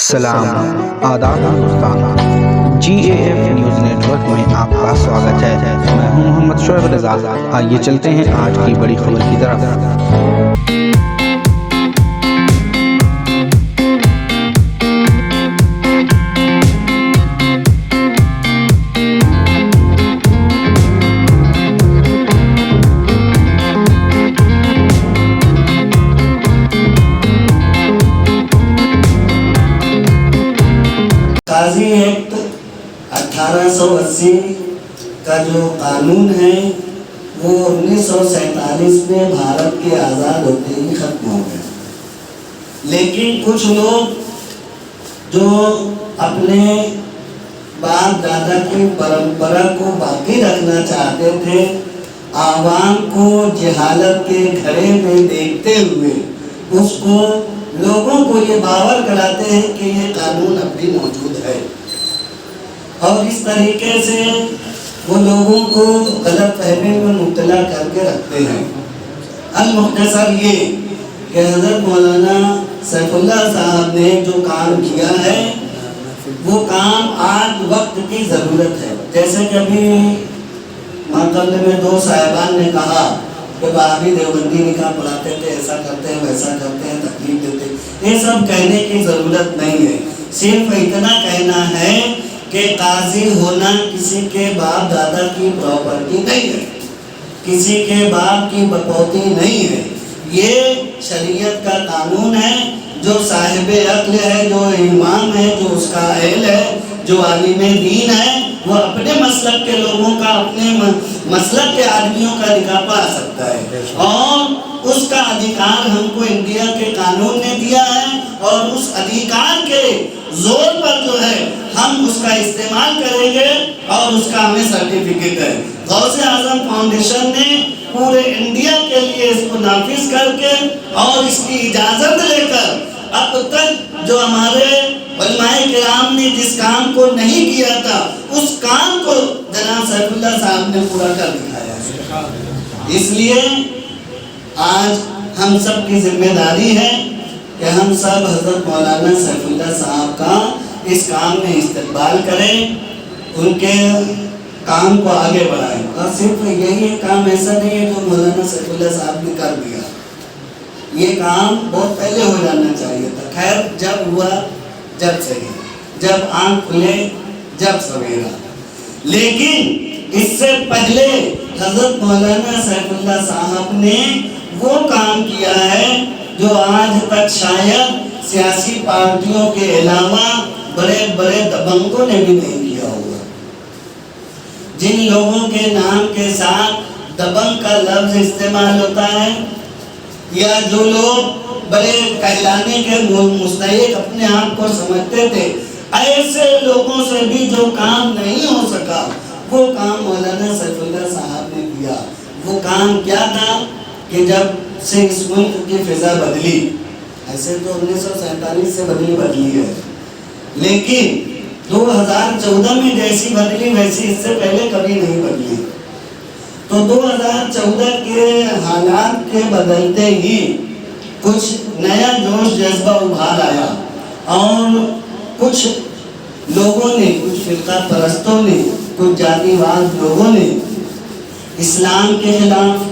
सलाम आदाब Hindustan GAF news network में आपका स्वागत है। मैं हूं मोहम्मद शोएब रज़ा। आइए चलते हैं आज की बड़ी खबर की तरफ। काजी एक्ट 1880 का जो कानून है वो 1947 में भारत के आज़ाद होते ही खत्म हो गया। लेकिन कुछ लोग जो अपने बाप दादा की परंपरा को बाकी रखना चाहते थे, आवाम को जहालत के घड़े में देखते हुए उसको लोगों को ये बावर कराते हैं कि ये कानून अब भी मौजूद है, और इस तरीके से वो लोगों को गलत फहमी में मुब्तला करके रखते हैं। अल-मुख्तसर ये कि हज़रत मौलाना सैफुल्लाह साहब ने जो काम किया है वो काम आज वक्त की ज़रूरत है। जैसे कि अभी मातम में दो साहिबान ने कहा कि वहाबी देवबंदी निकाह पढ़ाते थे, ऐसा करते हैं वैसा करते हैं, तकलीफ देते। ये सब कहने की ज़रूरत नहीं है। सिर्फ इतना कहना है कि काजी होना किसी के बाप दादा की प्रॉपर्टी नहीं है, किसी के बाप की बपौती नहीं है। ये शरीयत का कानून है। जो साहिब अक्ल है, जो इमाम है, जो उसका अहल है, जो आलिम दीन है, वो अपने मसलक के लोगों का, अपने मसलक के आदमियों का निकाह पढ़ा सकता है, और उसका अधिकार हमको इंडिया के कानून ने दिया है, और उस अधिकार के जोर पर जो है हम उसका इस्तेमाल करेंगे, और उसका हमें सर्टिफिकेट है। गौसे आजम फाउंडेशन ने पूरे इंडिया के लिए इसको नाफिज करके और इसकी इजाज़त लेकर अब तक जो हमारे उलमाए किराम ने जिस काम को नहीं किया था उस काम को जनाब सैफुल्लाह साहब ने पूरा कर दिखाया है। इसलिए आज हम सब की जिम्मेदारी है कि हम सब हज़रत मौलाना सैफुल्लाह साहब का इस काम में इस्तकबाल करें, उनके काम को आगे बढ़ाएं। और सिर्फ यही काम ऐसा नहीं है जो मौलाना सैफुल्लाह साहब ने कर दिया, ये काम बहुत पहले हो जाना चाहिए था। खैर, जब हुआ जब सही, जब आँख खुले जब सवेरा। लेकिन इससे पहले हज़रत मौलाना सैफुल्लाह साहब ने वो काम किया है जो आज तक शायद सियासी पार्टियों के अलावा बड़े बड़े दबंगों ने भी नहीं किया होगा। जिन लोगों के नाम के साथ दबंग का लफ्ज इस्तेमाल होता है, या जो लोग बड़े कहलाने के मुस्तहिक अपने आप को समझते थे, ऐसे लोगों से भी जो काम नहीं हो सका वो काम मौलाना सैफुल्लाह साहब ने किया। वो काम क्या था कि जब से इस मुल्क की फिजा बदली, ऐसे तो 1947 से बदली है, लेकिन 2014 में जैसी बदली वैसी इससे पहले कभी नहीं बदली। तो 2014 के हालात के बदलते ही कुछ नया जोश जज्बा उभार आया, और कुछ लोगों ने, कुछ फिरका परस्तों ने, कुछ जातिवाद लोगों ने इस्लाम के खिलाफ,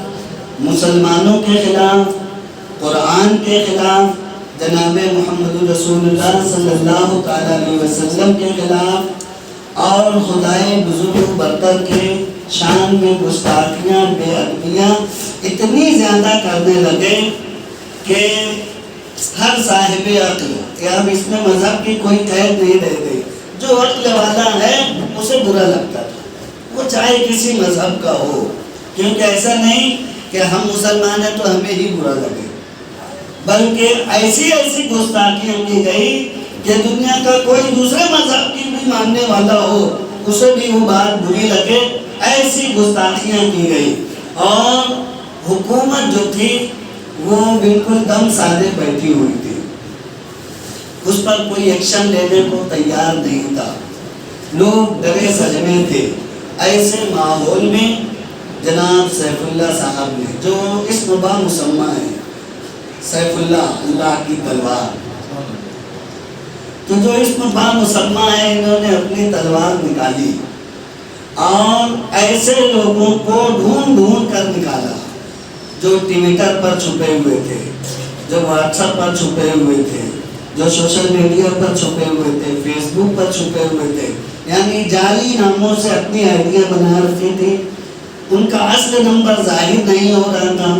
मुसलमानों के खिलाफ, कुरान के खिलाफ, जनाब मोहम्मद रसूलुल्लाह सल्लल्लाहु अलैहि वसल्लम के खिलाफ और खुदाए बुजुर्ग बरतर के शान में गुस्ताखियाँ, बेअदबियाँ इतनी ज़्यादा करने लगे कि हर साहिब अक्ल, कि अब इसमें मज़हब की कोई कैद नहीं रह गई। जो अक्ल वाला है उसे बुरा लगता था, वो चाहे किसी मज़हब का हो, क्योंकि ऐसा नहीं कि हम मुसलमान हैं तो हमें ही बुरा लगे, बल्कि ऐसी ऐसी गुस्ताखियाँ की गई कि दुनिया का कोई दूसरे मज़हब की भी मानने वाला हो उसे भी वो बात बुरी लगे। ऐसी गुस्ताखियाँ की गई, और हुकूमत जो थी वो बिल्कुल दम साधे बैठी हुई थी, उस पर कोई एक्शन लेने को तैयार नहीं था। लोग डरे सजमे थे। ऐसे माहौल में जनाब सैफुल्लाह साहब ने, जो इस्म बा मुसम्मा है, सैफुल्लाह अल्लाह की तलवार, तो जो इसमें बामुसम्मा है, इन्होंने अपनी तलवार निकाली और ऐसे लोगों को ढूंढ ढूंढ कर निकाला जो ट्विटर पर छुपे हुए थे, जो व्हाट्सएप पर छुपे हुए थे, जो सोशल मीडिया पर छुपे हुए थे, फेसबुक पर छुपे हुए थे, यानी जाली नामों से अपनी आइडिया बना रखी थी। उनका असली नंबर जाहिर नहीं हो रहा था,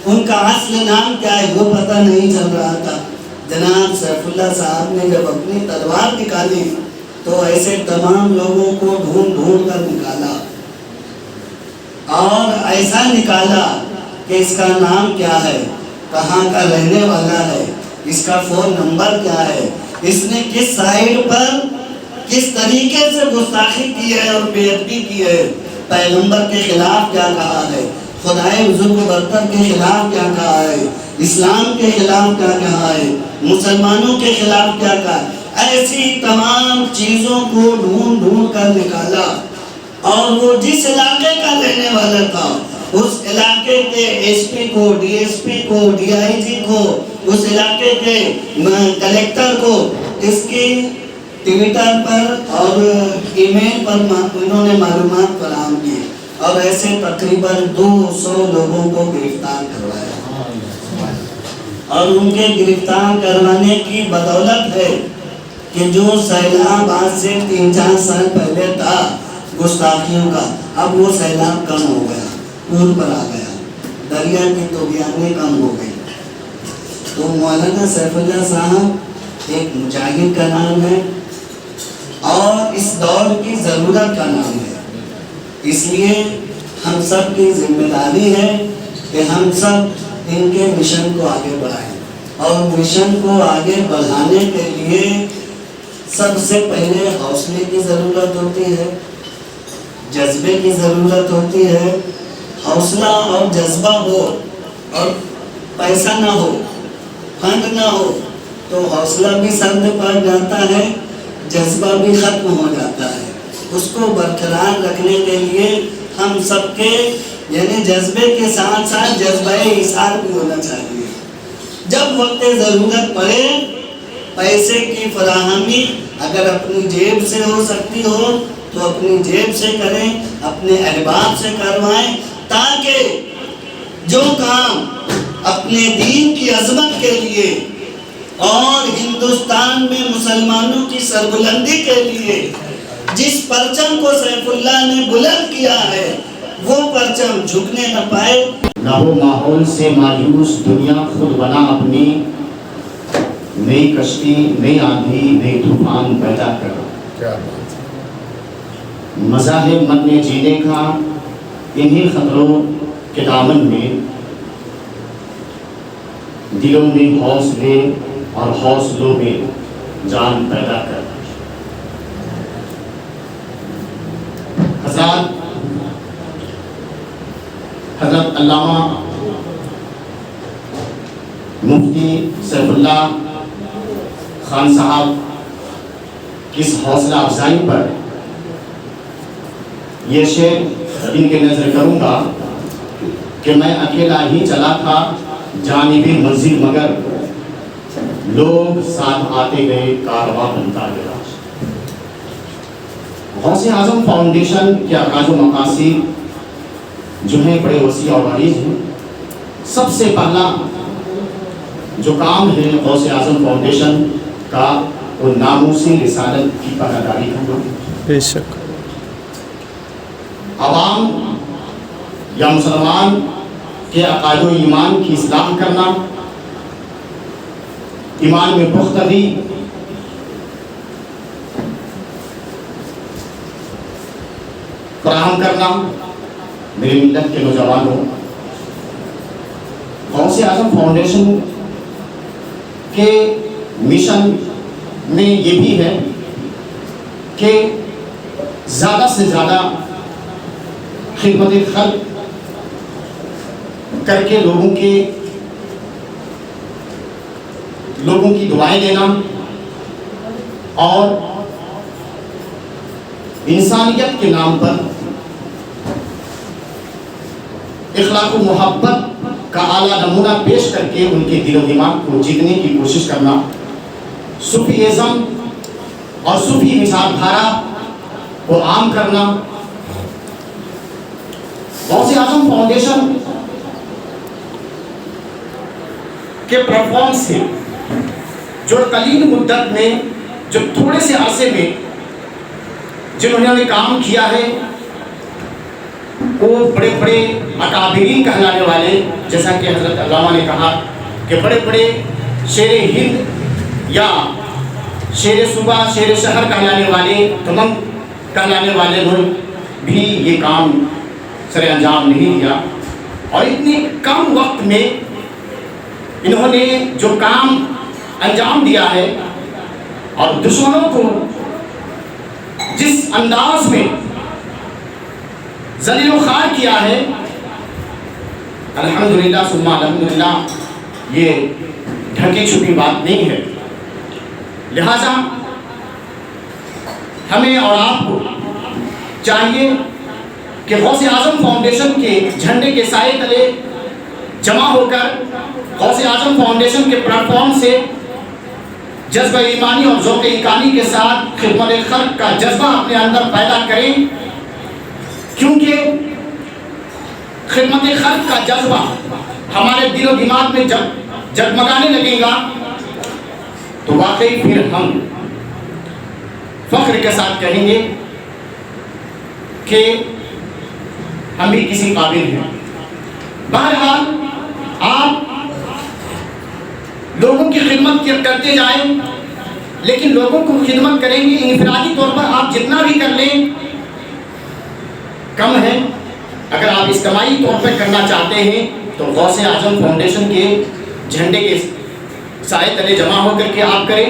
उनका असली नाम क्या है वो पता नहीं चल रहा था। जनाब सैफुल्लाह साहब ने जब अपनी तलवार निकाली तो ऐसे तमाम लोगों को ढूंढ ढूंढ कर निकाला और ऐसा निकाला कि इसका नाम क्या है, कहाँ का रहने वाला है, इसका फ़ोन नंबर क्या है, इसने किस साइट पर किस तरीके से गुस्ताखी की है और बेअदबी की है, पैगंबर के खिलाफ क्या कहा है, खुदाए बुजुर्ग बरतर के खिलाफ क्या कहा है, इस्लाम के खिलाफ क्या कहा है, मुसलमानों के खिलाफ क्या कहा। ऐसी तमाम चीज़ों को ढूंढ ढूंढ कर निकाला और वो जिस इलाके का रहने वाला था उस इलाके के एसपी को, डीएसपी को, डीआईजी को, उस इलाके के कलेक्टर को इसकी ट्विटर पर और ईमेल पर उन्होंने मालूमात फराहम की और ऐसे तकरीबन 200 लोगों को गिरफ्तार करवाया। और उनके गिरफ्तार करवाने की बदौलत है कि जो सैलाब आज से 3-4 साल पहले था गुस्ताखियों का, अब वो सैलाब कम हो गया, पूल पर आ गया, दरिया की तूफानें कम हो गई। तो मौलाना सैफुल्लाह साहब एक मुजाहिद का नाम है और इस दौर की ज़रूरत का नाम है। इसलिए हम सब की जिम्मेदारी है कि हम सब इनके मिशन को आगे बढ़ाएं और मिशन को आगे बढ़ाने के लिए सबसे पहले हौसले की ज़रूरत होती है, जज्बे की ज़रूरत होती है। हौसला और जज्बा हो और पैसा ना हो, फंड ना हो तो हौसला भी सर्द पड़ जाता है, जज्बा भी ख़त्म हो जाता है। उसको बरकरार रखने के लिए हम सबके यानी जज्बे के साथ साथ जज्बाए इशार भी होना चाहिए। जब वक्त ज़रूरत पड़े पैसे की फराहमी अगर अपनी जेब से हो सकती हो तो अपनी जेब से करें, अपने अहबाब से करवाएं, ताकि जो काम अपने दीन की अजमत के लिए और हिंदुस्तान में मुसलमानों की सरबुलंदी के लिए जिस परचम को सैफुल्लाह ने बुलंद किया है वो परचम झुकने न पाए। नवो माहौल से मायूस दुनिया खुद बना अपनी, नई कश्ती, नई आंधी, नई तूफान पैदा कर। मजा है मन में जीने का इन्हीं खतरों के दामन में, दिलों में हौसले और हौसलों में जान पैदा कर। हज़रत अल्लामा मुफ्ती सैफुल्लाह खान साहब की इस हौसला अफजाई पर ये शेर इनके नजर करूंगा कि मैं अकेला ही चला था जानिबे मंजिल, मगर लोग साथ आते गए, कारवां बनता गया। गौसे आजम फाउंडेशन के अकाज मकासद जो है बड़े वसी और वारीज हैं। सबसे पहला जो काम है गौसे आजम फाउंडेशन का वो नामूसी रिसालत की पहरेदारी करना। बेशक अवाम या मुसलमान के अकायदो ईमान की इस्लाह करना, ईमान में पुख्तगी, फराहम करना। मेरे मिल्लत के नौजवानों, गौसे आजम फाउंडेशन के मिशन में ये भी है कि ज़्यादा से ज़्यादा खिदमत खल्क करके लोगों की दुआएं देना और इंसानियत के नाम पर इखलाक व मोहब्बत का आला नमूना पेश करके उनके दिलो दिमाग को जीतने की कोशिश करना। सूफीज़्म और सूफी विचारधारा को आम करना। गौसे आजम फाउंडेशन के प्लेटफॉर्म से जो कलील मुद्दत में, जो थोड़े से अरसे में जिन्होंने काम किया है, वो बड़े बड़े अकाबिरीन कहलाने वाले, जैसा कि हजरत अल्लामा ने कहा कि बड़े बड़े शेर हिंद या शेर सूबा, शेर शहर कहलाने वाले, तमाम कहलाने वाले लोग भी ये काम सरे अंजाम नहीं दिया। और इतने कम वक्त में इन्होंने जो काम अंजाम दिया है और दुश्मनों को जिस अंदाज में ज़लील ख़ार किया है, अल्हम्दुलिल्लाह सुम्मा अल्हम्दुलिल्लाह, ये ढकी छुपी बात नहीं है। लिहाजा हमें और आपको चाहिए कि गौसे आजम फाउंडेशन के झंडे के साए तले जमा होकर गौसे आजम फाउंडेशन के प्लेटफॉर्म से जज्बा ईमानी और ज़ौक़ इंसानी के साथ खिदमत खल्क़ का जज्बा अपने अंदर पैदा करें, क्योंकि खिदमत खल्क़ का जज्बा हमारे दिलो दिमाग में जब जगमगाने लगेगा तो वाकई फिर हम फख्र के साथ कहेंगे कि हम भी किसी काबिल हैं। बहरहाल आप लोगों की खिदमत करते जाएं, लेकिन लोगों को खिदमत करेंगे इंफरादी तौर पर आप जितना भी कर लें कम है। अगर आप इज्तिमाई तौर पर करना चाहते हैं तो गौसे आजम फाउंडेशन के झंडे के साए तले जमा होकर के आप करें।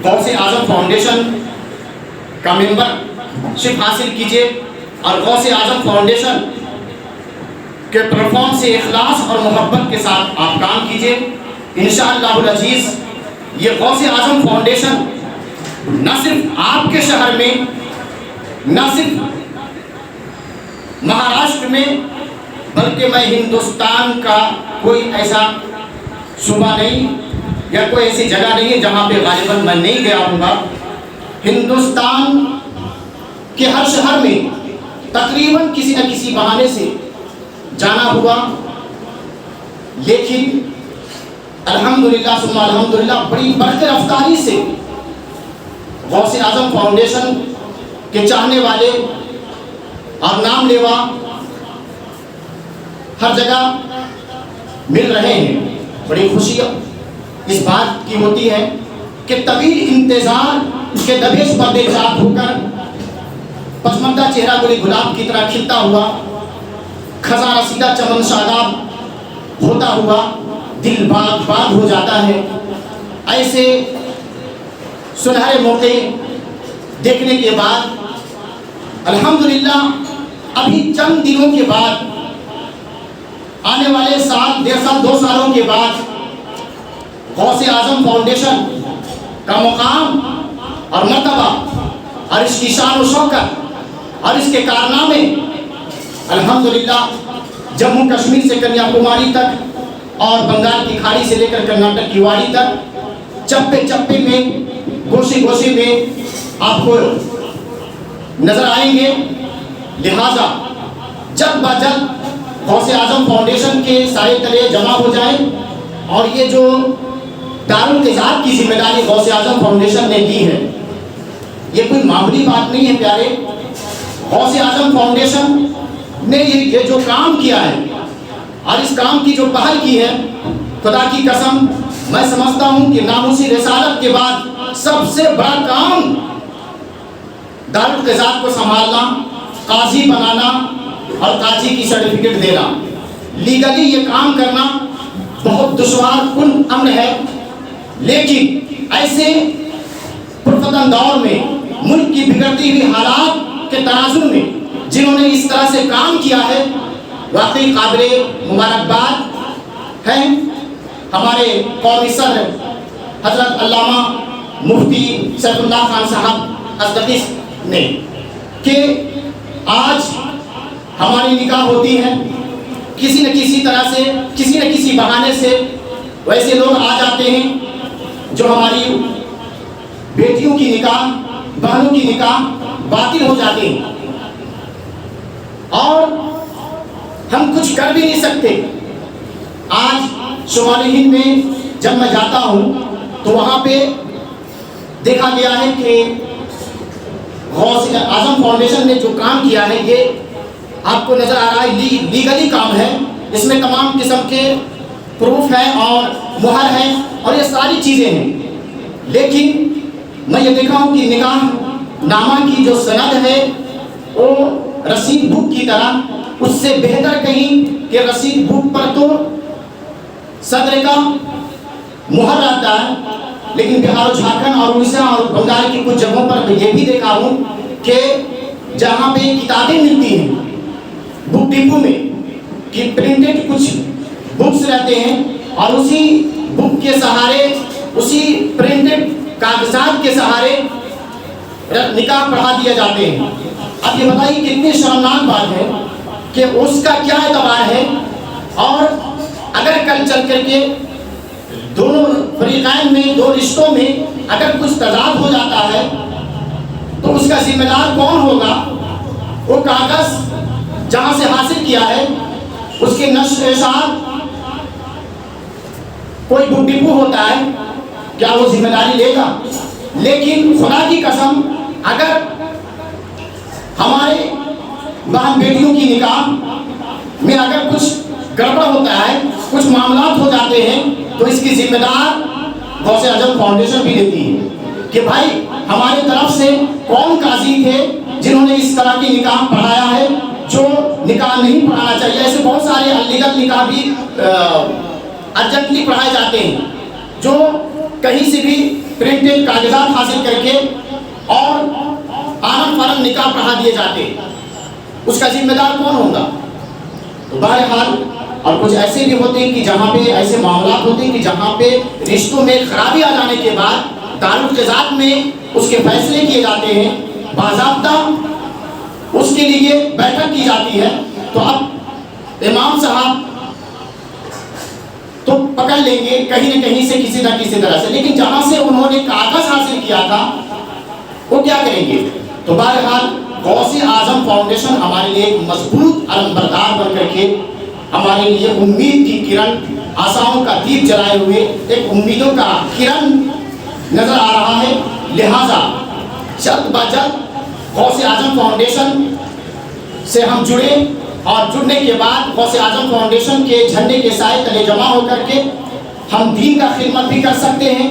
गौसे आजम फाउंडेशन का मेंबरशिप हासिल कीजिए और गौसे आजम फाउंडेशन के प्लेटफॉर्म से इखलास और मोहब्बत के साथ आप काम कीजिए। इंशाअल्लाहुल अजीज़ ये गौसे आजम फाउंडेशन न सिर्फ आपके शहर में, न सिर्फ महाराष्ट्र में, बल्कि मैं हिंदुस्तान का कोई ऐसा सूबा नहीं या कोई ऐसी जगह नहीं है जहाँ पे गालिबन मैं नहीं गया हूँगा। हिंदुस्तान के हर शहर में तकरीबन किसी न किसी बहाने से जाना हुआ, लेकिन अल्हम्दुलिल्लाह सुम्मा अल्हम्दुलिल्लाह बड़ी बढ़ते रफ्तारी से गौसे आजम फाउंडेशन के चाहने वाले और नाम लेवा हर जगह मिल रहे हैं। बड़ी खुशी इस बात की होती है कि तवील इंतजार के दबेश पर बेचाक होकर पसमंदा चेहरा गुली गुलाब की तरह खिलता हुआ, खजा रसीदा चमन शादाब होता हुआ दिल बाग बाग हो जाता है। ऐसे सुनहरे मौके देखने के बाद अल्हम्दुलिल्लाह अभी चंद दिनों के बाद, आने वाले साल, 1.5 साल, 2 सालों के बाद गौसे आजम फाउंडेशन का मुकाम और मर्तबा और इसकी शान और शौकत और इसके कारनामे अल्हम्दुलिल्लाह जम्मू कश्मीर से कन्याकुमारी तक और बंगाल की खाड़ी से लेकर कर्नाटक की वाड़ी तक चप्पे चप्पे में, गोशे गोशे में आपको नजर आएंगे। लिहाजा जल्द ब जल्द गौसे आजम फाउंडेशन के साए तले जमा हो जाएं और ये जो दारुल इज़ाद की जिम्मेदारी गौसे आजम फाउंडेशन ने दी है, ये कोई मामूली बात नहीं है प्यारे। गौसे आजम फाउंडेशन ने ये जो काम किया है और इस काम की जो पहल की है, खुदा की कसम मैं समझता हूँ कि नामूसी रिसालत के बाद सबसे बड़ा काम दारुल इज़ाद को संभालना, काजी बनाना और काजी की सर्टिफिकेट देना, लीगली ये काम करना बहुत दुश्वार कुन अम्र है। लेकिन ऐसे पुरफतन दौर में, मुल्क की बिगड़ती हुई हालात के तनाजुर में जिन्होंने इस तरह से काम किया है, वाकई काबिल मुबारकबाद हैं। हमारे कौमी सदर हजरत अल्लामा मुफ्ती सैफुल्लाह खान साहब अस्दकी ने कि आज हमारी निकाह होती है, किसी न किसी तरह से, किसी न किसी बहाने से वैसे लोग आ जाते हैं जो हमारी बेटियों की निकाह, बहनों की निकाह बातिल हो जाते हैं और हम कुछ कर भी नहीं सकते। आज शुमाली हिंद में जब मैं जाता हूं तो वहां पे देखा गया है कि गौसे आजम फाउंडेशन ने जो काम किया है ये आपको नजर आ रहा है, लीगली काम है। इसमें तमाम किस्म के प्रूफ है और मुहर है और ये सारी चीजें हैं। लेकिन मैं ये देखा हूं कि निकाह नामा की जो सनद है वो रसीद बुक की तरह, उससे बेहतर कहीं कि रसीद बुक पर तो सदर का मुहर रहता है, लेकिन बिहार, झारखंड और उड़ीसा और बंगाल की कुछ जगहों पर मैं ये भी देखा हूँ कि जहाँ पे किताबें मिलती हैं बुक डिपो में कि प्रिंटेड कुछ बुक्स रहते हैं और उसी बुक के सहारे, उसी प्रिंटेड कागजात के सहारे निकाह पढ़ा दिए जाते हैं। अब ये बताइए कितनी शर्मनाक बात है कि उसका क्या एतबार है। और अगर कल चल करके दोनों फरीक़ैन में, दो रिश्तों में अगर कुछ तजाद हो जाता है तो उसका जिम्मेदार कौन होगा? वो कागज जहां से हासिल किया है उसके नश्र साथ कोई बुक डिपो होता है, क्या वो जिम्मेदारी लेगा? लेकिन खुदा की कसम, अगर हमारे बहन बेटियों की निकाह में अगर कुछ गड़बड़ होता है, कुछ मामलात हो जाते हैं तो इसकी जिम्मेदार गौसे आजम फाउंडेशन भी देती है कि भाई हमारी तरफ से कौन काजी थे जिन्होंने इस तरह की निकाह पढ़ाया है जो निकाह नहीं पढ़ाना चाहिए। ऐसे बहुत सारे अनलीगल निकाह भी अर्जेंटली पढ़ाए जाते हैं जो कहीं से भी प्रिंटेड कागजात हासिल करके और आरम फारम निकाह पढ़ा दिए जाते हैं। उसका जिम्मेदार कौन होगा? तो बहरहाल, और कुछ ऐसे भी होते हैं कि जहाँ पे ऐसे मामला होते हैं कि जहाँ पे रिश्तों में खराबी आ जाने के बाद दारुल जज़ात में उसके फैसले किए जाते हैं, बाज़ाब्ता उसके लिए बैठक की जाती है। तो अब इमाम साहब तो पकड़ लेंगे कहीं न कहीं से, किसी न किसी तरह से, लेकिन जहाँ से उन्होंने कागज हासिल किया था वो क्या करेंगे? तो बहरहाल गौसे आजम फाउंडेशन हमारे लिए एक मजबूत अलमबरदार बनकर के हमारे लिए उम्मीद की किरण, आशाओं का दीप जलाए हुए एक उम्मीदों का किरण नजर आ रहा है। लिहाजा जल्द ब जल्द गौसे आजम फाउंडेशन से हम जुड़े और जुड़ने के बाद गौसे आजम फाउंडेशन के झंडे के साए तले जमा होकर के हम दीन का खिदमत भी कर सकते हैं,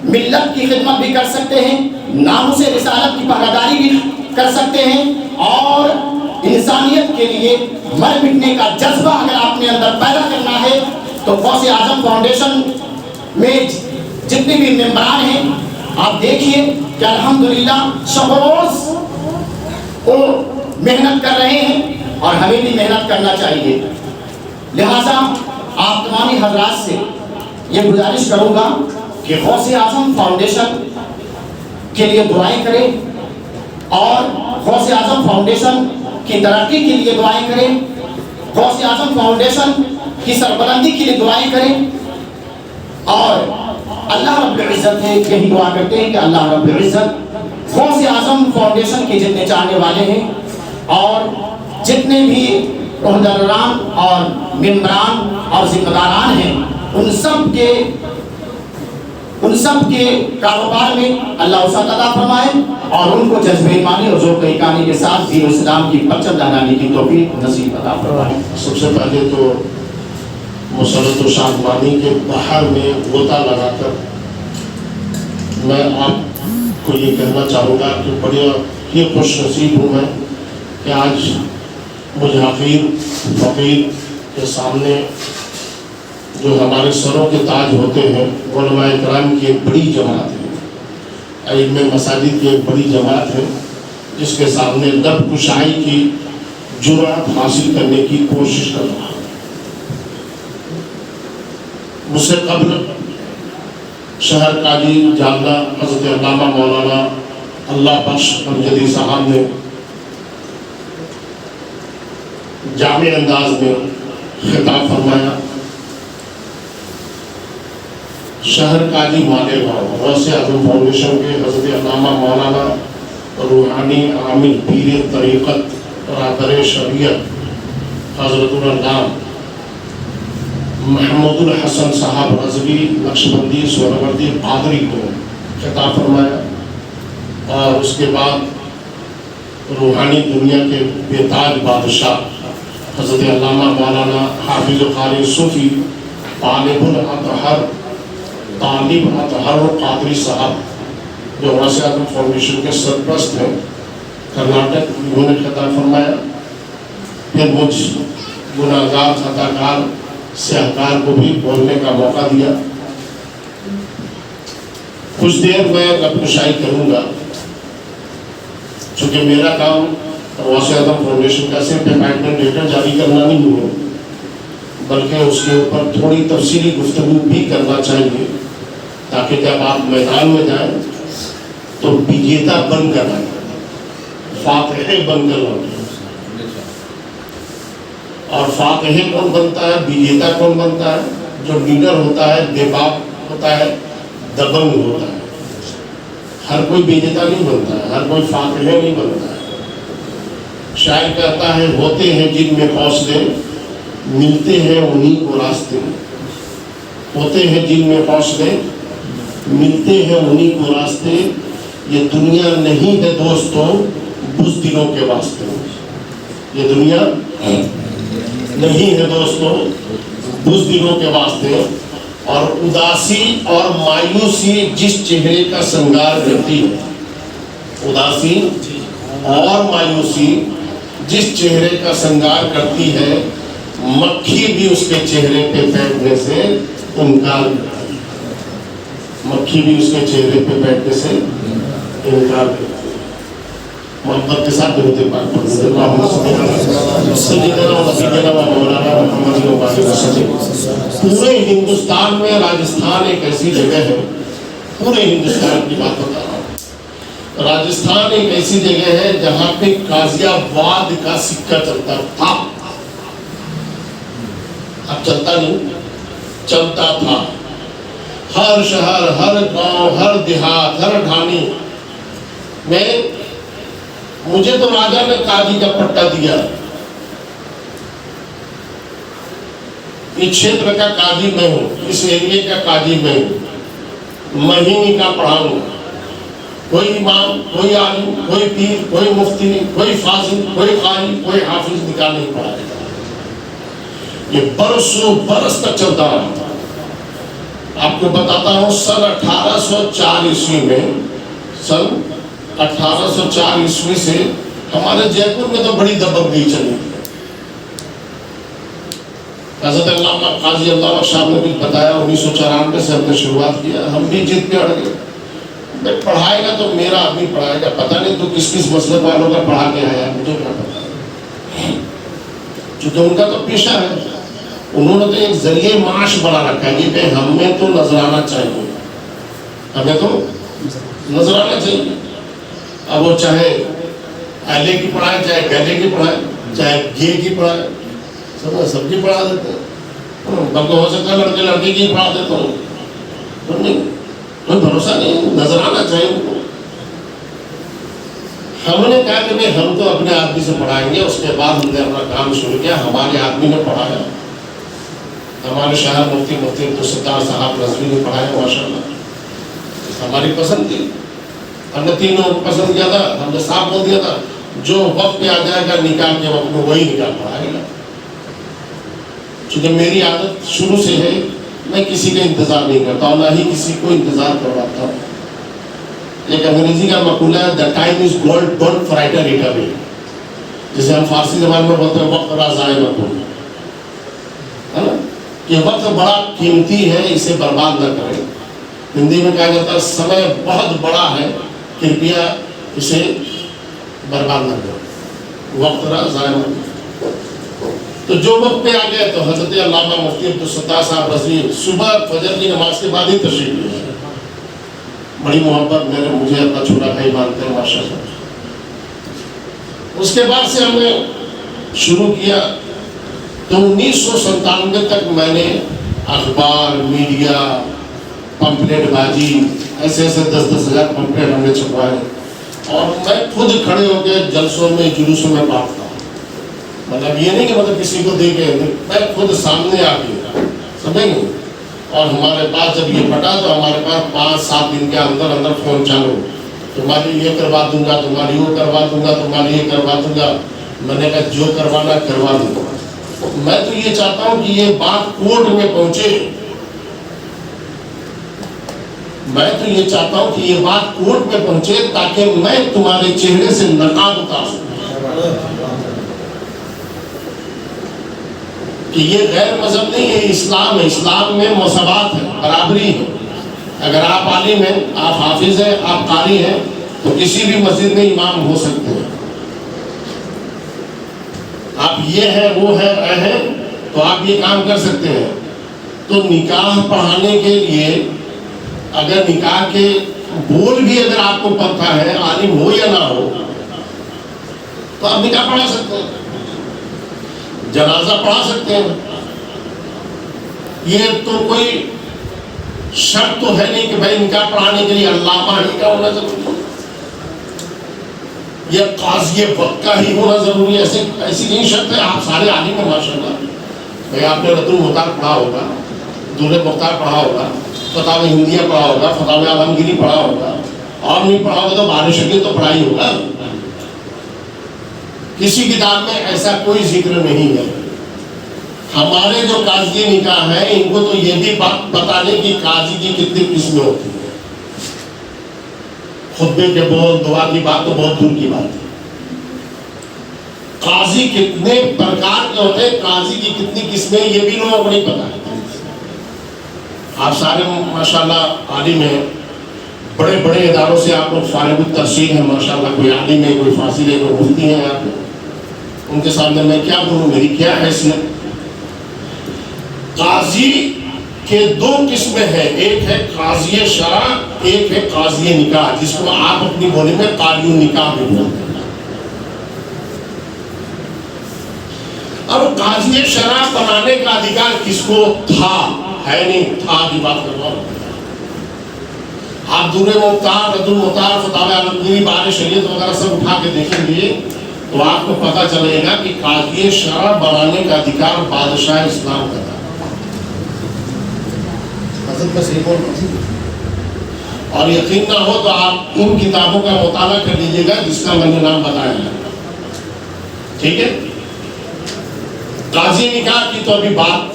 मिल्लत की खिदमत भी कर सकते हैं, नामुस रिसालत की पहरेदारी भी कर सकते हैं और इंसानियत के लिए मर मिटने का जज्बा अगर आपने अंदर पैदा करना है तो गौसे आजम फाउंडेशन में जितने भी मेंबरान हैं आप देखिए कि अल्हम्दुलिल्लाह शब-ओ-रोज़ वो मेहनत कर रहे हैं और हमें भी मेहनत करना चाहिए। लिहाजा आप तमामी हजरात से ये गुजारिश करूँगा कि गौसे आजम फाउंडेशन के लिए दुआएं करें और गौसे आजम फाउंडेशन की तरक्की के लिए दुआएं करें, गौसे आजम फाउंडेशन की सरबलंदी के लिए दुआएं करें और अल्लाह रब्बुल इज़्ज़त है यही दुआ करते हैं कि अल्लाह रब्बुल इज़्ज़त गौसे आजम फाउंडेशन के जितने चाहने वाले हैं और जितने भी ओहदेदारान और मेंबरान और जिम्मेदारान हैं उन सब के कारोबार में अल्लाह वसअत अता फरमाए और उनको जज्बे ईमानी और ज़ौक़ इकानी के साथ दीन इस्लाम की परचम लहराने की तौफीक नसीब अता फरमाए। सबसे पहले तो मुसरत शाहबानी के बाहर में गोता लगाकर मैं आपको ये कहना चाहूँगा कि बड़े ये खुश नसीब हूँ मैं कि आज मुझे हकीर फ़कीर के सामने जो हमारे सरों के ताज होते हैं उलमाए किराम की एक बड़ी जमात है, इनमें मसाजिद की एक बड़ी जमात है जिसके सामने लब कुशाई की जुर्अत हासिल करने की कोशिश कर रहा है। मुझसे कब्ल शहर काजी जामना हज़रत अल्लामा मौलाना अल्लाह बख्श अमजदी साहब ने जामे अंदाज में खिताब फरमाया। शहर काजी मालेगांव गौसे आजम फाउंडेशन के हज़रत अल्लामा मौलाना रूहानी आमिर पीर तरीक़त रादर शरीयत हज़रतुल अल्लाम महमूदुल हसन साहब रज़वी नक्शबंदी सोहरावर्दी कादरी को खिताब फरमाया और उसके बाद रूहानी दुनिया के बेताज बादशाह हज़रत अल्लामा मौलाना हाफिज़ क़ारी सूफ़ी तालिबुल अतहर कादरी साहब जो गौसे आज़म फाउंडेशन के सरपरस्त हैं कर्नाटक, उन्होंने खिताब फरमाया। फिर मुझ गुनाहगार खताकार सहकार को भी बोलने का मौका दिया। कुछ देर मैं गपगुशाई करूँगा, चूँकि मेरा काम गौसे आज़म फाउंडेशन का सिर्फ अपॉइंटमेंट लेटर जारी करना नहीं है, बल्कि उसके ऊपर थोड़ी तफसीली गुफ्तगू भी करना चाहिए, ताकि जब आप मैदान में जाएं तो विजेता बनकर आए, फातह बनकर लौटे। और फातह कौन बनता है, विजेता कौन बनता है? जो लीडर होता है, बेबाक होता है, दबंग होता है। हर कोई विजेता नहीं बनता है, हर कोई फातह नहीं बनता है। शायर कहता है, होते हैं जिनमें हौसले, मिलते हैं उन्हीं को रास्ते। होते हैं जिनमें हौसले, मिलते हैं उन्हीं को रास्ते। ये दुनिया नहीं है दोस्तों बुज़दिलों के वास्ते। ये दुनिया नहीं है दोस्तों बुज़दिलों के वास्ते। और उदासी और मायूसी जिस चेहरे का श्रृंगार करती है, उदासी और मायूसी जिस चेहरे का श्रृंगार करती है, मक्खी भी उसके चेहरे पे बैठने से इनकार करती है। मक्खी भी उसके चेहरे पे बैठने से इनकार करती है। मोहब्बत के साथ दुरूद पाक पढ़ते पूरे हिंदुस्तान में राजस्थान एक ऐसी जगह है, पूरे हिंदुस्तान की बात बता रहा हूँ। राजस्थान एक ऐसी जगह है जहाँ पे गाजियाबाद का सिक्का चलता था। अब चलता नहीं, चलता था। हर शहर, हर गांव, हर देहात, हर ढाणी में मुझे तो राजा ने काजी का पट्टा दिया। इस क्षेत्र का काजी मैं हूँ, इस एरिया का काजी मैं हूँ। मैं ही निकाह पढ़ाऊंगा। कोई इमाम, कोई आलिम, कोई पीर, कोई मुफ्ती, कोई फाजिल, कोई कारी, कोई हाफिज निकाह नहीं पढ़ाएगा। ये बरसों बरस तक चलता रहा। आपको बताता हूँ, सन 1804 ईस्वी में, सन 1804 ईस्वी से हमारे जयपुर में तो बड़ी दबंगई चली। हज़रत अल्लामा काजी अल्लामा साहब ने भी बताया, 1994 से हमने शुरुआत किया। हम भी जिद पे अड़ गए, मैं पढ़ाएगा तो मेरा आदमी पढ़ाएगा। पता नहीं तो किस किस मसलक वालों का पढ़ा के आया, मुझे क्या पता। क्योंकि उनका तो पेशा है, उन्होंने तो एक जरिए माश बना रखा है कि हमें तो नजराना चाहिए, हमें तो नजराना चाहिए। अब वो चाहे अहले की पढ़ाए, चाहे गहले की पढ़ाए, चाहे गे की पढ़ाए, सबकी पढ़ा देते हैं। बल्कि हो सकता है लड़के लड़के की पढ़ा देता हूँ, तो नहीं, कोई भरोसा नहीं, नजराना चाहिए उनको। हमने कहा कि भाई हम तो अपने आदमी से पढ़ाएंगे। उसके बाद हमने अपना काम शुरू किया। हमारे आदमी ने पढ़ाया, हमारे शहर मुफ्ती अब्दुलसत्तार साहब रज़वी ने पढ़ाया माशाल्लाह। हमारी पसंद थी, हमने तीनों को पसंद किया था। हमने साफ बोल दिया था, जो वक्त पे आ जाएगा निकाह के वक्त में वही निकाह पढ़ाएगा। क्योंकि मेरी आदत शुरू से है, मैं किसी का इंतजार नहीं करता और ना ही किसी को इंतजार करवाता हूँ। एक अंग्रेजी का मकूला है, the time is gold, don't frighten it away. जिसे हम फारसी जबान में बोलते हैं, वक्त राज़ाए मत हो, है ना, कि वक्त बड़ा कीमती है, इसे बर्बाद न करें। हिंदी में कहा जाता है, समय बहुत बड़ा है, कृपया इसे बर्बाद न करो, वक्त राज़ाए मत। तो जो वक्त पे आ गए तो हज़रत अल्लामा मुफ्ती अब्दुलसत्तार साहब रज़वी सुबह फजर की नमाज के बाद ही तशरीफ ले आए। बड़ी मोहब्बत मेरे, मुझे अपना छोटा भाई मानते हैं माशाल्लाह। उसके बाद से हमने शुरू किया तो 1997 तक मैंने अखबार, मीडिया पंपलेटबाजी, ऐसे ऐसे 10-10 हज़ार पंपलेट हमने छपवाए और मैं खुद खड़े होकर जलसों में जुलूसों में बांटता हूँ। मतलब ये नहीं कि मतलब किसी को दे के, मैं खुद सामने आके, समझेंगे। और हमारे पास जब ये फटा तो हमारे पास 5-7 दिन के अंदर अंदर फोन चालू, तुम्हारी ये करवा दूंगा, तुम्हारी वो करवा दूंगा, तुम्हारी ये करवा दूंगा। मैंने कहा जो करवाना करवा दूंगा। मैं तो ये चाहता हूँ कि ये बात कोर्ट में पहुंचे, मैं तो ये चाहता हूँ कि ये बात कोर्ट में पहुंचे ताकि मैं तुम्हारे चेहरे से नकाब उतार सकूं कि ये गैर मजहब नहीं है, इस्लाम है। इस्लाम में मसवात है, बराबरी है। अगर आप आलिम हैं, आप हाफिज हैं, आप कारी हैं, तो किसी भी मस्जिद में इमाम हो सकते हैं। आप ये है वो है तो आप ये काम कर सकते हैं। तो निकाह पढ़ाने के लिए अगर निकाह के बोल भी अगर आपको पता है, आलिम हो या ना हो, तो आप निकाह पढ़ा सकते हैं, जनाजा पढ़ा सकते हैं। ये तो कोई शर्त तो है नहीं कि भाई निकाह पढ़ाने के लिए अल्लामा ही का होना जरूरी है, ये काज़ी वक्त का ही होना जरूरी है। ऐसी नहीं शर्त है। आप सारे आलिम हैं माशाल्लाह। भाई आपने रद्दुल मुख्तार पढ़ा होगा, दुर्रे मुख्तार पढ़ा होगा, फतावा हिंदिया पढ़ा होगा, फतावा आलमगीरी पढ़ा होगा, और नहीं पढ़ा होगा तो बारिश शकील तो पढ़ाई होगा। किसी किताब में ऐसा कोई जिक्र नहीं है। हमारे जो काजी निकाह है, इनको तो ये भी बात बता लें कि काजी की कितनी किस्में होती है। खुतबे के बोल, दुआ की बात तो बहुत दूर की बात है। काजी कितने प्रकार के होते हैं, काजी की कितनी किस्में, ये भी लोगों को नहीं पता है। आप सारे माशाल्लाह आलिम हैं, बड़े बड़े इदारों से आप लोग फारिग तहसील हैं माशाल्लाह। कोई आलिम है, कोई फासिल है, कोई मुफ्ती हैं। आप उनके सामने मैं क्या बोलूँ, मेरी क्या हैसियत। काजी के 2 किस्में हैं, एक है काजी शरा, एक है काजी निकाह, जिसको आप अपनी बोली में काजी निकाह भी बोलते हैं। अब काजी शरा बनाने का अधिकार किसको था, है नहीं था की बात कर रहा हूं। आप दुर्रे मुख्तार, रद्दुल मुख्तार, फतावा आलमगीरी, बारे शरीयत वगैरह सब उठा के देखेंगे तो आपको पता चलेगा कि काजी शरा बनाने का अधिकार बादशाह इस्लाम का था। में सही बोल रहा हूं। और यकीन ना हो तो आप इन किताबों का मुताला कर लीजिएगा जिसका मैंने नाम बताया है, ठीक है। काजी निकाह की तो अभी बात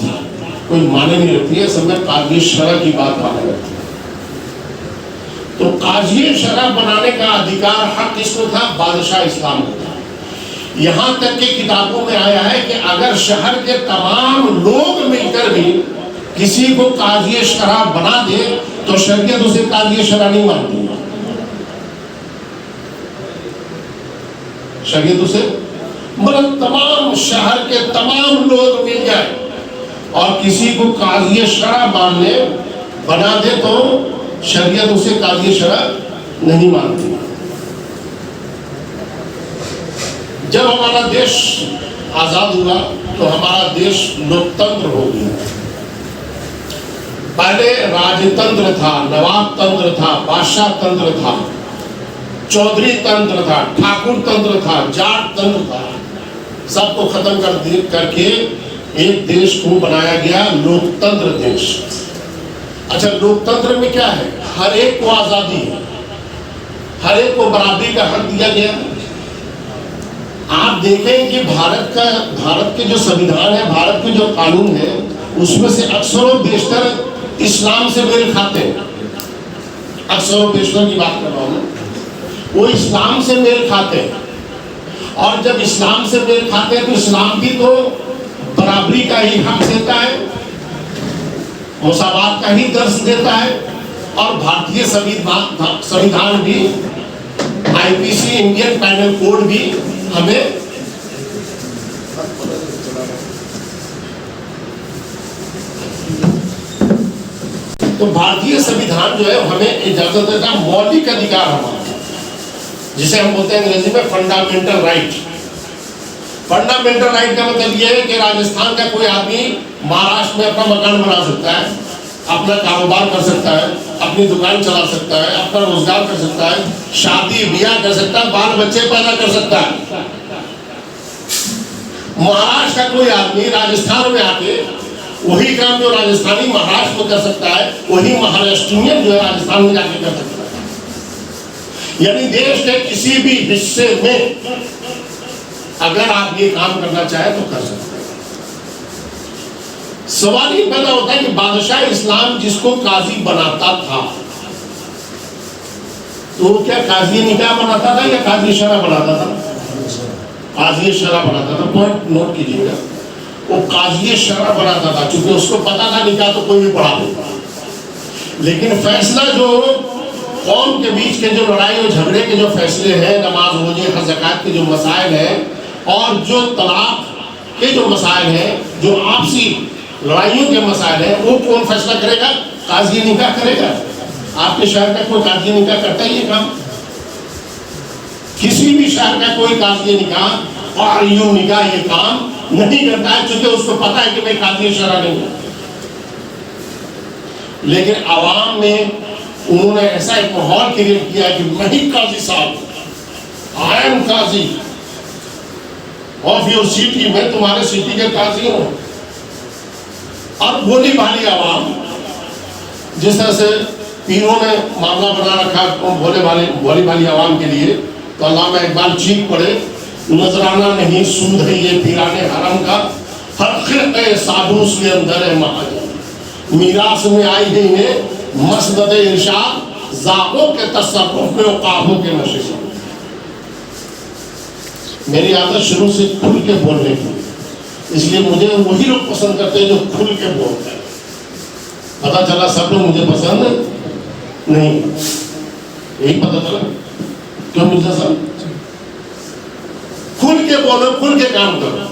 कोई माने नहीं रखती है, सब में काजी शरा की बात माने रखती है। तो काजी शरा बनाने का अधिकार हक किसको था, बादशाह इस्लाम को था। यहां तक कि किताबों में आया है कि अगर शहर के तमाम लोग मिलकर भी किसी को काजी शरा बना दे तो शरीयत उसे काजी शरा नहीं मानती। शरीयत उसे मतलब तमाम शहर के तमाम लोग मिल जाए और किसी को काजी शरा मानने बना दे तो शरीयत उसे काजी शरा नहीं मानती। जब हमारा देश आजाद हुआ तो हमारा देश लोकतंत्र हो गया। पहले राजतंत्र था, नवाब तंत्र था, बादशाह तंत्र था, चौधरी तंत्र था, ठाकुर तंत्र था, जाट तंत्र था। सबको खत्म करके एक देश को बनाया गया लोकतंत्र देश। अच्छा, लोकतंत्र में क्या है, हर एक को आजादी है, हर एक को बराबरी का हक दिया गया। आप देखें कि भारत के जो संविधान है, भारत के जो कानून है, उसमें से अक्सरों बेशतर इस्लाम से मेल खाते हैं। अक्सरों बेशतर की बात कर रहा हूं, वो इस्लाम से मेल खाते हैं। और जब इस्लाम से मेल खाते हैं तो इस्लाम भी तो बराबरी का ही हक देता है, मुसावात का ही दर्ज देता है। और भारतीय संविधान भी, आईपीसी, इंडियन पैनल कोड भी हमें तो भारतीय संविधान जो है हमें इजाजत देता है, मौलिक अधिकार हमारा, जिसे हम बोलते हैं अंग्रेजी में फंडामेंटल राइट। फंडामेंटल राइट का मतलब यह है कि राजस्थान का कोई आदमी महाराष्ट्र में अपना मकान बना सकता है, अपना कारोबार कर सकता है, अपनी दुकान चला सकता है, अपना रोजगार कर सकता है, शादी ब्याह कर सकता है, बाल बच्चे पैदा कर सकता है। महाराष्ट्र का कोई आदमी राजस्थान में आके वही काम जो राजस्थानी महाराष्ट्र में कर सकता है, वही महाराष्ट्रियन जो है राजस्थान में जाके कर सकता है। यानी देश के किसी भी हिस्से में अगर आप ये काम करना चाहे तो कर सकते हैं। सवाल ये पैदा होता है कि बादशाह इस्लाम जिसको काजी बनाता था, तो क्या काजी निकाह बनाता था या काजी शरा बनाता था? काजी शरा बनाता था। पॉइंट नोट कीजिएगा, वो काजी शरा बनाता था, क्योंकि उसको पता था निकाह तो कोई भी पढ़ा देगा। लेकिन फैसला जो कौम के बीच के जो लड़ाई और झगड़े के जो फैसले हैं, नमाज रोजे हज ज़कात के जो मसाइल हैं और जो तलाक के जो मसाइल हैं, जो आपसी लड़ाइयों के मसाइल हैं, वो कौन फैसला करेगा? काजी निकाह करेगा। आपके शहर का कोई काजी निकाह करता है ये काम? किसी भी शहर का कोई काजी निकाह और यूं निकाह ये काम नहीं करता है, क्योंकि उसको पता है कि मैं काजी शरा नहीं हूं। लेकिन आवाम में उन्होंने ऐसा एक माहौल क्रिएट किया कि मैं ही काजी साहब, I am Qazi of your city, मैं तुम्हारे सिटी के काजी हूं। अब भोली भाली आवाम, जिस तरह से पीरों ने मामला बना रखा भोली भाली आवाम के लिए, तो अल्लाह में एक बार चीख पड़े, नजराना नहीं सूद है ये पीराने हरम का, हर खिरक़े सादूस के अंदर है महाजन, मीरास में आई है इन्हें मसनद इरशाद, ज़ाक़ों के तसर्रुफ़ में काबू के नशे से। मेरी आदत शुरू से खुल के बोलने की, इसलिए मुझे वही लोग पसंद करते हैं जो खुल के बोलते हैं। पता चला सब लोग मुझे पसंद नहीं, यही पता चला क्यों मुझे सब खुल के बोलो, खुल के काम करो।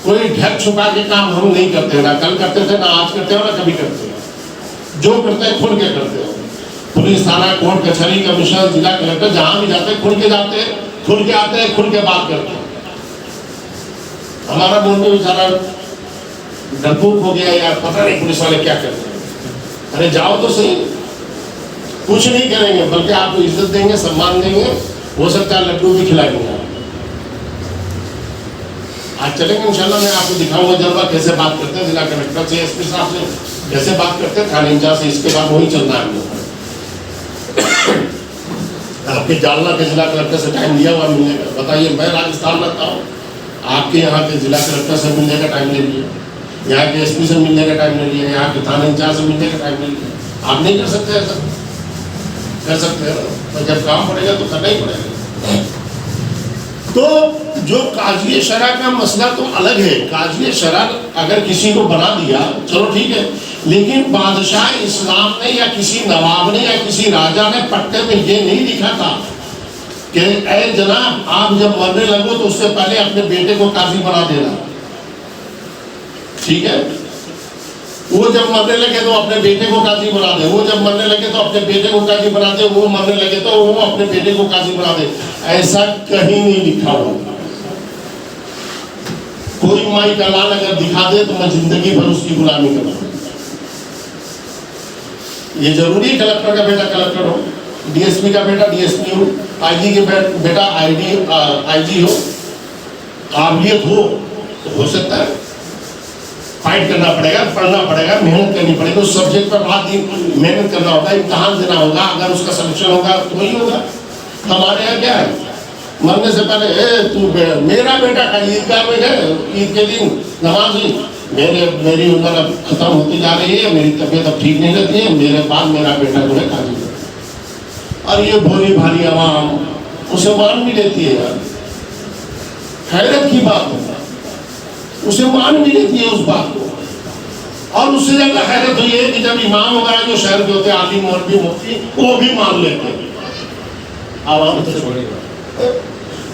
कोई ढक छुपा के काम हम नहीं करते, ना कल करते थे, ना आज करते हो, ना कभी करते हैं। जो करते हैं खुल के करते हो। पुलिस थाना, कोर्ट कचहरी, कमिश्नर, जिला कलेक्टर, जहां भी जाते हैं खुल के जाते हैं, खुल के आते हैं, खुल के बात करते हैं। हमारा बोलने बेचारा डरपोक हो गया यार, पता नहीं पुलिस वाले क्या करते हैं। अरे जाओ तो सही, कुछ नहीं करेंगे, बल्कि आपको इज्जत देंगे, सम्मान देंगे, हो सकता है लड्डू भी खिलाएंगे। आज चलेंगे इंशाल्लाह, मैं आपको दिखाऊंगा जलवा कैसे बात करते हैं, जिला कलेक्टर से, एसपी साहब से कैसे बात करते हैं, थाने इंचार्ज से। इसके बाद वही चलना है हम लोग। आपके जालना के जिला कलेक्टर से टाइम लिया हुआ मिलने का, बताइए मैं राजस्थान रहता हूँ, आपके यहाँ के जिला कलेक्टर से मिलने का टाइम ले लिया, यहाँ के एसपी से मिलने का टाइम ले लिया, यहाँ के थाना इंचार्ज से मिलने का टाइम ले लिया। आप नहीं कर सकते ऐसा? कर सकते हैं, तो जब काम पड़ेगा तो करना ही पड़ेगा। तो जो काजी शरा का मसला तो अलग है। काजी शरा अगर किसी को बना दिया चलो ठीक है, लेकिन बादशाह इस्लाम ने या किसी नवाब ने या किसी राजा ने पट्टे में ये नहीं लिखा था कि ऐ जनाब आप जब मरने लगो तो उससे पहले अपने बेटे को काजी बना देना। ठीक है, वो जब मरने लगे तो अपने बेटे को काजी बना दे, वो जब मरने लगे तो अपने बेटे को काजी बना दे, वो मरने लगे तो वो अपने बेटे को काजी बना दे। ऐसा कहीं नहीं लिखा हुआ। कोई माई का लाल अगर दिखा दे तो मैं जिंदगी भर उसकी गुलामी करूंगा। ये जरूरी है कलेक्टर का बेटा कलेक्टर हो, डीएसपी का बेटा डीएसपी हो, आईजी के बेटा आईजी हो, काबिलियत हो तो हो सकता है। फाइट करना पड़ेगा, पढ़ना पड़ेगा, मेहनत करनी पड़ेगी, उस सब्जेक्ट पर रात दिन मेहनत करना होगा, इम्तहान देना होगा, अगर उसका सिलेक्शन होगा तो वही होगा। हमारे यहाँ क्या है, मरने से पहले तू मेरा बेटा का ईदगाह में है, ईद के दिन नमाजी, मेरी उम्र अब खत्म होती जा रही है, मेरी तबीयत अब ठीक नहीं रहती है, मेरे बाद मेरा बेटा जो है काजी। और ये भोली भाली आवाम उसे मान भी लेती है यार, हैरत की बात है, उसे मान भी लेती है उस बात को। और उससे ज्यादा हैरत हुई है कि जब इमाम वगैरह जो शहर के होते हैं, आलिम मौलवी मुफ्ती, वो भी मान लेते हैं। आवाम तो छोड़ी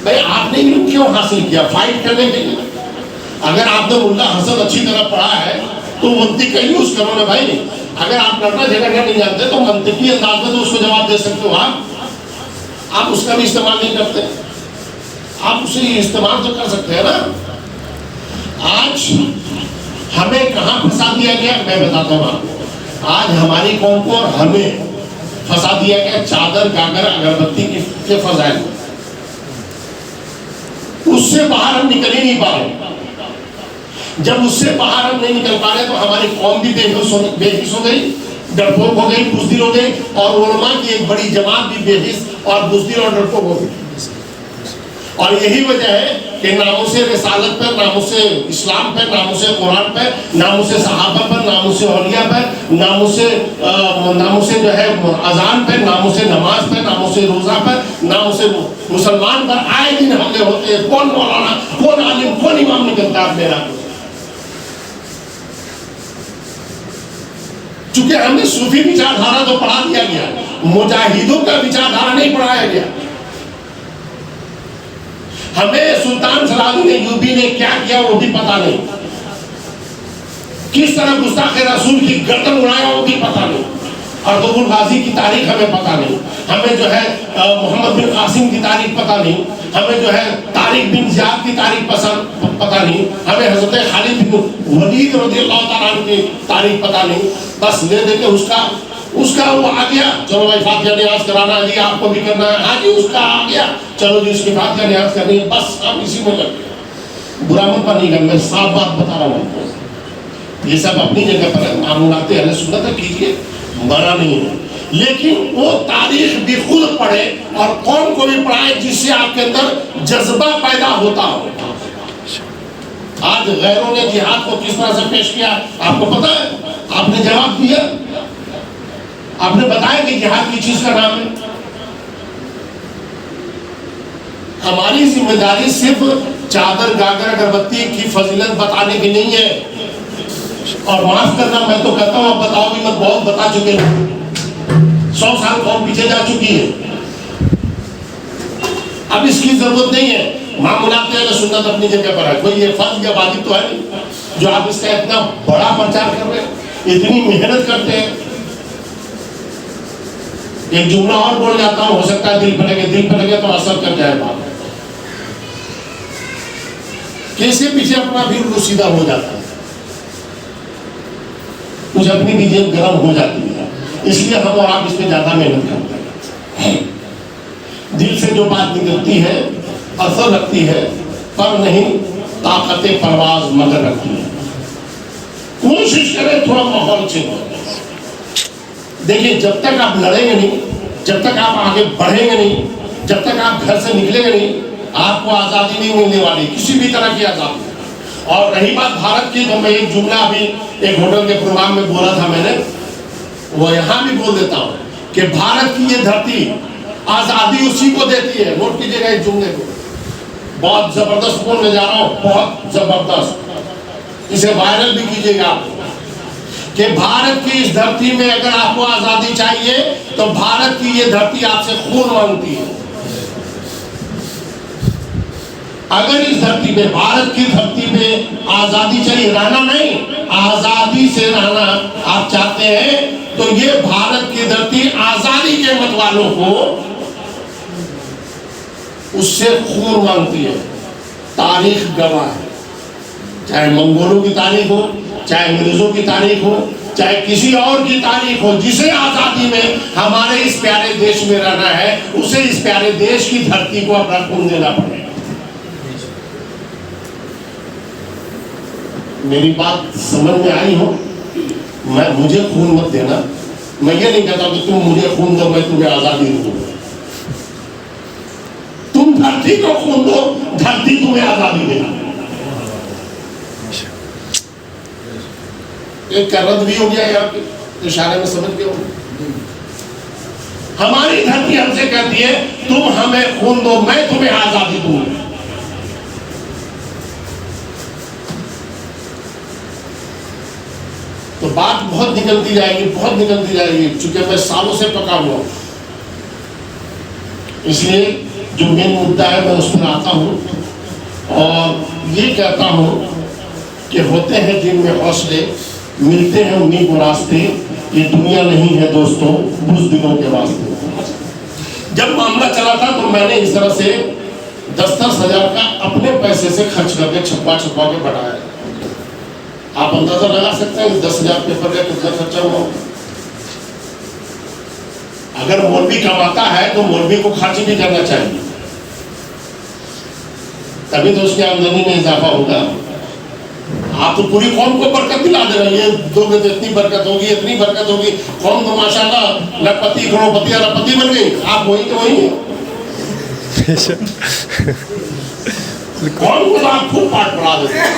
भाई, आपने इल्म क्यों हासिल किया? फाइट करने के लिए। अगर आपने मुल्ला हसन अच्छी तरह पढ़ा है तो मंतिक का यूज करो ना भाई। अगर आप लड़ना झगड़ना नहीं जानते तो मंतिकी अंदाज में तो उसको जवाब दे सकते हो। आप उसका भी इस्तेमाल नहीं करते, आप उसे इस्तेमाल तो कर सकते हैं ना। आज हमें कहां फंसा दिया गया मैं बताता हूं आपको। आज हमारी कौम को और हमें फंसा दिया गया चादर गागर अगरबत्ती के फजाइल में। उससे बाहर हम निकल ही नहीं पा रहे। जब उससे बाहर हम नहीं निकल पा रहे तो हमारी कौम भी बेहिस हो गई, डरपोक हो गई, बुज़दिल हो गई, और उलमा की एक बड़ी जमात भी बेहिस और बुज़दिल और डरपोक हो गई। और यही वजह है कि नामुसे रिसालत पर, नामुसे इस्लाम पर, नामुसे कुरान पर, नामुसे सहाबा पर, नामुसे औलिया पर, नामुसे जो है अजान पर, नामुसे नमाज पर, नामुसे रोजा पर, नामुसे मुसलमान पर आए दिन हमले होते हैं। कौन मौलाना, कौन आलिम, कौन इमाम निकलता है मेरा? चूंकि हमने सूफी विचारधारा तो पढ़ा दिया गया, मुजाहिदों का विचारधारा नहीं पढ़ाया गया। हमें सुल्तान सलाहुद्दीन अय्यूबी ने क्या किया वो भी पता नहीं, किस तरह गुस्ताखे रसूल की गर्दन उड़ाया वो भी पता नहीं, अर्तुगरुल गाजी की तारीख हमें पता नहीं, हमें जो है मोहम्मद बिन कासिम की तारीख पता नहीं, हमें जो है तारिक बिन ज़ियाद की तारीख पता नहीं, हमें हजरत खालिद बिन वलीद रज़ियल्लाहु ताला अन्हु की तारीख पता नहीं। बस ले दे के उसका वो आ गया, चलो भाई फातिहा नियाज़ कराना है जी, आपको भी करना है, हाँ जी उसका आ गया, चलो जी उसकी फातिहा नियाज़ करनी है, बस हम इसी में लग गए। बुरा मत मानिएगा, मैं साफ बात बता रहा हूँ, ये सब अपनी जगह पर मामूलाते अहले सुन्नत कीजिए, मना नहीं है, लेकिन वो तारीख भी खुद पढ़े और कौन को भी पढ़ाए जिससे आपके अंदर जज्बा पैदा होता हो। आज गैरों ने जिहाद को किस तरह से पेश किया आपको पता है? आपने जवाब दिया, आपने बताया कि जिहाद की चीज का नाम है। हमारी जिम्मेदारी सिर्फ चादर गागर अगरबत्ती की फजीलत बताने की नहीं है। और माफ करना, मैं तो कहता हूं आप बताओ भी मत, बहुत बता चुके हैं, 100 साल कौम पीछे जा चुकी है, अब इसकी जरूरत नहीं है। मामूलात अहले सुन्नत अपनी जगह पर है, कोई ये फर्ज या वाजिब तो है नहीं जो आप इसका इतना बड़ा प्रचार कर रहे हैं, इतनी मेहनत करते हैं। एक जुमला और बोल जाता हूं, हो सकता है दिल पे लगे तो असर कर जाए बात। कैसे पीछे अपना भी सीधा हो जाता है, कुछ अपनी भी जेब गर्म हो जाती है, इसलिए हम और आप इसमें ज्यादा मेहनत करते हैं। दिल से जो बात निकलती है असर रखती है, पर नहीं ताकत परवाज मगर रखती है। कोशिश करें थोड़ा माहौल चेंज हो। देखिए, जब तक आप लड़ेंगे नहीं, जब तक आप आगे बढ़ेंगे नहीं, जब तक आप घर से निकलेंगे नहीं, आपको आज़ादी नहीं मिलने वाली, किसी भी तरह की आज़ादी। और रही बात भारत की, तो मैं एक जुमला अभी एक होटल के प्रोग्राम में बोला था मैंने, वो यहाँ भी बोल देता हूँ कि भारत की ये धरती आज़ादी उसी को देती है। नोट कीजिएगा इस जुमले को, बहुत जबरदस्त बोलने जा रहा हूँ, बहुत जबरदस्त, इसे वायरल भी कीजिएगा आप, कि भारत की इस धरती में अगर आपको आजादी चाहिए तो भारत की ये धरती आपसे खून मांगती है। अगर इस धरती पे, भारत की धरती पे आजादी चाहिए, रहना नहीं, आजादी से रहना आप चाहते हैं, तो ये भारत की धरती आजादी के मत वालों को उससे खून मांगती है। तारीख गवाह है, चाहे मंगोलों की तारीख हो, चाहे अंग्रेजों की तारीख हो, चाहे किसी और की तारीख हो, जिसे आजादी में हमारे इस प्यारे देश में रहना है, उसे इस प्यारे देश की धरती को अपना खून देना पड़ेगा। मेरी बात समझ में आई हो? मुझे खून मत देना, मैं ये नहीं कहता कि तुम मुझे खून दो मैं तुम्हें आजादी दूंगा। तुम धरती को खून दो, धरती तुम्हें आजादी देगा। एक रद्द भी हो गया यहाँ पे इशारे में, समझ गए हो? हमारी धरती हमसे कहती है तुम हमें खून दो, मैं तुम्हें आजादी दूंगा। तो बात बहुत निकलती जाएगी, बहुत निकलती जाएगी, चूंकि मैं सालों से पका हुआ हूं, इसलिए जो मेन मुद्दा है मैं उस पर आता हूं और ये कहता हूं कि होते हैं जिनमें हौसले, मिलते हैं उन्हीं को रास्ते, ये दुनिया नहीं है दोस्तों बुज़दिलों के वास्ते। जब मामला चला था तो मैंने इस तरह से 10-10 हजार का अपने पैसे से खर्च करके छपवा के बढ़ाया। आप अंदाजा लगा सकते हैं 10,000 पेपर का कितना खर्चा हुआ। अगर मौलवी कमाता है तो मौलवी को खर्च भी करना चाहिए, तभी तो उसकी आमदनी में इजाफा होगा। आप तो पूरी कौम को बरकत दिला दे रहे हैं, ये दोगे तो इतनी बरकत होगी, इतनी बरकत होगी, कौम तो माशाल्लाह लखपति करोड़पति अरबपति बन गई। आप वही के वही कौन को आप खूब पाठ पढ़ा देते हैं।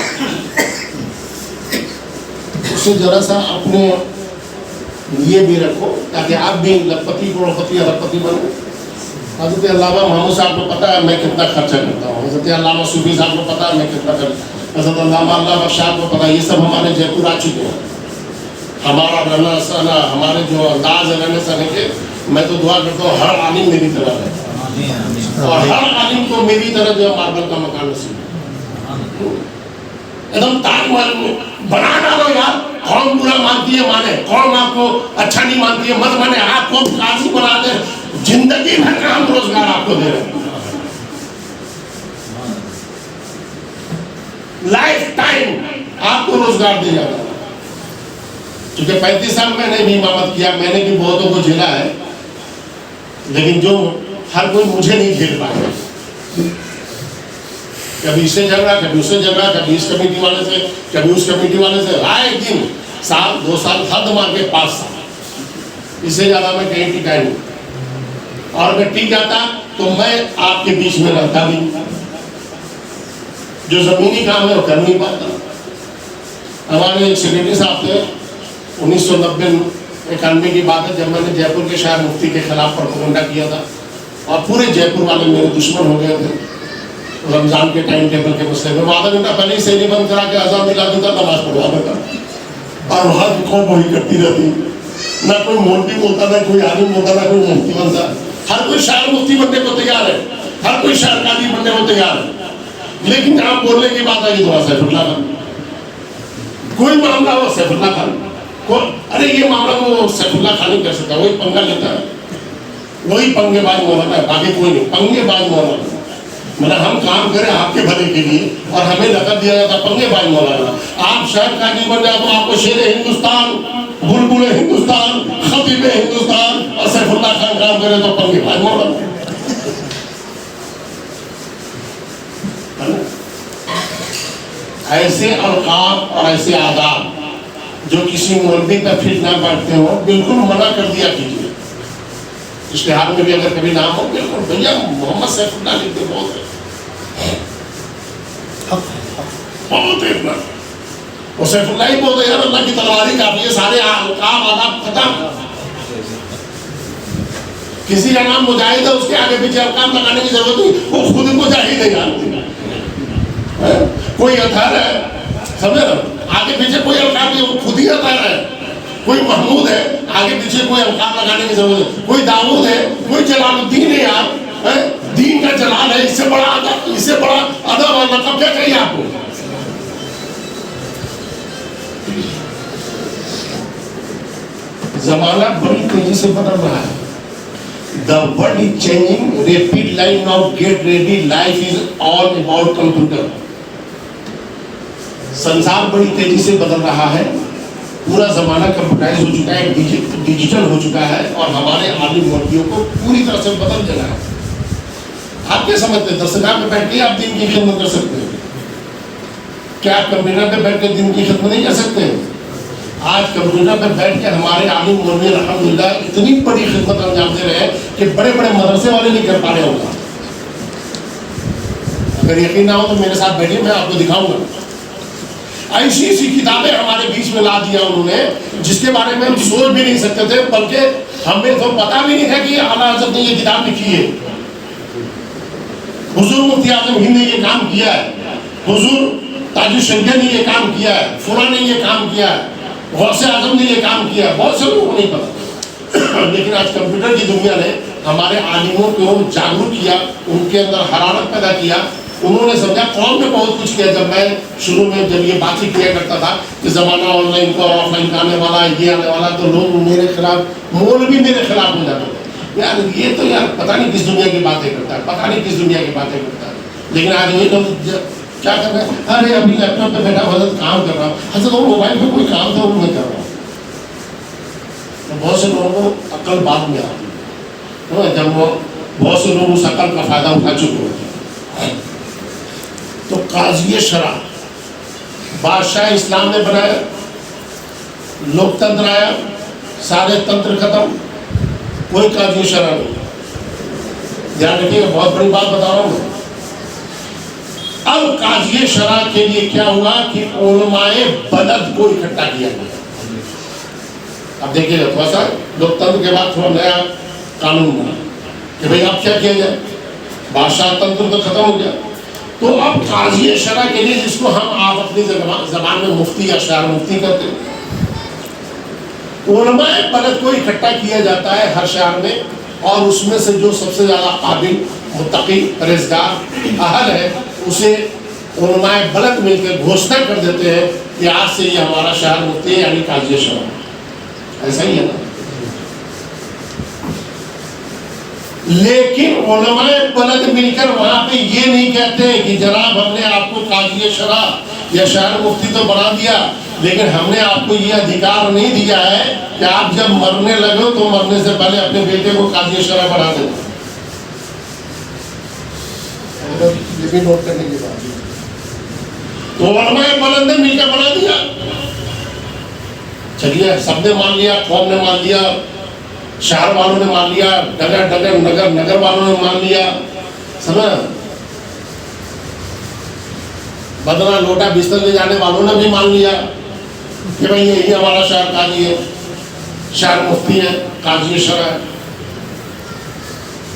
उससे जरा सा अपने लिए भी रखो ताकि आप भी लखपति करोड़पति अरबपति बनो। हज़रत अल्लामा महमूद साहब को पता है मैं कितना खर्चा करता हूँ, हज़रत अल्लामा सूफी साहब को पता है मैं कितना खर्चा, हज़रत अल्लामा अल्लाह बख्श साहब को पता है। ये सब हमारे जयपुर आ चुके हैं। हमारा रहना सहना, हमारे जो अंदाज रहने सहने के, मैं तो दुआ करता हूँ हर आलिम मेरी तरह है और हर आलिम को मेरी तरह जो मार्बल का मकान नसीब एकदम ताजमहल बना डालो यार। कौन बुरा मानती है माने, कौन आपको अच्छा नहीं मानती है मत माने, आपको काजी बना दे, जिंदगी भर का हम रोजगार आपको दे रहे हैं, लाइफ टाइम आपको रोजगार दिया जाता है। क्योंकि 35 साल मैंने भी इमामत किया, मैंने भी बहुतों को झेला है, लेकिन जो हर कोई मुझे नहीं झेल पाया। कभी इससे झगड़ा, कभी उससे झगड़ा, कभी इस कमेटी वाले से, कभी उस कमेटी वाले से, आए दिन साल 2 साल हद मार के 5 साल, इससे ज्यादा मैं कहीं टिका नहीं। और अगर टिक जाता तो मैं आपके बीच में रहता भी, जो जमीनी काम है वो कर नहीं पाता। हमारे एक सेक्रेटरी साहब थे, 1990-91 की बात है, जब मैंने जयपुर के शहर मुफ्ती के खिलाफ प्रोपेगेंडा किया था और पूरे जयपुर वाले मेरे दुश्मन हो गए थे रमजान के टाइम टेबल के मसले में। आधा घंटा पहले ही सैनी बंद करा के अजान दिला देता, नमाज पढ़वा देता और वहां की कौम वही करती रहती। ना कोई मौलवी बोलता, ना कोई आलिम बोलता, ना कोई मुफ्ती बनता। हर कोई शायर मुफ्ती बनने को तैयार है, हर कोई शायर काजी बनने को तैयार है, लेकिन जहां बोलने की बात आई तो सैफुल्लाह खान, कोई मामला हो सैफुल्लाह खान को, अरे ये मामला वो सैफुल्लाह खान ही कर सकता, वही पंगा लेता है, वही पंगेबाज मौलाना है, बाकी कोई नहीं, पंगेबाज मौलाना। मतलब हम काम करें आपके भले के लिए और हमें लकब दिया जाता पंगेबाज मौलाना। आप शायद काजी बन जाए तो आपको शेर हिंदुस्तान, बुलबुल हिंदुस्तान, खतीब हिंदुस्तान, और सैफुल्लाह खान काम करे तो पंगेबाज मौलाना। ऐसे अलकाब और ऐसे आदाब जो किसी मौलवी पर फिर ना बैठते हो, बिल्कुल मना कर दिया कीजिए। इश्तिहार में भी अगर कभी नाम हो, बिल्कुल भैया मोहम्मद सैफुल्लाह लिखते बहुत है, बहुत है इतना, और सैफुल्लाह ही बोलते यार अल्लाह की तलवारी काफी है, सारे काम आदाब खत्म। किसी का नाम मुजाहिद है, उसके आगे पीछे अहकाम लगाने की जरूरत नहीं, वो खुद मुजाहिद है यार। कोई अथर है, समझे ना, आगे पीछे कोई अहकाम नहीं, वो खुद ही अथर है। कोई महमूद है, आगे पीछे कोई अहकाम लगाने की जरूरत है। कोई दाऊद है, कोई जलालुद्दीन है यार, दीन का जलाल है, इससे बड़ा अदब, इससे बड़ा अदब और लक़ब क्या चाहिए आपको। जमाना बड़ी तेजी से बदल रहा है। The world is changing, rapid line now, get ready, life is all about computer। संसार बड़ी तेजी से बदल रहा है, पूरा जमाना कंप्यूटराइज हो चुका है, डिजिटल हो चुका है और हमारे आलिम मौलवियों को पूरी तरह से बदल देना है। आप क्या समझते हैं, दरसगाह में बैठ के आप दिन की खिदमत कर सकते हैं क्या? आप कंप्यूटर पे बैठ के दिन की खिदमत नहीं कर सकते? आज कंप्यूटर पे बैठ के हमारे आलिम मौलवी अल्हम्दुलिल्लाह इतनी बड़ी खिदमत अंजाम दे रहे हैं कि बड़े बड़े मदरसे वाले नहीं कर पा रहे होगा। अगर यकीन ना हो तो मेरे साथ बैठिए, मैं आपको दिखाऊंगा। ऐसी ऐसी किताबें हमारे बीच में ला दिया उन्होंने जिसके बारे में हम सोच भी नहीं सकते थे, बल्कि हमें तो पता भी नहीं था कि आला हज़रत ने ये किताब लिखी है। हुजूर मुफ्ती आज़म हिंद ने ये काम किया है, हुजूर ताजुल शरीयत ने ये काम किया है, फुला ने ये काम किया है, गौसे आज़म ने ये काम किया है, बहुत से लोगों को नहीं पता। लेकिन आज कंप्यूटर की दुनिया ने हमारे आलिमों को जागरूक किया, उनके अंदर हरारत पैदा किया, उन्होंने समझा। कौन में बहुत कुछ किया। जब मैं शुरू में जब ये बातचीत किया करता था कि ज़माना ऑनलाइन का ऑफलाइन का आने वाला, ये आने वाला, तो लोग मेरे खिलाफ, मौलवी मेरे खिलाफ हो जाते थे, यार ये तो यार पता नहीं किस दुनिया की बातें करता है, पता नहीं किस दुनिया की बातें करता है। लेकिन आज वही लोग क्या कर रहे हैं, अरे अभी लैपटॉप पे बैठा हजरत काम कर रहा हूँ, हजरत वो मोबाइल पे कोई काम था वो मैं कर रहा हूँ। तो बहुत से लोगों को अक्ल बाद में आती है। जब वो बहुत से लोग उस अकल का फायदा उठा चुके होते हैं। तो काजी शरा बादशाह इस्लाम ने बनाया, लोकतंत्र आया, सारे तंत्र खत्म, कोई काजी शरा नहीं। ध्यान रखिएगा, बहुत बड़ी बात बता रहा हूँ मैं। अब काजी शरा के लिए क्या हुआ कि उलमाए बलद को इकट्ठा किया गया। अब देखिएगा, थोड़ा सा लोकतंत्र के बाद थोड़ा नया कानून बना कि भाई अब क्या किया जाए, बादशाह तंत्र तो खत्म हो गया। तो अब काजी शरा के लिए, जिसको हम आप अपनी जबान में मुफ्ती या शहर मुफ्ती करते हैं, उलमाए बलद को इकट्ठा किया जाता है हर शहर में, और उसमें से जो सबसे ज्यादा काबिल, मुत्तकी, परहेजगार, अहल है, उसे उलमाए बलद मिलकर घोषणा कर देते हैं कि आज से ये हमारा शहर मुफ्ती है, यानी काजी शरा। ऐसा ही है ना। लेकिन उलमाए बलद मिलकर वहां पे ये नहीं कहते हैं कि जनाब हमने आपको काजी शरा या शहर मुफ्ती तो बना दिया, लेकिन हमने आपको ये अधिकार नहीं दिया है कि आप जब मरने लगे तो मरने से पहले अपने बेटे को काजी शरा बना दें। ये भी नोट करने की बात है। तो उलमाए बलद ने मिलकर बना दिया। चलिए, सबने मान लिया, कौम ने मान लिया, शहर वालों ने मान लिया, नगर वालों ने मान लिया, समझ, बदला लोटा बिस्तर ले जाने वालों ने भी मान लिया कि भाई यही हमारा शहर काजी है, शहर मुफ्ती है, काजी शरा है।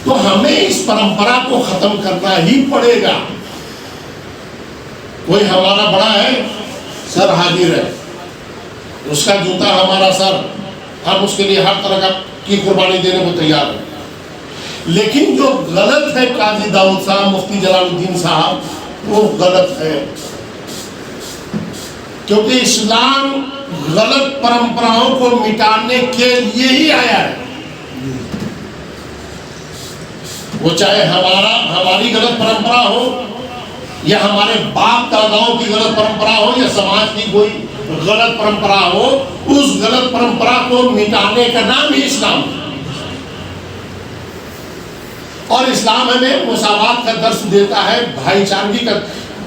तो हमें इस परंपरा को खत्म करना ही पड़ेगा। कोई हमारा बड़ा है, सर हाजिर है, उसका जूता हमारा सर, हम उसके लिए हर तरह की कुर्बानी देने को तैयार है। लेकिन जो गलत है काजी दाऊद साहब, मुफ्ती जलालुद्दीन साहब, वो गलत है, क्योंकि इस्लाम गलत परंपराओं को मिटाने के लिए ही आया है। वो चाहे हमारी गलत परंपरा हो, या हमारे बाप दादाओं की गलत परंपरा हो, या समाज की कोई गलत परंपरा हो, उस गलत परंपरा को मिटाने का नाम ही इस्लाम है। और इस्लाम हमें मुसावात का दर्स देता है, भाईचारगी का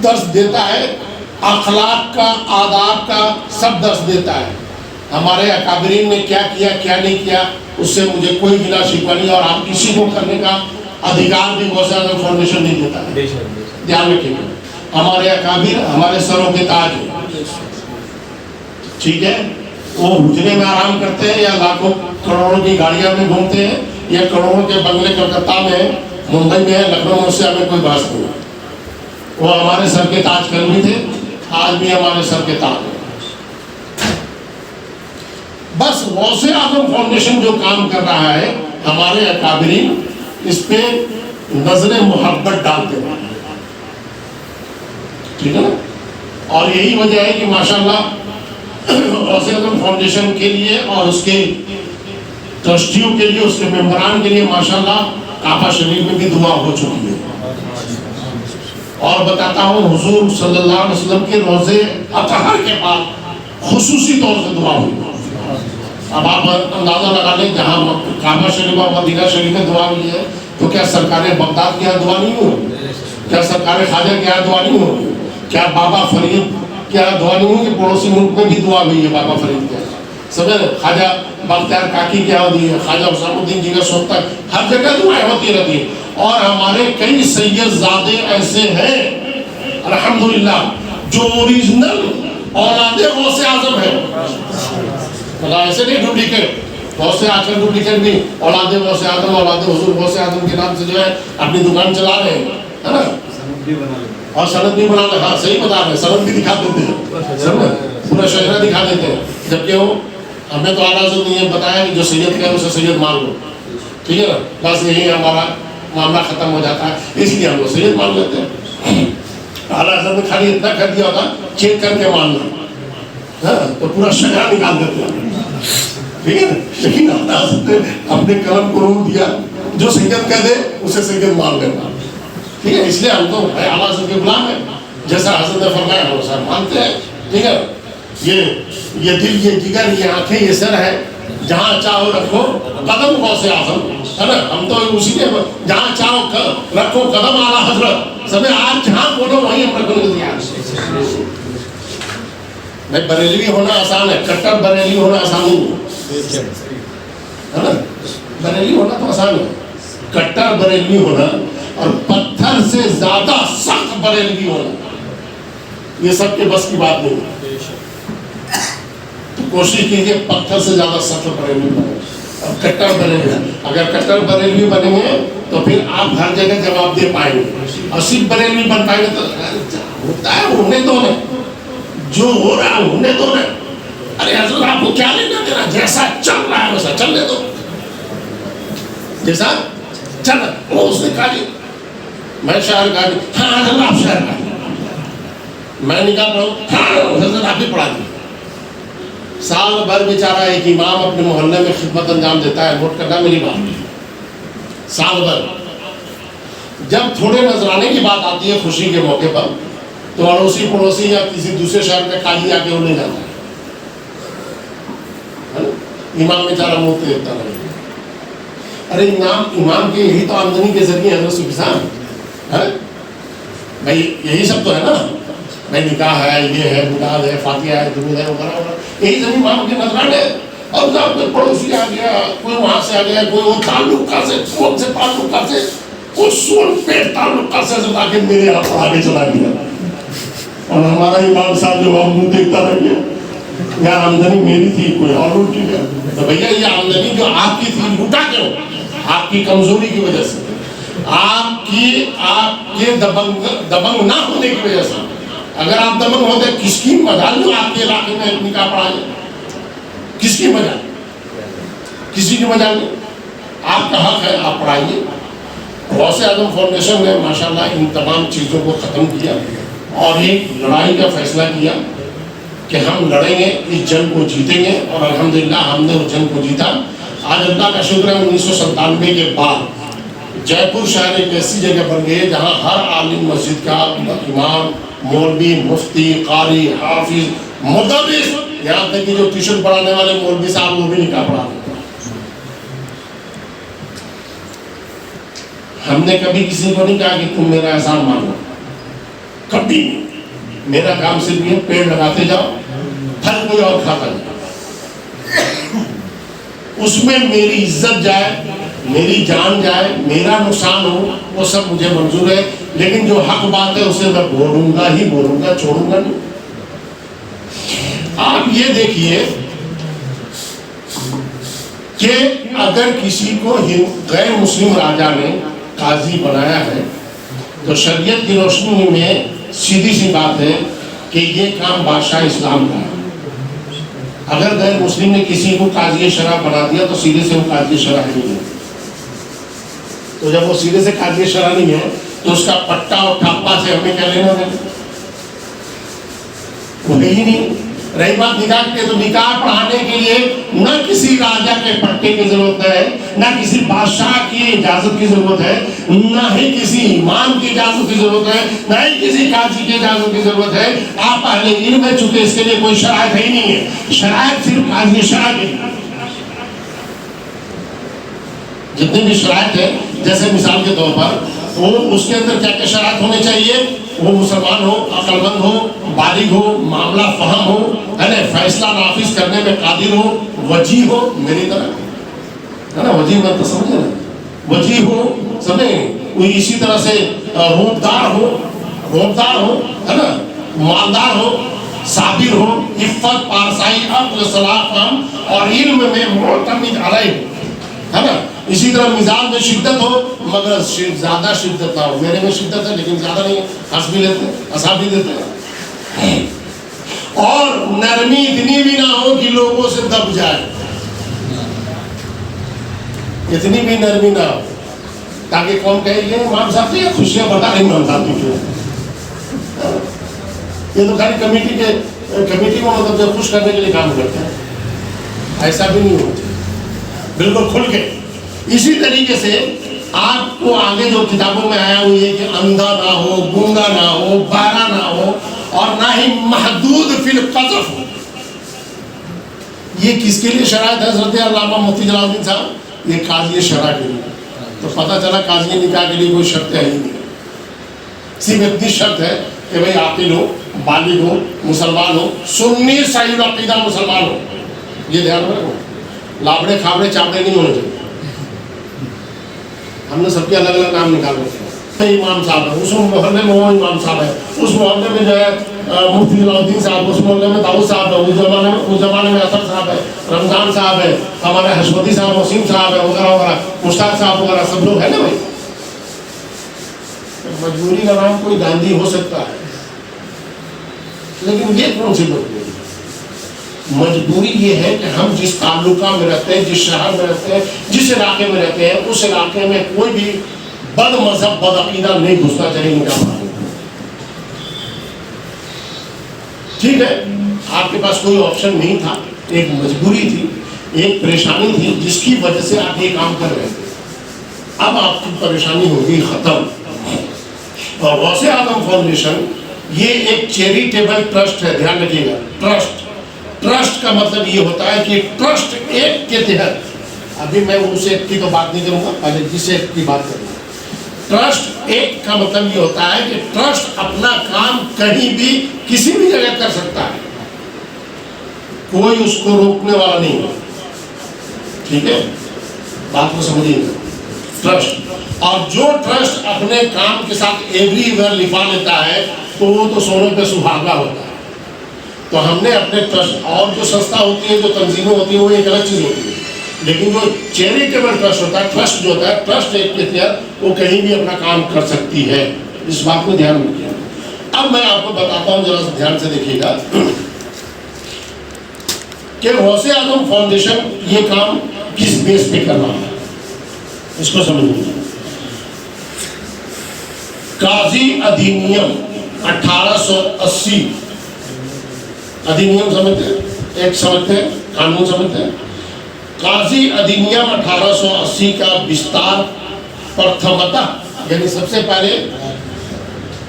दर्स देता है, अखलाक का, आदाब का सब दर्स देता है। हमारे अकाबरीन ने क्या किया, क्या नहीं किया, उससे मुझे कोई गिला शिकवा नहीं, और आप किसी को करने का अधिकार भी गौसे आज़म फाउंडेशन नहीं देता है। ध्यान रखिएगा, हमारे अकाबिर हमारे सरों के ताज है, ठीक है। वो हुजरे में आराम करते हैं, या लाखों करोड़ों की गाड़ियां में घूमते हैं, या करोड़ों के बंगले कलकत्ता में, मुंबई में है, लखनऊ में, उससे हमें कोई बहस नहीं। वो हमारे सर के ताज कल भी थे, आज भी हमारे सर के ताज है। बस गौसे आज़म फाउंडेशन जो काम कर रहा है, हमारे अकाबिरीन इस पे नजरे मोहब्बत डालते हैं, ठीक है ना। और यही वजह है कि माशाल्लाह गौसे आज़म फाउंडेशन के लिए और उसके ट्रस्टियों के लिए, उसके मेंबरान के लिए माशाल्लाह काबा शरीफ में भी दुआ हो चुकी है। और बताता हूँ, हुजूर सल्लल्लाहु अलैहि वसल्लम के रोजे अतहर के बाद खुसूसी तौर से दुआ हुई। अब आप अंदाजा लगा लें, जहाँ काबा शरीफ और मदीना शरीफ में दुआ हुई है, तो क्या सरकार बगदाद के यहाँ दुआ नहीं हुई? क्या सरकार ख्वाजा के यहाँ दुआ नहीं हुई? क्या बाबा फरीद के यहाँ दुआ नहीं हुई? कि पड़ोसी मुल्क में भी दुआ हुई है बाबा फरीद के, समझे, ख्वाजा बख्तियार काकी के यहाँ हुई है, ख्वाजा हुसैनुद्दीन जी का सोचता है, हर जगह दुआएं होती रहती है। और हमारे कई सैयदजादे ऐसे हैं अल्हम्दुलिल्लाह जो ओरिजिनल औलादे गौसे आज़म है, मतलब ऐसे नहीं डुप्लीकेट। बहुत से आजकल डुप्लीकेट भी औलादे गौसे आज़म, औलादे हुजूर गौसे आज़म के नाम से जो है अपनी दुकान चला रहे हैं, है ना, और सनद भी बना रहे। हाँ, सही बता रहे हैं, सनद भी दिखा देते हैं, पूरा शहरा दिखा देते हैं, जबकि वो हमें तो आला नहीं है बताया कि जो सैयद का है उसे सैयद मान लो, ठीक है ना, बस यही हमारा मामला खत्म हो जाता है, इसलिए हम लोग सैयद मान लेते हैं। आला ने खाली इतना कर दिया होता, चेक करके मानना, हाँ, तो पूरा शहरा निकाल देते हैं, ठीक है ना। लेकिन अपने कलम को रोक दिया, जो सैयद कह दे उसे सैयद मान लेना, ठीक है। इसलिए हम तो आला के गुलाम है, जैसा हज़रत ने फरमाया हम सब मानते हैं, ठीक है। ये दिल, ये जिगर, ये आंखें, ये सर है, जहाँ चाहो रखो कदम गौसे आजम, है ना। हम तो उसी के जहाँ चाहो रखो कदम आला हजरत, समय आज जहाँ बोलो वहीं हम रखने को तैयार। मैं बरेलवी होना आसान है, कट्टर बरेलवी होना आसान नहीं है ना। बरेलवी होना तो आसान है, कट्टर बरेलवी होना और पत्थर से ज्यादा सख्त बरेलवी होना, ये सबके बस की बात नहीं है। तो कोशिश कीजिए पत्थर से ज्यादा सख्त बरेलवी बने। अब कट्टर बरेलवी, अगर कट्टर बरेलवी बनेंगे तो फिर आप हर जगह जवाब दे पाएंगे, और सिर्फ बरेलवी बन पाएंगे तो होता है होने दो ना, जो हो रहा है होने दो ना। अरे हजरत आपको क्या लेना देना, जैसा चल रहा है वैसा चलने दो, जैसा चल वो उसने कहा जी मैं शायर का, हाँ हजरत आप शायर का, मैं निकाल रहा हूँ, हाँ हजरत आप ही पढ़ा दी। साल भर बेचारा एक इमाम अपने मोहल्ले में खिदमत अंजाम देता है, नोट करना मेरी बात। साल भर जब थोड़े नजराने की बात आती है खुशी के मौके पर, तो अड़ोसी पड़ोसी या किसी दूसरे शहर में काजी आके वो ले जाता है ना। इमाम बेचारा मुंह देखता नहीं। अरे इमाम के यही तो आमदनी के जरिए हजरत सूफी साहब है भाई, यही सब तो है ना भाई, निकाह है, ये है, मिलाद है, फातिहा है, दुरूद है वगैरह वगैरह, यही सब इमाम के नजराने। और जब कोई पड़ोसी आ गया, कोई वहां से आ गया, कोई वो ताल्लुका से, कौन से ताल्लुका से, कोई सोन पे ताल्लुका से आके मेरे यहाँ पर आगे चला गया, और हमारा इमाम साहब जो मुंह देखता रह गया, यार आमदनी मेरी थी कोई और लूट गया। तो भैया ये आमदनी जो आपकी थी लूटा क्यों? आपकी कमजोरी की वजह से, आपके दबंग ना होने की वजह से। अगर आप दबंग होते, किसकी मजाल जो आपके इलाके में निकाह पढ़ाए, किसकी मजाल? किसी की मजाल नहीं। आपका हक है, आप पढ़ाइए। गौसे आजम फाउंडेशन ने माशाल्लाह इन तमाम चीज़ों को ख़त्म किया और एक लड़ाई का फैसला किया कि हम लड़ेंगे, इस जंग को जीतेंगे, और अल्हम्दुलिल्लाह हमने उस जंग को जीता। आज अल्लाह का शुक्र है 1997 के बाद जयपुर शहर एक ऐसी जगह बन गई है जहाँ हर आलिम मस्जिद का इमाम, मौलवी, मुफ्ती, कारी, हाफिज, मुदर्रिस, यहाँ तक कि जो ट्यूशन पढ़ाने वाले मौलवी साहब वो भी निकाह पढ़ा रहे। हमने कभी किसी को नहीं कहा कि तुम मेरा एहसान मानो, कभी नहीं। मेरा काम सिर्फ ये पेड़ लगाते जाओ, फल कोई और खाता जाए, उसमें मेरी इज्जत जाए, मेरी जान जाए, मेरा नुकसान हो, वो सब मुझे मंजूर है। लेकिन जो हक बात है उसे मैं बोलूंगा ही बोलूंगा, छोड़ूंगा नहीं। आप ये देखिए कि अगर किसी को गैर मुस्लिम राजा ने काजी बनाया है तो शरीयत की रोशनी में सीधी सी बात है कि ये काम बादशाह इस्लाम का है। अगर गैर मुस्लिम ने किसी को काजी शराब बना दिया तो सीधे से वो काजी शराब नहीं है। तो जब वो सीधे से काजी शराब नहीं है तो उसका पट्टा और ठप्पा से हमें क्या लेना देना? वो ही नहीं। रही बात निकाह की, तो निकाह पढ़ाने के लिए न किसी राजा के पट्टे की जरूरत है, न किसी बादशाह की इजाजत की जरूरत है, न ही किसी इमाम की इजाजत की जरूरत है, न ही किसी काजी की इजाजत की जरूरत है। आप पहले इल्म में चुके, इसके लिए कोई शरायत ही नहीं है। शरायत सिर्फ काजी शरायत है। जितनी भी शरायत है, जैसे मिसाल के तौर पर वो उसके अंदर क्या क्या शरायत होने चाहिए? वो मुसलमान हो, अक्लमंद हो, बालिग हो, मामला फहम हो, है ना, फैसला नाफिज करने में कादिर हो, वजी हो, मेरी तरह, है ना, वजी में तो समझे ना, वजी हो, समझे, कोई इसी तरह से रोबदार हो, है ना, मालदार हो, साबिर हो, इफ्फत, पारसाई, अक्ल, सलाह, फहम और इल्म में मोतमिद अलैह, है ना। इसी तरह मिजाज में शिद्दत हो, मगर ज्यादा शिद्दत ना हो। मेरे में शिद्दत है लेकिन ज्यादा नहीं है, हंस भी लेते हैं, हंसा भी देते हैं। और नरमी इतनी भी ना हो कि लोगों से दब जाए, इतनी भी नरमी ना हो ताकि कौन कहे ये इमाम साहब से खुशियां बता रहे इमाम साहब की। ये तो खाली कमेटी को मतलब जब खुश करने के लिए काम करते हैं, ऐसा भी नहीं होता, बिल्कुल खुल के। इसी तरीके से आपको आगे जो किताबों में आया हुई है कि अंधा ना हो, गूंगा ना हो, बहरा ना हो, और ना ही महदूद फिल क़ज़फ़ हो। ये किसके लिए शरायत है हज़रत अल्लामा मुफ्ती जलालुद्दीन साहब? ये काजी शरा के लिए। तो पता चला काजी निकाह के लिए कोई शर्त है ही नहीं, सिर्फ इतनी शर्त है कि भाई आकिल हो, बालिग हो, मुसलमान हो, सुन्नी सही अकीदा मुसलमान हो। ये ध्यान में रखो, लाबड़े खाबड़े चाबड़े नहीं होने चाहिए। हमने सबके अलग अलग नाम निकाल रखे हैं। इमाम साहब है, उस मोहल्ले में वो इमाम साहब है, उस मोहल्ले में जो है मुफ्ती जलालुद्दीन साहब, उस मोहल्ले में दाऊद साहब है, उस जमाने में असद साहब है, रमजान साहब है, हमारे हशमती साहब, वसीम साहब है, वगैरह वगैरह, मुश्ताक साहब वगैरह, सब लोग है ना भाई। मजबूरी का नाम कोई गांधी हो सकता है, लेकिन ये कौन सी मजबूरी? मजबूरी ये है कि हम जिस ताल्लुका में रहते हैं, जिस शहर में रहते हैं, जिस इलाके में रहते हैं, उस इलाके में कोई भी बद मजहब बदअकीदा नहीं घुसना चाहिए निकाह पढ़ाने। ठीक है, आपके पास कोई ऑप्शन नहीं था, एक मजबूरी थी, एक परेशानी थी, जिसकी वजह से आप ये काम कर रहे थे। अब आपकी परेशानी होगी खत्म। और गौसे आजम फाउंडेशन ये एक चैरिटेबल ट्रस्ट है, ध्यान रखिएगा। ट्रस्ट का मतलब ये होता है कि ट्रस्ट एक्ट के तहत, अभी मैं उस एक्ट की तो बात नहीं करूंगा, पहले जिस एक्ट की बात करूंगा। ट्रस्ट एक्ट का मतलब ये होता है कि ट्रस्ट अपना काम कहीं भी किसी भी जगह कर सकता है, कोई उसको रोकने वाला नहीं है। ठीक है, बात को समझिएगा। ट्रस्ट, और जो ट्रस्ट अपने काम के साथ एवरीवेयर लिखा लेता है तो वो तो सोने पे सुहागा होता है। तो हमने अपने ट्रस्ट, और जो संस्था होती है, जो तंजीमें होती है, वो एक अलग चीज होती है, लेकिन जो चैरिटेबल ट्रस्ट होता है, ट्रस्ट जो होता है, ट्रस्ट एक के तहत वो कहीं भी अपना काम कर सकती है। इस बात को ध्यान रखिए। अब मैं आपको बताता हूँ, जरा ध्यान से देखिएगा कि गौसे आजम फाउंडेशन ये काम किस बेस पे कर रहा है, इसको समझिए। काजी अधिनियम 1880 अधिनियम समझते हैं, एक्ट समझते हैं, कानून समझते हैं। काजी अधिनियम 1880 का विस्तार प्रथमतः, यानी सबसे पहले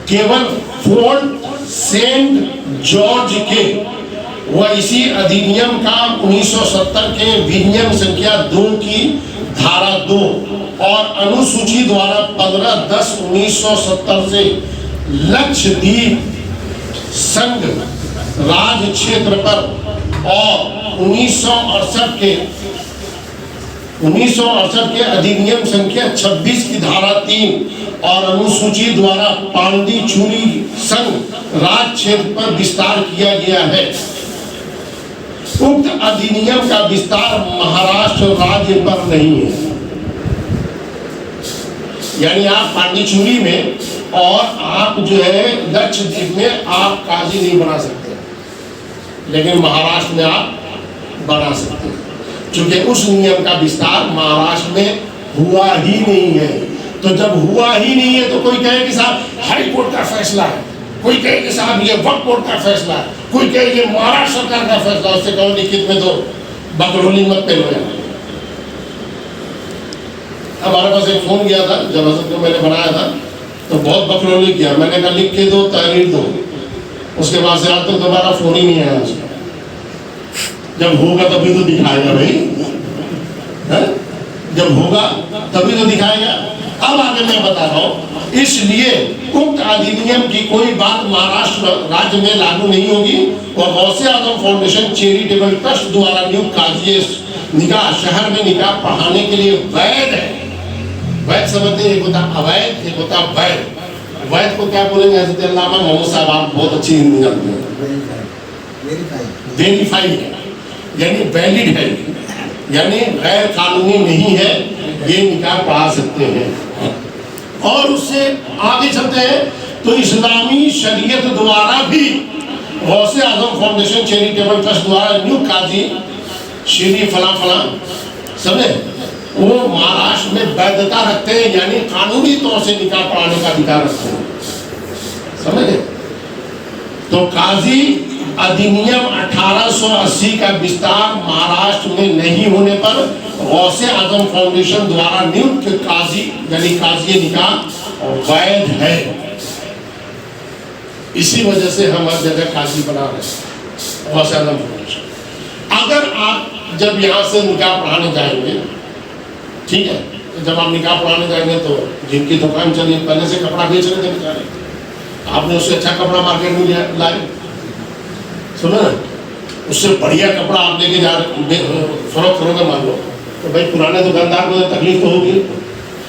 केवल फोर्ट सेंट जॉर्ज के व इसी अधिनियम का 1970 के विनियम संख्या 2 की धारा 2 और अनुसूची द्वारा 15/10/1970 से लक्षद्वीप संघ राज क्षेत्र पर और 1968 के अधिनियम संख्या 26 की धारा 3 और अनुसूची द्वारा पांडिचेरी संघ राज क्षेत्र पर विस्तार किया गया है। उक्त अधिनियम का विस्तार महाराष्ट्र राज्य पर नहीं है, यानी आप पांडिचेरी में और आप जो है लक्षद्वीप में आप काजी नहीं बना सकते, लेकिन महाराष्ट्र में आप बना सकते हैं, क्योंकि उस नियम का विस्तार महाराष्ट्र में हुआ ही नहीं है। तो जब हुआ ही नहीं है तो कोई कहे कि साहब हाई कोर्ट का फैसला है, कोई कहे कि साहब ये वक्फ बोर्ड का फैसला है, कोई कहे ये महाराष्ट्र सरकार का फैसला, उससे कहो लिखित में तो बकरोली मत पे हो। हमारे पास एक फोन गया था जब हजरत को मैंने बनाया था, तो बहुत बकरोली किया। मैंने कहा लिख के दो, तहरीर दो। उसके बाद से आज तक दोबारा फोन ही नहीं आया उसका। जब होगा तभी तो दिखाएगा भाई, है? जब होगा तभी तो दिखाएगा। अब आगे मैं बता रहा हूँ, इसलिए उक्त अधिनियम की कोई बात महाराष्ट्र राज्य में लागू नहीं होगी और गौसे आजम फाउंडेशन चैरिटेबल ट्रस्ट द्वारा नियुक्त काजी निकाह शहर में निकाह पढ़ाने के लिए वैध है। वैध समझते, एक होता अवैध, एक होता वैध। वैध को क्या बोलेंगे हज़रत अल्लामा मोहम्मद साहब, आप बहुत अच्छी हिंदी जानते हैं। वेरीफाइड है, यानी वैलिड है, यानी गैर कानूनी नहीं है, ये निकाह पढ़ा सकते हैं। और उससे आगे चलते हैं तो इस्लामी शरीयत द्वारा भी गौसे आजम फाउंडेशन चैरिटेबल ट्रस्ट द्वारा नियुक्त काजी श्री फला फला समझे, वो महाराष्ट्र में वैधता रखते हैं, यानी कानूनी तौर से निकाह पढ़ाने का अधिकार रखते हैं, समझे। तो काजी अधिनियम 1880 का विस्तार महाराष्ट्र में नहीं होने पर गौसे आजम फाउंडेशन द्वारा नियुक्त काजी यानी काजी निकाह वैध है। इसी वजह से हम हर जगह काजी बना रहे हैं गौसे आजम फाउंडेशन। अगर आप जब यहाँ से निकाह पढ़ाने जाएंगे, ठीक है, जब आप निकाह पढ़ाने जाएंगे तो जिनकी दुकान चली पहले से कपड़ा बेच रहे थे बेचारे, आपने उससे अच्छा कपड़ा मार्केट में लाए, सुनो ना, उससे बढ़िया कपड़ा आप लेके जा फरोख्त करोगे मान लो, तो भाई पुराने दुकानदार को तकलीफ तो होगी।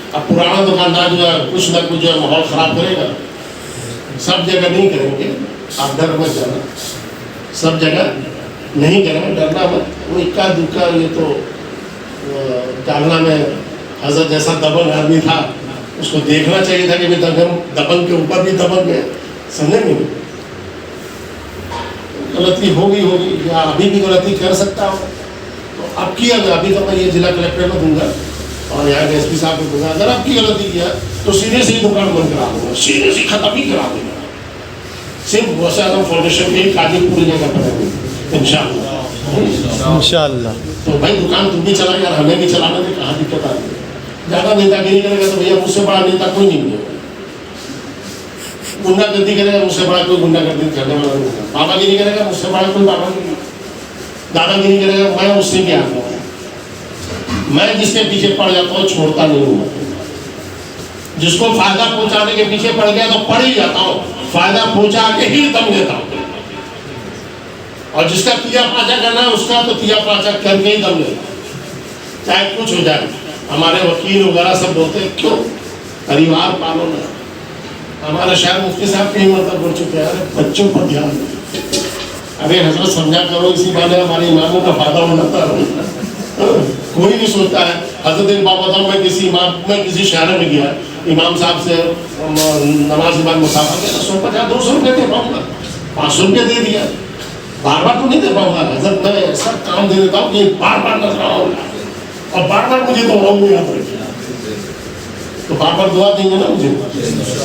अब पुराना दुकानदार जो है कुछ ना कुछ जो है माहौल ख़राब करेगा, सब जगह नहीं करेंगे, आप डर मत जाना, सब जगह नहीं करेंगे, डरना मत। वो इक्का दुक्का ये तो डालना में हजरत जैसा दबंग आदमी था, उसको देखना चाहिए था कि दबंग के ऊपर भी दबंग है, समझेंगे। गलती होगी या अभी भी गलती कर सकता हो, तो अब किया अभी तो मैं ये जिला कलेक्टर को दूंगा और यहाँ के एसपी साहब को दूंगा, अगर आपकी गलती किया तो सीधे से ही दुकान बंद करा दूंगा, सीधे से खत्म ही करा दूंगा। सिर्फ गौसे आजम फाउंडेशन के काजी पूरी जगह पर इंशाअल्लाह। तो भाई दुकान तुम भी चला यार, हमें भी चलाने में कहाँ दिक्कत आ रही है। ज़्यादा नेतागिरी करेगा तो भैया मुझसे बड़ा नेता कोई नहीं है, गुंडागर्दी करेगा मुझसे बड़ा कोई गुंडागर्दी करने वाला नहीं है, बाबागिरी करेगा मुझसे बड़ा कोई बाबागिरी, दादागिरी करेगा मैं उससे क्या, मैं जिसके पीछे पड़ जाता हूँ छोड़ता नहीं हूँ। जिसको फायदा पहुंचाने के पीछे पड़ गया तो पड़ ही जाता हूँ, फायदा पहुंचा के ही दम देता हूँ। और जिसका तिया पाचा करना है उसका तो तिया पाचा करके ही दम लेता, चाहे कुछ हो जाए। हमारे वकील वगैरह सब बोलते हैं क्यों परिवार पालो ना। हमारे शायद मुफ्ती साहब कई मतलब बोल चुके हैं बच्चों पर ध्यान दो। अरे हजरत समझा करो, इसी बारे हमारे इमामों का फायदा होता है। कोई नहीं सोचता है। हजरत एक बात बताऊँ, मैं किसी शहर में गया, इमाम साहब से नमाज के बाद मुसाफा किया, 150-200 रुपये दे पाऊंगा, 500 रुपये दे दिया, बार बार तो नहीं दे पाऊंगा। हजरत मैं ऐसा काम दे देता हूँ कि बार बार नजर आऊंगा और बार बार मुझे तो नहीं याद रखेगा, तो बार बार दुआ देंगे ना, मुझे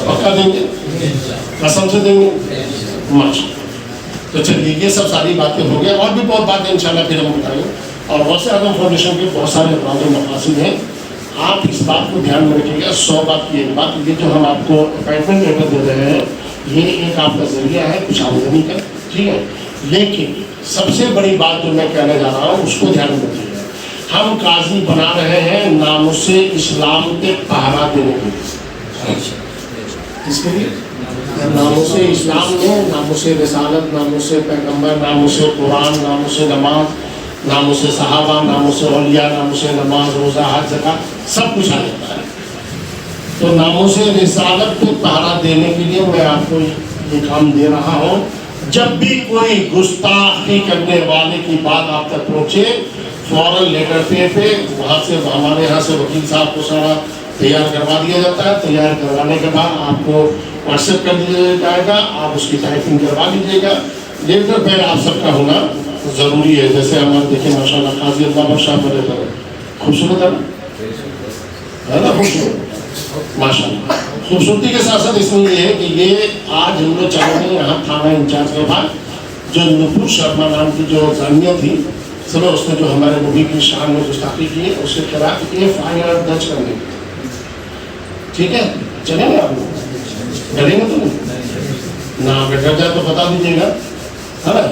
पक्का देंगे, कसम से देंगे माशा। तो चलिए ये सब सारी बातें हो गई, और भी बहुत बातें इंशाल्लाह फिर हम बताएंगे। और गौसे आजम फाउंडेशन के बहुत सारे मकासद हैं, आप इस बात को ध्यान में रखिएगा। 100 बात की एक बात, ये जो हम आपको अपॉइंटमेंट लेटर दे रहे हैं ये एक आपका जरिया है कुछ आमदनी का, ठीक है। लेकिन सबसे बड़ी बात जो मैं कहने जा रहा हूँ उसको ध्यान में रखिएगा, हम काजी बना रहे हैं नामुसे इस्लाम के पहरा देने के लिए। इसके लिए नामुसे इस्लाम में नामुसे रिसालत, नामुसे पैगम्बर, नामुसे कुरान, नामुसे नमाज, नामुसे सहाबा, नामुसे औलिया, नामुसे नमाज, रोज़ा, हज, ज़कात सब कुछ आ जाता है। तो नामुसे रिसालत को पहरा देने के लिए मैं आपको ये काम दे रहा हूँ। जब भी कोई गुस्ताखी करने वाले की बात आप तक पहुँचे, फौरन लेटर पे वहाँ से हमारे यहाँ से वकील साहब को सारा तैयार करवा दिया जाता है। तैयार करवाने के बाद आपको व्हाट्सएप कर दिया जाएगा, आप उसकी टाइपिंग करवा लीजिएगा। लेटर पैड आप सबका होना ज़रूरी है। जैसे हमारे देखिए माशाल्लाह काजी अल्लाह बख्शा पर खूबसूरत है ना, खूबसूरत माशाल्लाह। खूबसूरती के साथ साथ इसमें ये है कि ये आज हम लोग चाहेंगे यहाँ थाना इंचार्ज के बाद जो नुपुर शर्मा नाम की जो जानिया थी, चलो उसने जो हमारे नबी की शान में गुस्ताखी की है उसके खिलाफ FIR दर्ज करने, ठीक है। चलेंगे आप लोग, डरेंगे तो नहीं ना, अगर डर जाए तो बता दीजिएगा, है ना।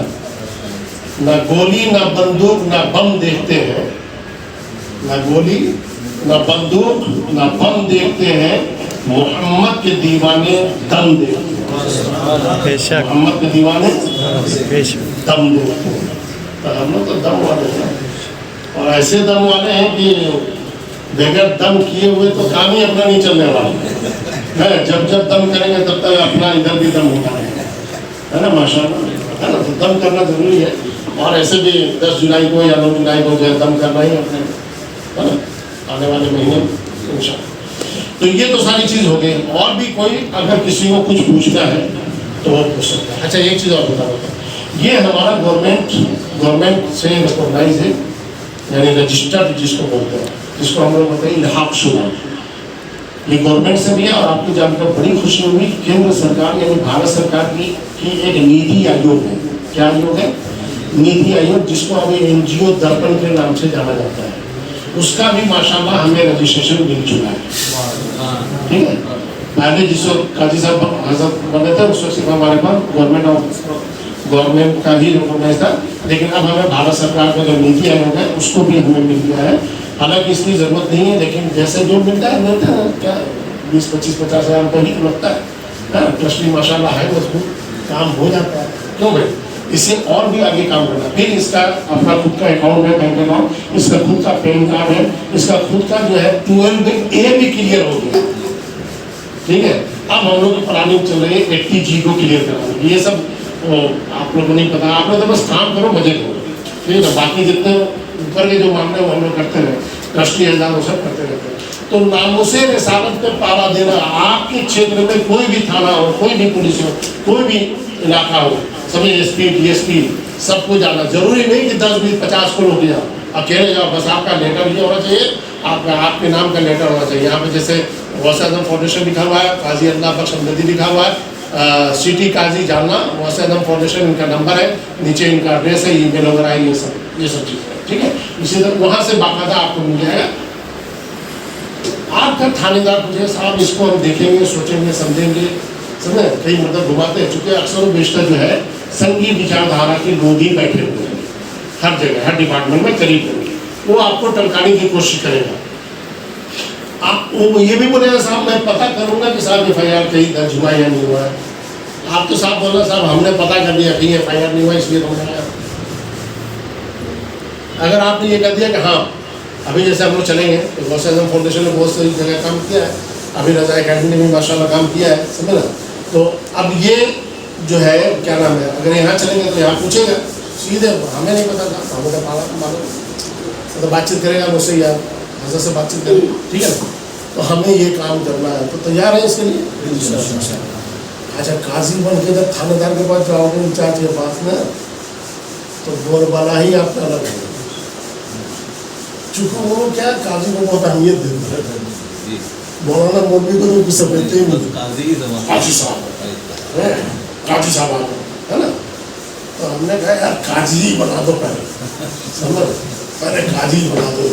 ना गोली ना बंदूक ना बम देखते हैं, ना गोली ना बंदूक ना बम देखते हैं, मोहम्मद के दीवाने दम देखते हैं। मोहम्मद के दीवाने दम देखते हैं। तो हम लोग तो दम वाले हैं, और ऐसे दम वाले हैं कि बगैर दम किए हुए तो काम ही अपना नहीं चलने वाला है। जब जब दम करेंगे तब तक अपना इधर भी दम होता है ना माशाल्लाह, है ना। तो दम करना जरूरी है, और ऐसे भी 10 जुलाई को या 9 जुलाई को जो है दम करना ही अपने, है ना, आने वाले महीने इंशाल्लाह। तो ये तो सारी चीज़ हो गई। और भी कोई अगर किसी को कुछ पूछना है तो वो पूछ सकता है। अच्छा एक चीज़ और बता देता हूँ, ये हमारा गवर्नमेंट से रिकॉग्नाइज है, यानी रजिस्टर्ड जिसको बोलते हैं, जिसको हम लोग बोलते हैं इल्हाक शुदा, ये गवर्नमेंट से भी है। और आपको जानकर बड़ी खुशी हुई, केंद्र सरकार यानी भारत सरकार की एक नीति आयोग है। क्या आयोग है? नीति आयोग, जिसको अभी NGO दर्पण के नाम से जाना जाता है। उसका भी माशाल्लाह हमें रजिस्ट्रेशन मिल चुका है, ठीक है। पहले जिस वक्त काजी साहब हजरत बने थे उस वक्त सिर्फ हमारे पास गवर्नमेंट का ही रिकॉग्नाइज था, लेकिन अब हमें भारत सरकार का जो नीति आयोग है उसको भी हमें मिल गया है। हालांकि इसकी ज़रूरत नहीं है, लेकिन जैसे जो मिलता है क्या 20-25-50 हज़ार रुपये ही तो लगता है। ट्रस्टी माशाल्लाह है, मजबूत, काम हो जाता है। क्यों भाई, इससे और भी आगे काम करना। फिर इसका अपना खुद का अकाउंट है, बैंक अकाउंट, इसका खुद का पैन कार्ड है, इसका खुद का जो है 12A भी क्लियर हो गया। ठीक है, अब हम लोग की प्लानिंग चल रही है 80G को क्लियर कराने। ये सब आप लोगों को नहीं पता, आप लोग तो बस काम करो, मजे करो, ठीक है। बाकी जितने ऊपर के जो मामले वो हम लोग करते रहे, ट्रस्टी एग्जाम वो सब करते रहते हैं। तो नामोसे रिसालत पे पाला देना, आपके क्षेत्र में कोई भी थाना हो, कोई भी पुलिस हो, कोई भी इलाका हो, सभी SP DSP सबको जाना। जरूरी नहीं कि 10-20-50 को लोग जाओ, अकेले जाओ, बस आपका लेटर ये होना चाहिए, आपके नाम का लेटर होना चाहिए। यहाँ पे जैसे गौसे आजम फाउंडेशन लिखा हुआ है, काजी अल्लाह बख्श अहमदी लिखा हुआ है, सिटी काजी जालना गौसे आजम फाउंडेशन, इनका नंबर है, नीचे इनका एड्रेस है, ईमेल वगैरह है, ये सब चीज़ है। ठीक है, इसी तरह वहाँ से बाकायदा आपको मिल जाएगा। आपका थानेदार पूछे साहब इसको हम देखेंगे, सोचेंगे, समझेंगे, समझे, कई मतलब घुमाते हैं, चूँकि अक्सर बेशतर जो है संघी विचारधारा के लोग ही बैठे हुए हैं हर जगह, हर डिपार्टमेंट में करीब करीब, वो आपको टलकाने की कोशिश करेगा। आप वो ये भी बोलेगा साहब मैं पता करूंगा कि साहब FIR कहीं दर्ज हुआ या नहीं हुआ है। आप तो साहब बोलना साहब हमने पता कर दिया कहीं FIR नहीं हुआ इसलिए हमने आया। अगर आपने ये कह दिया कि हाँ अभी जैसे हम लोग चलेंगे तो गौसे आजम फाउंडेशन ने बहुत सारी जगह काम किया है, अभी रजा अकेडमी ने भी माशाल्लाह काम किया है, समझे ना। तो अब ये जो है क्या नाम है, अगर यहाँ चलेंगे तो यहाँ पूछेगा सीधे, हमें नहीं पता था, हमें तो मालूम, तो बातचीत करेगा मुझसे यार हजरत से बातचीत करेंगे, ठीक है। तो हमें ये काम करना है, तो तैयार है इसके लिए। अच्छा, काजी बन के जब थानेदार के पास जाओगे इंचार्ज के पास ना, तो बोलबाला ही आपका अलग है। चूँकि वो क्या काजी को बहुत अहमियत देते हैं, मौलाना मौलवी को तो समझते ही नहीं, काजी साहब है ना। तो हमने कहा यार काजी ही बना दो पहले, समझ, पहले काजी बना दो,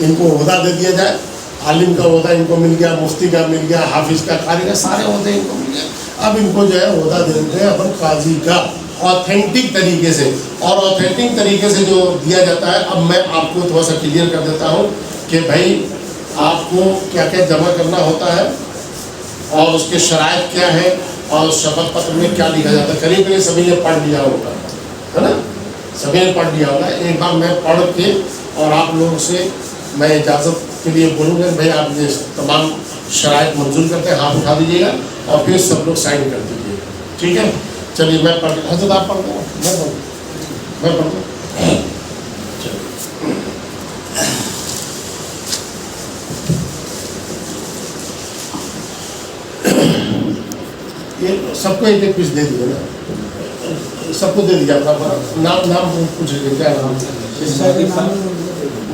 इनको ओहदा दे दिया जाए, आलिम का ओहदा इनको मिल गया, मुफ्ती का मिल गया, हाफिज का, कारी का, सारे ओहदे इनको मिल गया। अब इनको जो है ओहदा देते हैं अपन काजी का ऑथेंटिक तरीके से, और ऑथेंटिक तरीके से जो दिया जाता है, अब मैं आपको थोड़ा सा क्लियर कर देता हूँ कि भाई आपको क्या क्या जमा करना होता है और उसके शराइत क्या है और शपथ पत्र में क्या लिखा जाता है। करीब करीब सभी ने पढ़ लिया होगा, है ना, सभी ने पढ़ लिया होगा। एक बार मैं पढ़ के और आप लोगों से मैं इजाज़त के लिए बोलूँगा भाई आप ये तमाम शराइत मंजूर करते हैं, हाथ उठा दीजिएगा और फिर सब लोग साइन कर दीजिएगा, ठीक है। चलिए मैं पढ़, हजरत आप पढ़ दो, मैं पढ़ दूँ। ये सबको एक एक पीस दे दीजिए ना, सबको दे दीजिए अपना नाम पूछ लीजिए क्या नाम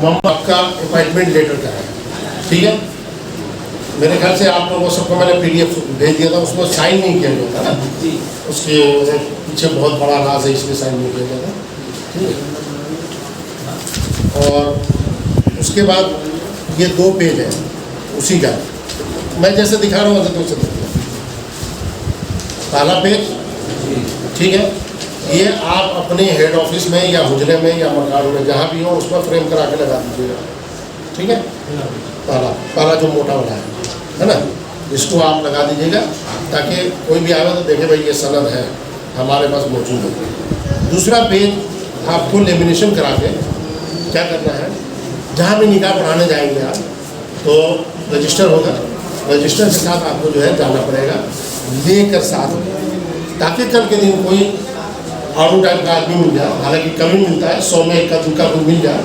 मोहम्मद, आपका अपॉइंटमेंट लेटर का है, ठीक है। मेरे ख्याल से आप लोगों सबको मैंने PDF भेज दिया था, उसमें साइन नहीं किया गया था ना, उसके पीछे बहुत बड़ा राज है इसलिए साइन नहीं किया गया था, ठीक है। और उसके बाद ये 2 पेज है उसी का, मैं जैसे दिखा रहा हूँ वैसे दूसरे पहला पेज, ठीक है। ये आप अपने हेड ऑफिस में या हुजरे में या मकान में जहाँ भी हो उसमें फ्रेम करा के लगा दीजिएगा, ठीक है। पहला जो मोटा वाला है ना, इसको आप लगा दीजिएगा ताकि कोई भी आवे तो देखे भाई ये सनद है हमारे पास मौजूद है। दूसरा पेज आपको लेमिनेशन करा के क्या करना है, जहाँ भी निकाह पढ़ाने जाएंगे आप तो रजिस्टर होगा, रजिस्टर के साथ आपको जो है जाना पड़ेगा लेकर साथ में, ताकि कल के दिन कोई आड़ू टाइप का आदमी मिल जाए, हालांकि कभी मिलता है 100 में 1 का कोई मिल जाए,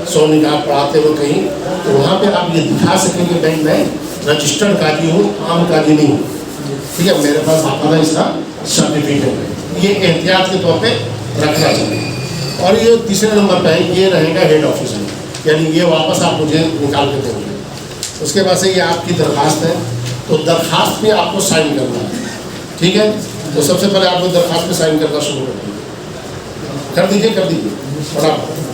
100 निकाह पढ़ाते हुए कहीं, तो वहाँ पे आप ये दिखा सकेंगे भाई मैं रजिस्टर्ड काजी हूँ, आम काजी नहीं हूँ, ठीक है। मेरे पास आपका इसका सर्टिफिकेट है, ये एहतियात के तौर पे रखना चाहिए। और ये तीसरे नंबर पर है, ये रहेगा हेड ऑफिस में, यानी ये वापस आप मुझे निकाल के देंगे। उसके बाद से ये आपकी दरख्वास्त है, तो दरख्वास्त पे आपको साइन करना है, ठीक है। तो सबसे पहले आपको दरख्वास्त पे साइन करना शुरू कर दीजिए बड़ा,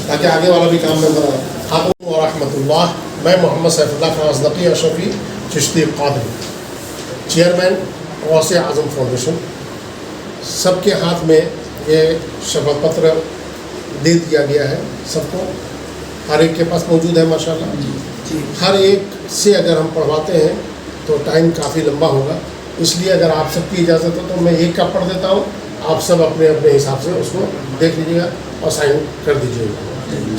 ताकि आगे वाला भी काम में बना। व रहमतुल्लाह, मैं मोहम्मद सैफुल्लाह खान अज़दकी अशरफी चिश्ती क़ादरी, चेयरमैन गौसे आज़म फाउंडेशन, सबके हाथ में ये शपथ पत्र दे दिया गया है सबको, हर एक के पास मौजूद है माशाल्लाह। हर एक से अगर हम पढ़वाते हैं तो टाइम काफ़ी लंबा होगा, इसलिए अगर आप सबकी इजाज़त हो तो मैं एक का पढ़ देता हूँ, आप सब अपने अपने हिसाब से उसको देख लीजिएगा और साइन कर दीजिएगा,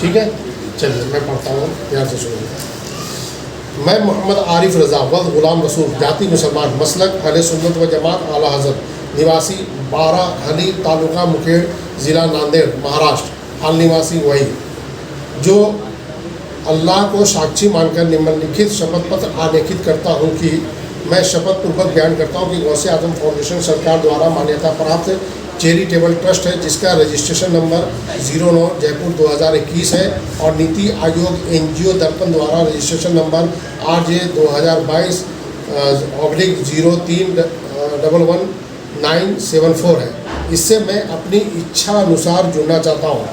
ठीक है। चलिए मैं पढ़ता हूँ, ध्यान से सुनिए। मैं मोहम्मद आरिफ रज़ा वल्द ग़ुलाम रसूल, जाति मुसलमान, मसलक अहले सुन्नत व जमात आला हज़रत, निवासी 12 हली तालुका मुखेड़, ज़िला नांदेड़, महाराष्ट्र, हाल निवासी वही, जो अल्लाह को साक्षी मानकर निम्नलिखित शपथ पत्र आलेखित करता हूँ कि मैं शपथ पूर्वक बयान करता हूँ कि गौसे आजम फाउंडेशन सरकार द्वारा मान्यता प्राप्त चैरिटेबल ट्रस्ट है, जिसका रजिस्ट्रेशन नंबर 09 जयपुर 2021 है और नीति आयोग NGO दर्पण द्वारा रजिस्ट्रेशन नंबर RJ 2022-03-11974 है। इससे मैं अपनी इच्छा अनुसार जुड़ना चाहता हूँ।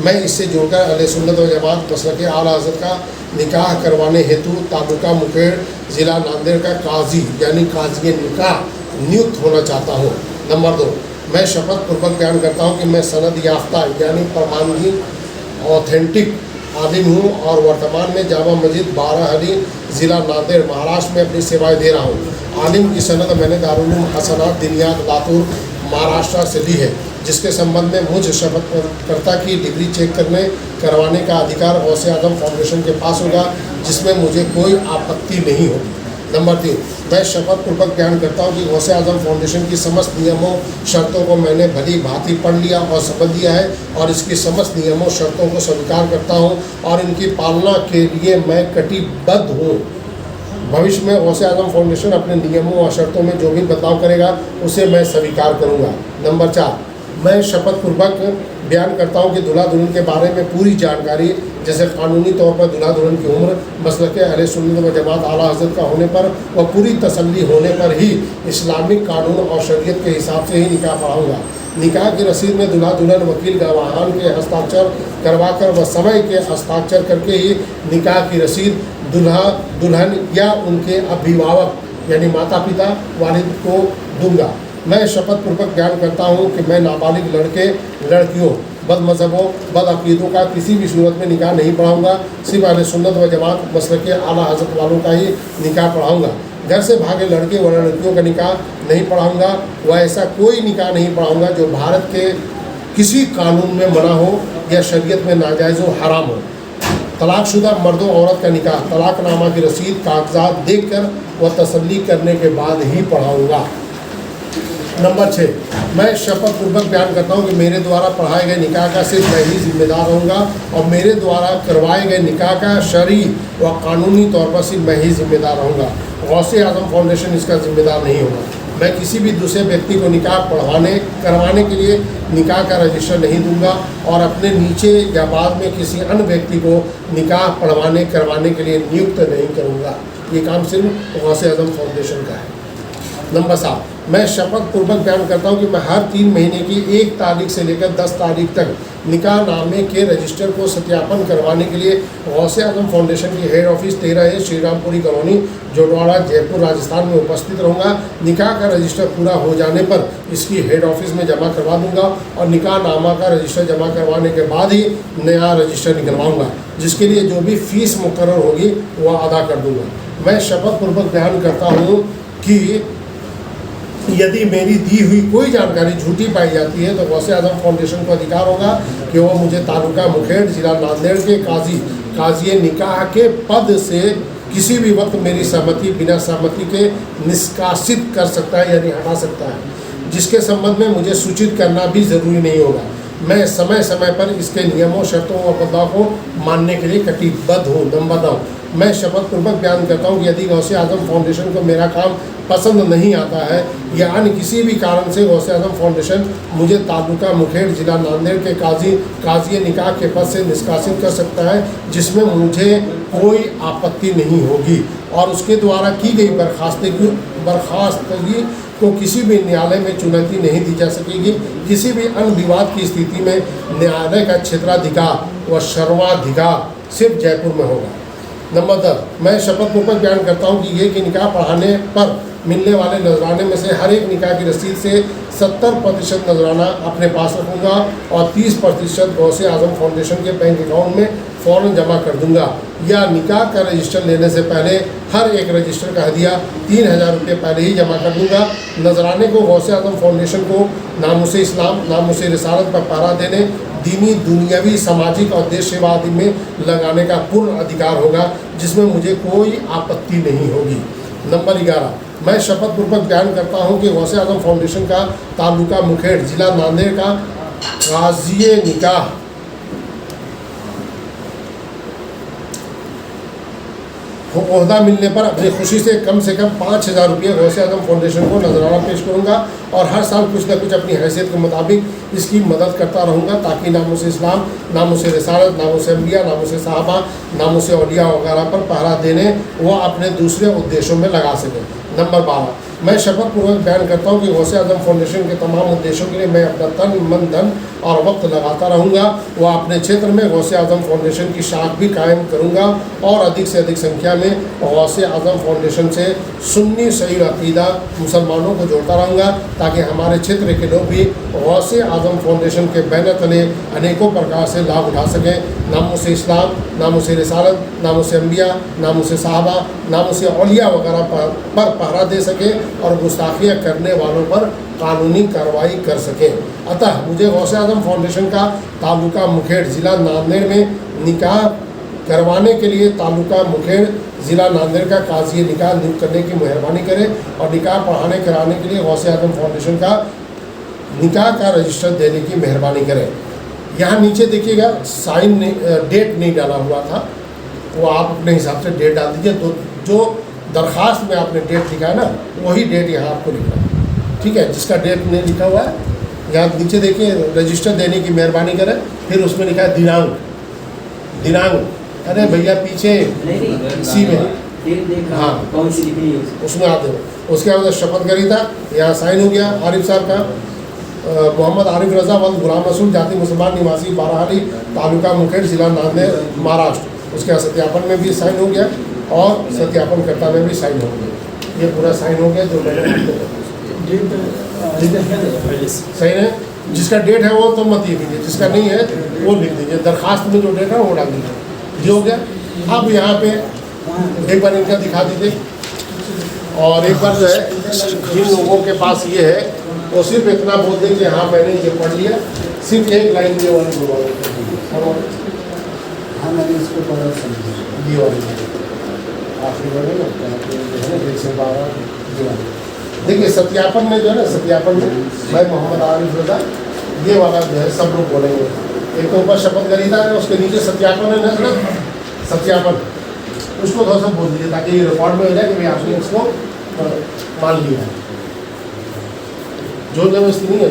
मैं इससे जुड़कर अहले सुन्नत व जमात मसलके आला हज़रत का निकाह करवाने हेतु तालुका मुखेड़, ज़िला नांदेड़ का काजी यानी काजी निकाह नियुक्त होना चाहता हूँ। नंबर 2, मैं शपथ पूर्वक बयान करता हूँ कि मैं सनद याफ्ता यानी प्रमाणगी ऑथेंटिक आलिम हूँ और वर्तमान में जामा मस्जिद 12 हली, ज़िला नांदेड़, महाराष्ट्र में अपनी सेवाएं दे रहा हूँ। आलिम की सनद मैंने दारुल उलूम हसनात दिनियात लातूर, महाराष्ट्र से ली है, जिसके संबंध में मुझ शपथकर्ता की डिग्री चेक करवाने का अधिकार गौसे आजम फाउंडेशन के पास होगा, जिसमें मुझे कोई आपत्ति नहीं होगी। नंबर 3, मैं शपथ पूर्वक बयान करता हूँ कि गौसे आजम फाउंडेशन की समस्त नियमों शर्तों को मैंने भली भांति पढ़ लिया और समझ लिया है और इसकी समस्त नियमों शर्तों को स्वीकार करता हूँ और इनकी पालना के लिए मैं कटिबद्ध हूँ। भविष्य में गौसे आजम फाउंडेशन अपने नियमों और शर्तों में जो भी बदलाव करेगा उसे मैं स्वीकार करूँगा। नंबर 4, मैं शपथ पूर्वक बयान करता हूं कि दूल्हा दुल्हन के बारे में पूरी जानकारी, जैसे कानूनी तौर पर दूल्हा दुल्हन की उम्र, मसलके अहले सुन्नत व जमात आला हज़रत का होने पर व पूरी तसल्ली होने पर ही इस्लामिक कानून और शरीयत के हिसाब से ही निकाह पढ़ाऊँगा। निकाह की रसीद में दूल्हा दुल्हन, वकील, गवाहान के हस्ताक्षर करवाकर व समय के हस्ताक्षर करके ही निकाह की रसीद दूल्हा दुल्हन या उनके अभिभावक यानी माता पिता वालिद को दूंगा। मैं शपथ पूर्वक बयान करता हूँ कि मैं नाबालिग लड़के लड़कियों, बदमज़हबों, बदअक़ीदों का किसी भी सूरत में निकाह नहीं पढ़ाऊँगा। सिर्फ अहले सुन्नत व जमात मसलके आला हज़रत वालों का ही निकाह पढ़ाऊँगा। घर से भागे लड़के व लड़कियों का निकाह नहीं पढ़ाऊँगा व ऐसा कोई निकाह नहीं पढ़ाऊँगा जो भारत के किसी कानून में मना हो या शरीयत में नाजायज़ हो, हराम हो। तलाकशुदा मर्दों औरत का निकाह तलाकनामा की रसीद कागजात देखकर व तसल्ली करने के बाद ही पढ़ाऊँगा। नंबर 6, मैं शपथ पूर्वक बयान करता हूँ कि मेरे द्वारा पढ़ाए गए निकाह का सिर्फ मैं ही जिम्मेदार रहूँगा और मेरे द्वारा करवाए गए निकाह का शरई व कानूनी तौर पर सिर्फ मैं ही जिम्मेदार रहूँगा। गौसे आजम फाउंडेशन इसका जिम्मेदार नहीं होगा। मैं किसी भी दूसरे व्यक्ति को निकाह करवाने के लिए निकाह का रजिस्टर नहीं दूंगा और अपने नीचे या बाद में किसी अन्य व्यक्ति को निकाह करवाने के लिए नियुक्त नहीं करूँगा। ये काम सिर्फ गौसे आजम फाउंडेशन का है। नंबर 7, मैं शपथ पूर्वक बयान करता हूँ कि मैं हर 3 महीने की 1 तारीख से लेकर 10 तारीख तक निकाह नामे के रजिस्टर को सत्यापन करवाने के लिए गौसे आजम फाउंडेशन की head office 13 Shrirampuri colony, Jhotwara, Jaipur, Rajasthan में उपस्थित रहूँगा। निकाह का रजिस्टर पूरा हो जाने पर इसकी हेड ऑफिस में जमा करवा दूँगा और निकाह नामा का रजिस्टर जमा करवाने के बाद ही नया रजिस्टर निकलवाऊँगा, जिसके लिए जो भी फीस मुकर्रर होगी वह अदा कर दूँगा। मैं शपथ पूर्वक बयान करता हूँ कि यदि मेरी दी हुई कोई जानकारी झूठी पाई जाती है तो गौसे आजम फाउंडेशन को अधिकार होगा कि वह मुझे तालुका मुखेड़, जिला नांदेड़ के काजी निकाह के पद से किसी भी वक्त मेरी सहमति बिना सहमति के निष्कासित कर सकता है यानी हटा सकता है, जिसके संबंध में मुझे सूचित करना भी ज़रूरी नहीं होगा। मैं समय समय पर इसके नियमों, शर्तों और बदलाव को मानने के लिए कटिबद्ध हूँ। नंबर 9, मैं शपथ पूर्वक बयान करता हूँ कि यदि गौसे आजम फाउंडेशन को मेरा काम पसंद नहीं आता है या अन्य किसी भी कारण से गौसे आजम फाउंडेशन मुझे तालुका मुखेड़, जिला नांदेड़ के काजी निकाह के पद से निष्कासित कर सकता है, जिसमें मुझे कोई आपत्ति नहीं होगी और उसके द्वारा की गई बर्खास्तगी को किसी भी न्यायालय में चुनौती नहीं दी जा सकेगी। किसी भी अन्य विवाद की स्थिति में न्यायालय का क्षेत्राधिकार व सर्वाधिकार सिर्फ जयपुर में होगा। नंबर 10, मैं शपथ पूर्वक बयान करता हूँ कि ये कि निकाह पढ़ाने पर मिलने वाले नजराने में से हर एक निकाह की रसीद से 70% नजराना अपने पास रखूँगा और 30% गौसे आजम फाउंडेशन के बैंक अकाउंट में फ़ौरन जमा कर दूंगा। या निकाह का रजिस्टर लेने से पहले हर एक रजिस्टर का हदिया 3000 रुपये पहले ही जमा कर दूंगा। नजराने को गौसे आजम फाउंडेशन को नामूस इस्लाम, नामूस रिसालत पर पहरा देने, दीनी, दुनियावी, सामाजिक और देश सेवा आदि में लगाने का पूर्ण अधिकार होगा, जिसमें मुझे कोई आपत्ति नहीं होगी। नंबर 11, मैं शपथ पूर्वक बयान करता हूँ कि गौसे आजम फाउंडेशन का तालुका मुखेड़, ज़िला नांदेड़ का गाज़ी निकाह ओहदा मिलने पर अपनी खुशी से कम 5000 रुपये गौसे आजम फाउंडेशन को नजराना पेश करूंगा और हर साल कुछ न कुछ अपनी हैसियत के मुताबिक इसकी मदद करता रहूंगा, ताकि नामूस इस्लाम, नामूस रिसालत, नामूस अंबिया, नामूस सहाबा, नामूस औलिया वगैरह पर पहरा देने व अपने दूसरे उद्देश्यों में लगा सकें। नंबर 12, मैं शपथ पूर्वक बयान करता हूँ कि गौसे आजम फाउंडेशन के तमाम उद्देश्यों के लिए मैं अपना तन, मन, धन और वक्त लगाता रहूँगा व अपने क्षेत्र में गौसे आजम फाउंडेशन की शाख भी कायम करूँगा और अधिक से अधिक संख्या में गौसे आजम फाउंडेशन से सुन्नी सही अकीदा मुसलमानों को जोड़ता रहूँगा, ताकि हमारे क्षेत्र के लोग भी गौसे आजम फाउंडेशन के बैनर तले अनेकों प्रकार से लाभ उठा सकें। नामूस इस्लाम, नामूस रिसालत, नामूस अंबिया, नामूस सहाबा, नामूस औलिया वगैरह पर पहरा दे सकें और गुस्ताखियाँ करने वालों पर कानूनी कार्रवाई कर सकें। अतः मुझे गौसे आजम फाउंडेशन का तालुका मुखेड़, ज़िला नांदेड़ में निकाह करवाने के लिए तालुका मुखेड़, ज़िला नांदेड़ का काजी निकाह नियुक्त करने की मेहरबानी करें और निकाह पढ़ाने कराने के लिए गौसे आजम फाउंडेशन का निकाह का रजिस्टर देने की मेहरबानी करें। यहाँ नीचे देखिएगा साइन डेट नहीं डाला हुआ था, वो आप अपने हिसाब से डेट डाल दीजिए। तो जो दरख्वास्त में आपने डेट लिखा है ना, वही डेट यहाँ आपको लिखना है, ठीक है। जिसका डेट नहीं लिखा हुआ है यहाँ नीचे देखिए, रजिस्टर देने की मेहरबानी करें। फिर उसमें लिखा है दिनांक, दिनांक, अरे भैया पीछे इसी में, हाँ कौन सी लिखनी है उसमें आते हो। उसके बाद शपथ करी था, यहाँ साइन हो गया आरिफ साहब का, मोहम्मद आरिफ रज़ा वल्द गुलाम रसूल, जाति मुसलमान, निवासी बाराहाली, तालुका मुखेड़, जिला नांदेड़, महाराष्ट्र। उसके बाद सत्यापन में भी साइन हो गया और सत्यापन कर्ता में भी साइन हो गया। ये पूरा साइन हो गया। जो सही है, जिसका डेट है वो तो मत लिखिए, जिसका नहीं है वो लिख दीजिए। दरखास्त में जो डेट है वो डाल दीजिए। ये हो गया। अब यहाँ पे एक बार इनका दिखा दीजिए और एक बार जो है जिन लोगों के पास ये है वो सिर्फ इतना बोल दें कि हाँ मैंने ये पढ़ लिया, सिर्फ एक लाइन ये वाली बोल, हाँ मैंने इसको पढ़ा समझा, ये वाली आखिरी वाली ना 112। देखिए सत्यापन में जो है ना, सत्यापन में मैं मोहम्मद आरिफ रज़ा, ये वाला जो है सब लोग बोलेंगे। एक तो ऊपर शपथ खरीदा है, उसके नीचे सत्यापन है ना, सत्यापन, उसको थोड़ा सा बोल दीजिए ताकि ये रिकॉर्ड में हो जाए कि भाई आपने इसको मान लिया। जो जबरदस्ती नहीं है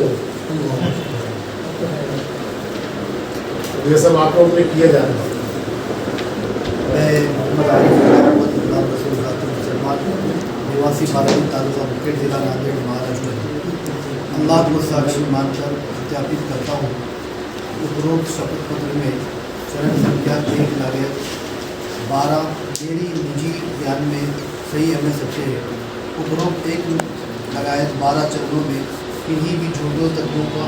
ये सब आप लोग पे किया जा रहा है। मैं मोहम्मद आरिफ गुलाम रसूल मुसलमान, निवासी बाराही, तालुका मुखेड़, जिला नांदेड़, महाराष्ट्र। अल्लाह को साक्षी मानकर सत्यापित करता हूँ उपरोक्त शपथ पत्र में चरण संख्या 1/12 मेरी निजी ज्ञान में सही हमें सच्चे है। उपरोक्त 1/12 चरणों में किन्हीं भी झूठों तत्वों का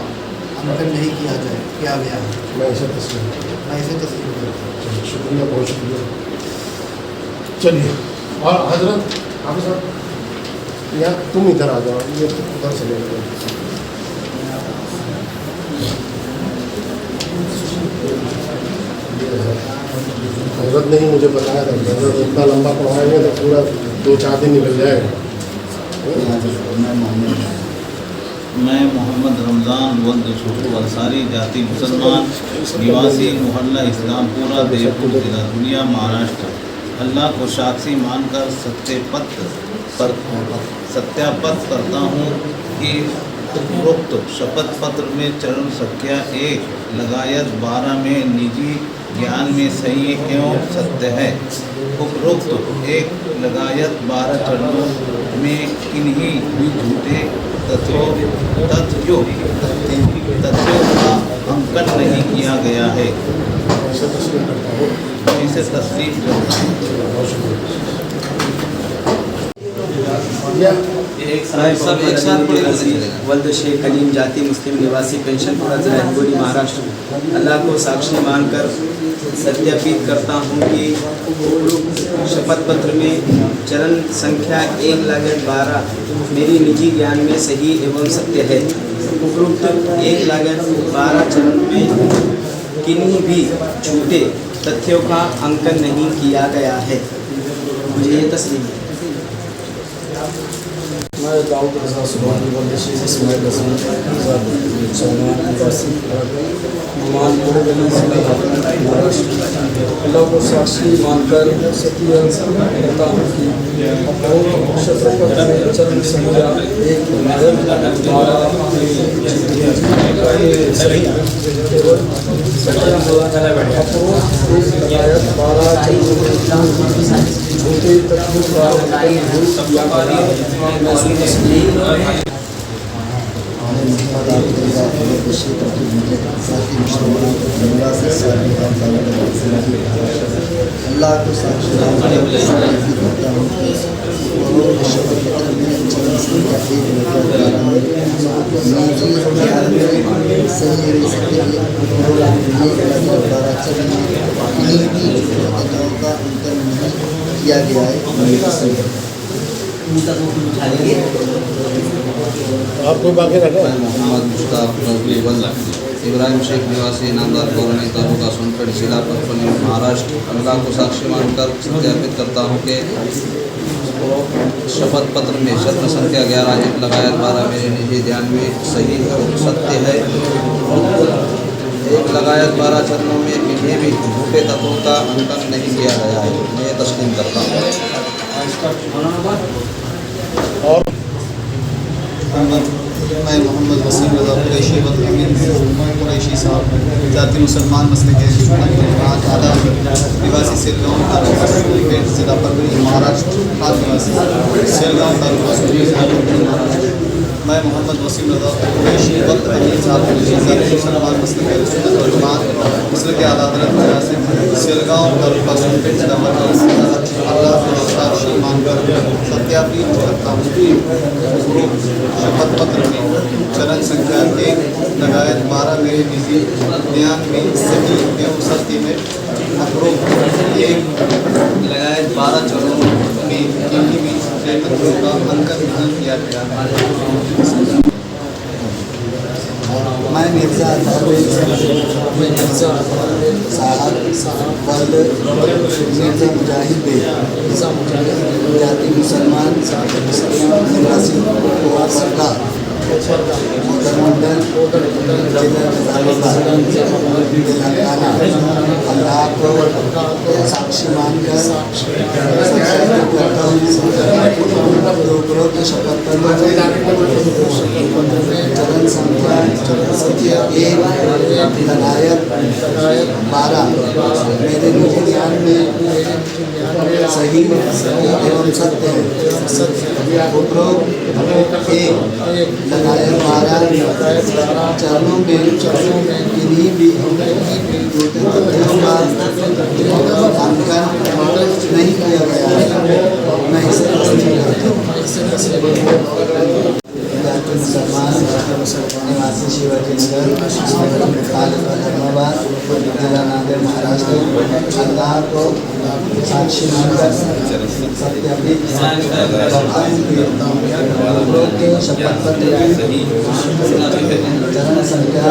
अंकन नहीं किया गया है। मैं इसे तस्लीम करता हूँ। शुक्रिया, बहुत शुक्रिया। चलिए, और हजरत आप साहब यहाँ तुम इधर आ जाओ, ये उधर से ले लो। हजरत ने ही मुझे बताया था, हजरत इतना लंबा पढ़ाएंगे तो पूरा 2-4 दिन निकल जाएगा। मैं मोहम्मद रमज़ान वल्द छोटू अंसारी, जाति मुसलमान, निवासी मोहल्ला इस्लामपुरा, देवपुर, जिला दुनिया, महाराष्ट्र। अल्लाह को साक्षी मानकर सत्यापित करता हूँ कि उपरोक्त शपथ पत्र में चरण संख्या 1/12 में निजी ज्ञान में सही एवं सत्य है। उपरोक्त 1/12 चरणों में किन्हीं भी झूठे तथ्यों का अंकन नहीं किया गया है। इसे तस्लीम करता हूँ। सब एक साथ पढ़ लेंगे। वल्द शेख कलीम जाति मुस्लिम निवासी पेंशनपुरा जिला हिंगोली महाराष्ट्र। अल्लाह को साक्षी मानकर सत्यापित करता हूँ कि उपरोक्त शपथ पत्र में चरण संख्या 1,12 मेरी निजी ज्ञान में सही एवं सत्य है। उपरोक्त 1,12 चरण में किन्हीं भी झूठे तथ्यों का अंकन नहीं किया गया है। मुझे ये तस्लीम है। मैं दाऊद रज़ा सुबहानी वल्द शेख इस्माइल हसन मुसलमान निवासी नुमानपुर महाराष्ट्र। अल्लाह को साक्षी मानकर सत्य करता हूँ कि शपथ में चरण संख्या 1,12 झूठे तथ्यों का अल्लाह को साक्षी करता हूँ कि शपथ पत्र में चरण संख्या 1,12 सही का अंकन नहीं किया गया है। आपको बाकी रखा मैं मोहम्मद मुश्ताक नौकरी वल्द इब्राहिम शेख निवासी नामदार कॉलोनी तालुका सोनपेट जिला परभणी महाराष्ट्र। अल्लाह को साक्षी मानकर सत्यापित करता हूँ कि शपथ पत्र में चरण संख्या 11/1/12 मेरे निजी ध्यान में सही और सत्य है। 1/12 चरणों में किन्हीं भी झूठे तत्वों का अंकन नहीं किया गया है। मैं तस्लीम करता हूँ। मैं मोहम्मद वसीम रज़ा कुरैशी वल्द अमीन कुरैशी साहब जाति मुसलमान मसले के आदा निवासी सेलगाँव तालुका जिला परभणी महाराष्ट्र। हाल निवासी सेलगाँव तालुका महाराष्ट्र। मैं मोहम्मद वसीम रज़ा कुरैशी वल्द अमीन साहब जाति मुसलमान मसले के मसले के आला हज़रत सेलगाँव तालुका जिला महाराष्ट्र। अल्लाह को साक्षी मानकर सत्यापित करता हूँ कि शपथ पत्र में चरण संख्या 1/12 मेरे निजी ध्यान में सही एवं सत्य में उपरोक्त 1/12 चरणों में किन्हीं भी तथ्यों का अंकन नहीं किया गया है। मैं मिर्ज़ा साहब वल्द मिर्ज़ा मुजाहिद बेग जाति मुसलमान निवासी कोवापरदा मोदरमंडल जिला तेलंगाना। अल्लाह को साक्षी मानकर सत्यापित करता हूँ उपरोक्त शपथ पत्र चरण संख्या 1/12 मेरे निजी ज्ञान में सही एवं सत्य है। उपरोक्त 1/12 चरणों में किन्हीं भी झूठे तथ्यों का अंकन नहीं किया गया है। मैं इसे तस्लीम करता हूँ। मुसलमान निवासी शिवाजी नगर तालुका धर्माबाद जिला नांदेड़ महाराष्ट्र। अल्लाह को साक्षी मानकर सत्यापित शपथ पत्र चरण संख्या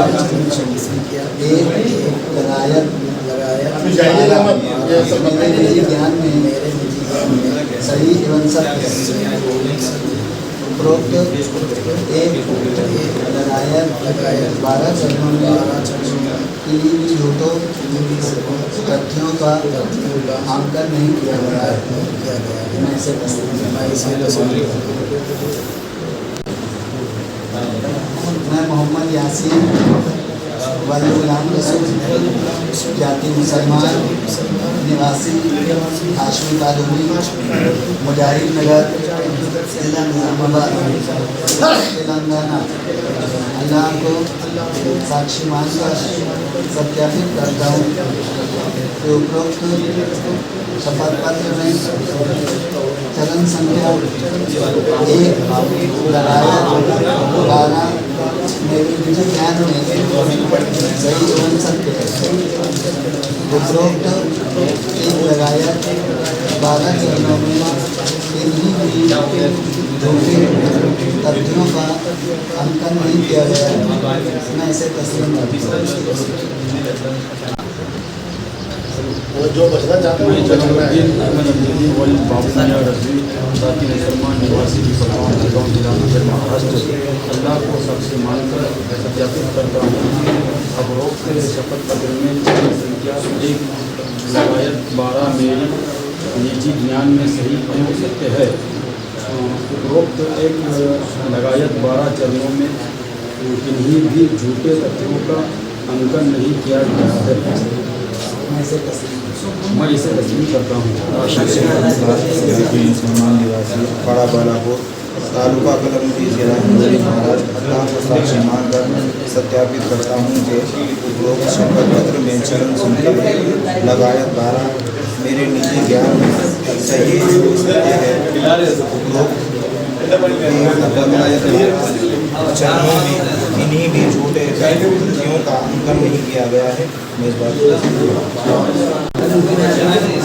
1/12 मेरे ज्ञान में सही एवं सत्य उपरोक्त 1/12 चरणों में किन्हीं भी झूठों तथ्यों का अंकन नहीं किया गया है। मैं इसे मैं मोहम्मद यासीन वल्द गुलाम रसूल जाति मुसलमान निवासी हाशमी कॉलोनी मुजाहिद नगर जिला निजामाबाद तेलंगाना अल्लाह को साक्षी मानकर सत्यापित करता हूँ कि उपरोक्त शपथ पत्र में चलन संख्या 1/12 मेरे निजी ज्ञान में सही बन सकते हैं। उपरोक्त 1/12 चरणों में किन्हीं भी झूठे तथ्यों का अंकन नहीं किया गया है। मैं इसे तस्लीम करता हूँ। जो बचना चाहते हैं जाति मुसलमान निवासी गाँव जिला नगर महाराष्ट्र अल्लाह को साक्षी मानकर सत्यापित करता हूँ कि उपरोक्त शपथ पत्र में संख्या 1/12 मेरी निजी ज्ञान में सही एवं सत्य है। उपरोक्त 1/12 चरणों में किन्हीं भी झूठे तथ्यों का अंकन नहीं किया गया है। मैं इसे तस्लीम करता हूँ। मुसलमान निवासी खड़ा बालापुर तालुका कलमदी जिला महाराष्ट्र अल्लाह को साक्षी मानकर सत्यापित करता हूँ कि उपरोक्त शपथ पत्र में चरण संख्या 1/12 मेरे निजी ज्ञान में सही सत्य है। उपरोक्त चरणों में किन्हीं भी झूठे तथ्यों का अंकन नहीं किया गया है। मैं इस बात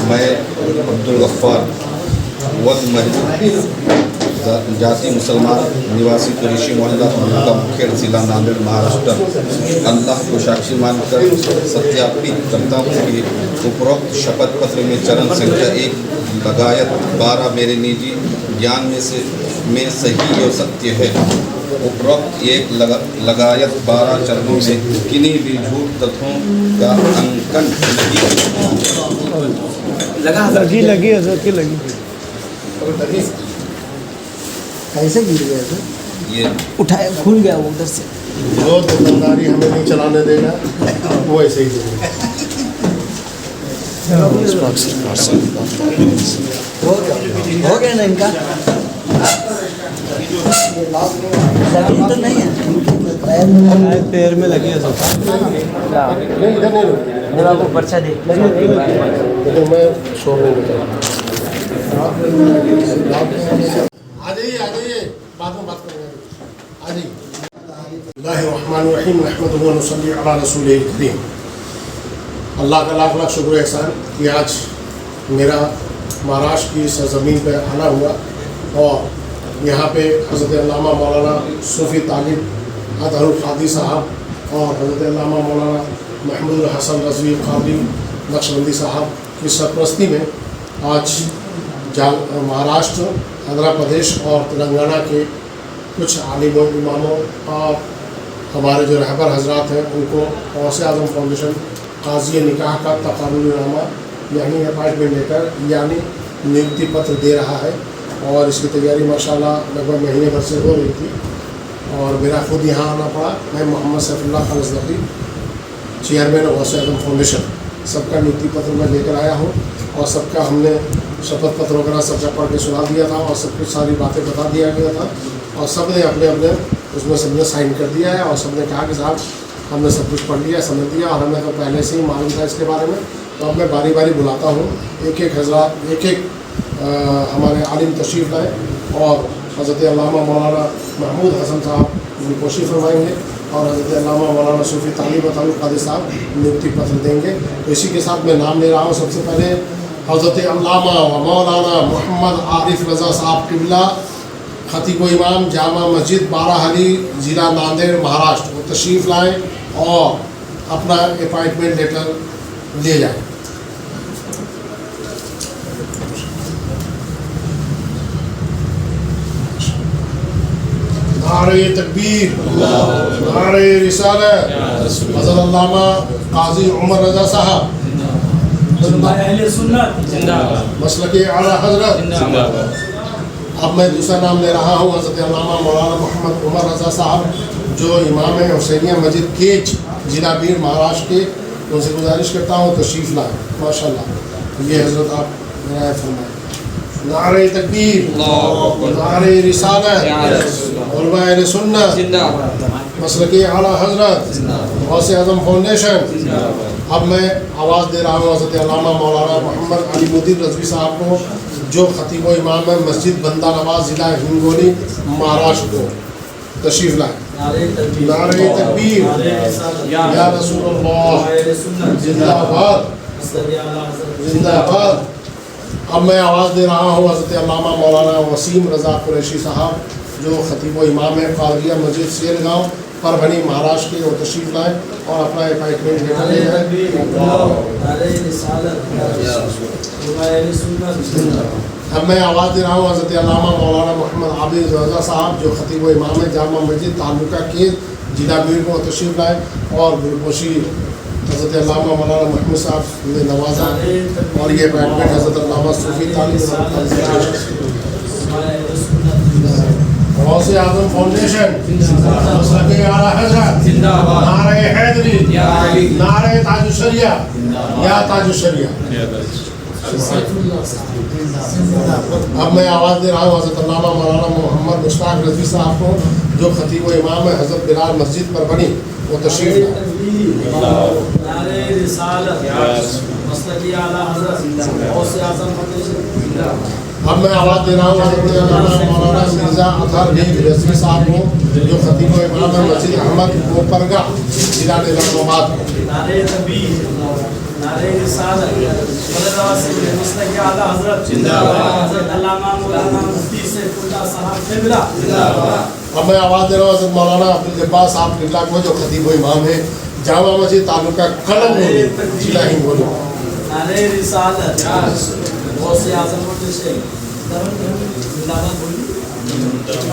मैं अब्दुल गफ्फार वद महबूब जाति मुसलमान निवासी कुरैशी मोहल्ला तालुका मुखेड़ जिला नांदेड़ महाराष्ट्र अल्लाह को साक्षी मानकर सत्यापित करता हूँ कि उपरोक्त शपथ पत्र में चरण संख्या 1/12 मेरे निजी ज्ञान में सही और सत्य है। उपरोक्त 1/12 चरणों में किन्हीं भी झूठ तथ्यों का अंकन लगी कैसे गिर गया सर? ये उठाया खुल गया वो उधर से। जो दुकानदारी हमें नहीं चलाने देगा वो ऐसे ही देगा। हो गया ना इनका? लगी तो नहीं है, पैर में लगी है सब। नहीं इधर नहीं लगी। मेरा वो पर्चा दे देखो मैं शोर नहीं बता। आ जाइए बाद में बात करेंगे। आ जाइए। बिस्मिल्लाहिर्रहमानिर्रहीम नहमदुहु व नसल्ली अला रसूलिल करीम। अल्लाह का लाख लाख शुक्र एहसान कि आज मेरा महाराष्ट्र की सरजमीन पर आना हुआ और यहाँ पे हज़रत अल्लामा मौलाना सूफ़ी तालिब अतहरुल क़ादी साहब और हज़रत अल्लामा मौलाना महमूद हसन रज़वी क़ादी नक्शबंदी साहब की सरपरस्ती में आज महाराष्ट्र, आंध्र प्रदेश और तेलंगाना के कुछ आलिमों, इमामों और हमारे जो रहबर हजरात हैं उनको गौसे आज़म फाउंडेशन काज़ी निकाह का तकारुरनामा यानी अपॉइंटमेंट लेटर यानी नियुक्ति पत्र दे रहा है और इसकी तैयारी माशाल्लाह लगभग महीने भर से हो रही थी और मेरा खुद यहाँ आना पड़ा। मैं मोहम्मद सैफुल्लाह खालिद नकवी चेयरमैन गौसे आज़म फाउंडेशन सबका नियुक्ति पत्र मैं लेकर आया हूँ और सबका हमने शपथ पत्र वगैरह सब पढ़ के सुना दिया था और सब कुछ सारी बातें बता दिया गया था और सब ने अपने अपने उसमें सबने साइन कर दिया है और सब ने कहा कि साहब हमने सब कुछ पढ़ लिया, समझ लिया और हमें तो पहले से ही मालूम था इसके बारे में। तो अब मैं बारी बारी बुलाता हूँ एक एक हजरात हमारे आलिम तशरीफ़ लाए और हज़रत अल्लामा मौलाना महमूद हसन साहब तशरीफ़ फरमाएंगे और हज़रत अल्लामा मौलाना सूफ़ी तालिब अतहरुल क़ादी साहब नियुक्ति पत्र देंगे। तो इसी के साथ मैं नाम ले रहा हूँ। सबसे पहले हज़रत अल्लामा व मौलाना मोहम्मद आरिफ रज़ा साहब क़िबला खतीब इमाम जामा मस्जिद बाराहली ज़िला नांदेड़ महाराष्ट्र वो तशरीफ़ लाएँ और अपना अपॉइंटमेंट लेटर ले जाएँ। नारे तकबीर, नारे रिसालत, हज़रत अल्लामा काजी उमर रज़ा साहब मसलके आला हज़रत। अब मैं दूसरा नाम ले रहा हूँ हज़रत अल्लामा मौलाना मोहम्मद उमर रज़ा साहब जो इमाम हुसैनिया मस्जिद केच ज़िला बीड़ महाराष्ट्र के। उनसे गुजारिश करता हूँ तशरीफ़ लाएँ माशाल्लाह। ये हजरत आप रियायत फरमाएं। नारे तकबीर, नारे रिसालत, उलमा अहले सुन्नत, मसलकी आला हजरत, गौसे आज़म फाउंडेशन। अब मैं आवाज़ दे रहा हूँ हज़रत अल्लामा मौलाना मोहम्मद अलीमुद्दीन रज़वी साहब को, जो खतीब व इमाम है मस्जिद बंदा नवाज ज़िला हिंगोली महाराष्ट्र को, तशरीफ़ लाए। नारे तकबीर, या रसूलुल्लाह, जिंदाबाद जिंदाबाद। अब मैं आवाज़ दे रहा हूँ हज़रत अल्लामा मौलाना वसीम रज़ा कुरैशी साहब, जो खतीब व इमाम है कादरिया मस्जिद शेरगांव परभनी महाराष्ट्र के, वो तशरीफ़ लाएँ और अपना अपॉइंटमेंट लेकर ले जाएँ। अब मैं आवाज़ दे रहा हूँ हज़रत अल्लामा मौलाना मोहम्मद आबिद रज़ा साहब, जो खतीब व इमाम है जामा मस्जिद तालुका के जिला बीर को, तशरीफ़ लाएँ और गुलपोशी हज़रत अल्लामा मौलाना महमूद साहब ने नवाजा और ये अपॉइंटमेंट हज़रत अल्लामा सूफी गौसे आज़म फाउंडेशन, मसलकी आला हज़रत, नारे हैदरी, नारे ताजुशरिया, या ताजुशरिया। अब मैं आवाज़ दे रहा हूँ हज़रत अल्लामा मौलाना मोहम्मद मुश्ताक रज़वी साहब को, जो खतीब व इमाम है हज़रत बिलाल मस्जिद परभनी, वो तशरीफ़ लाए। अब मैं आवाज़ दे रहा हूँ मौलाना मिर्ज़ा अतहर बेग रज़वी साहब को, जो खतीब व इमाम है मस्जिद अहमद मोपरगा जिला निज़ामाबाद को। अब मैं आवाज़ दे रहा हूँ हज़रत मौलाना अब्दुल जब्बार साहब किबला को, जो खतीब व इमाम है जामा मस्जिद तालुका कलम जिला हिंगोली।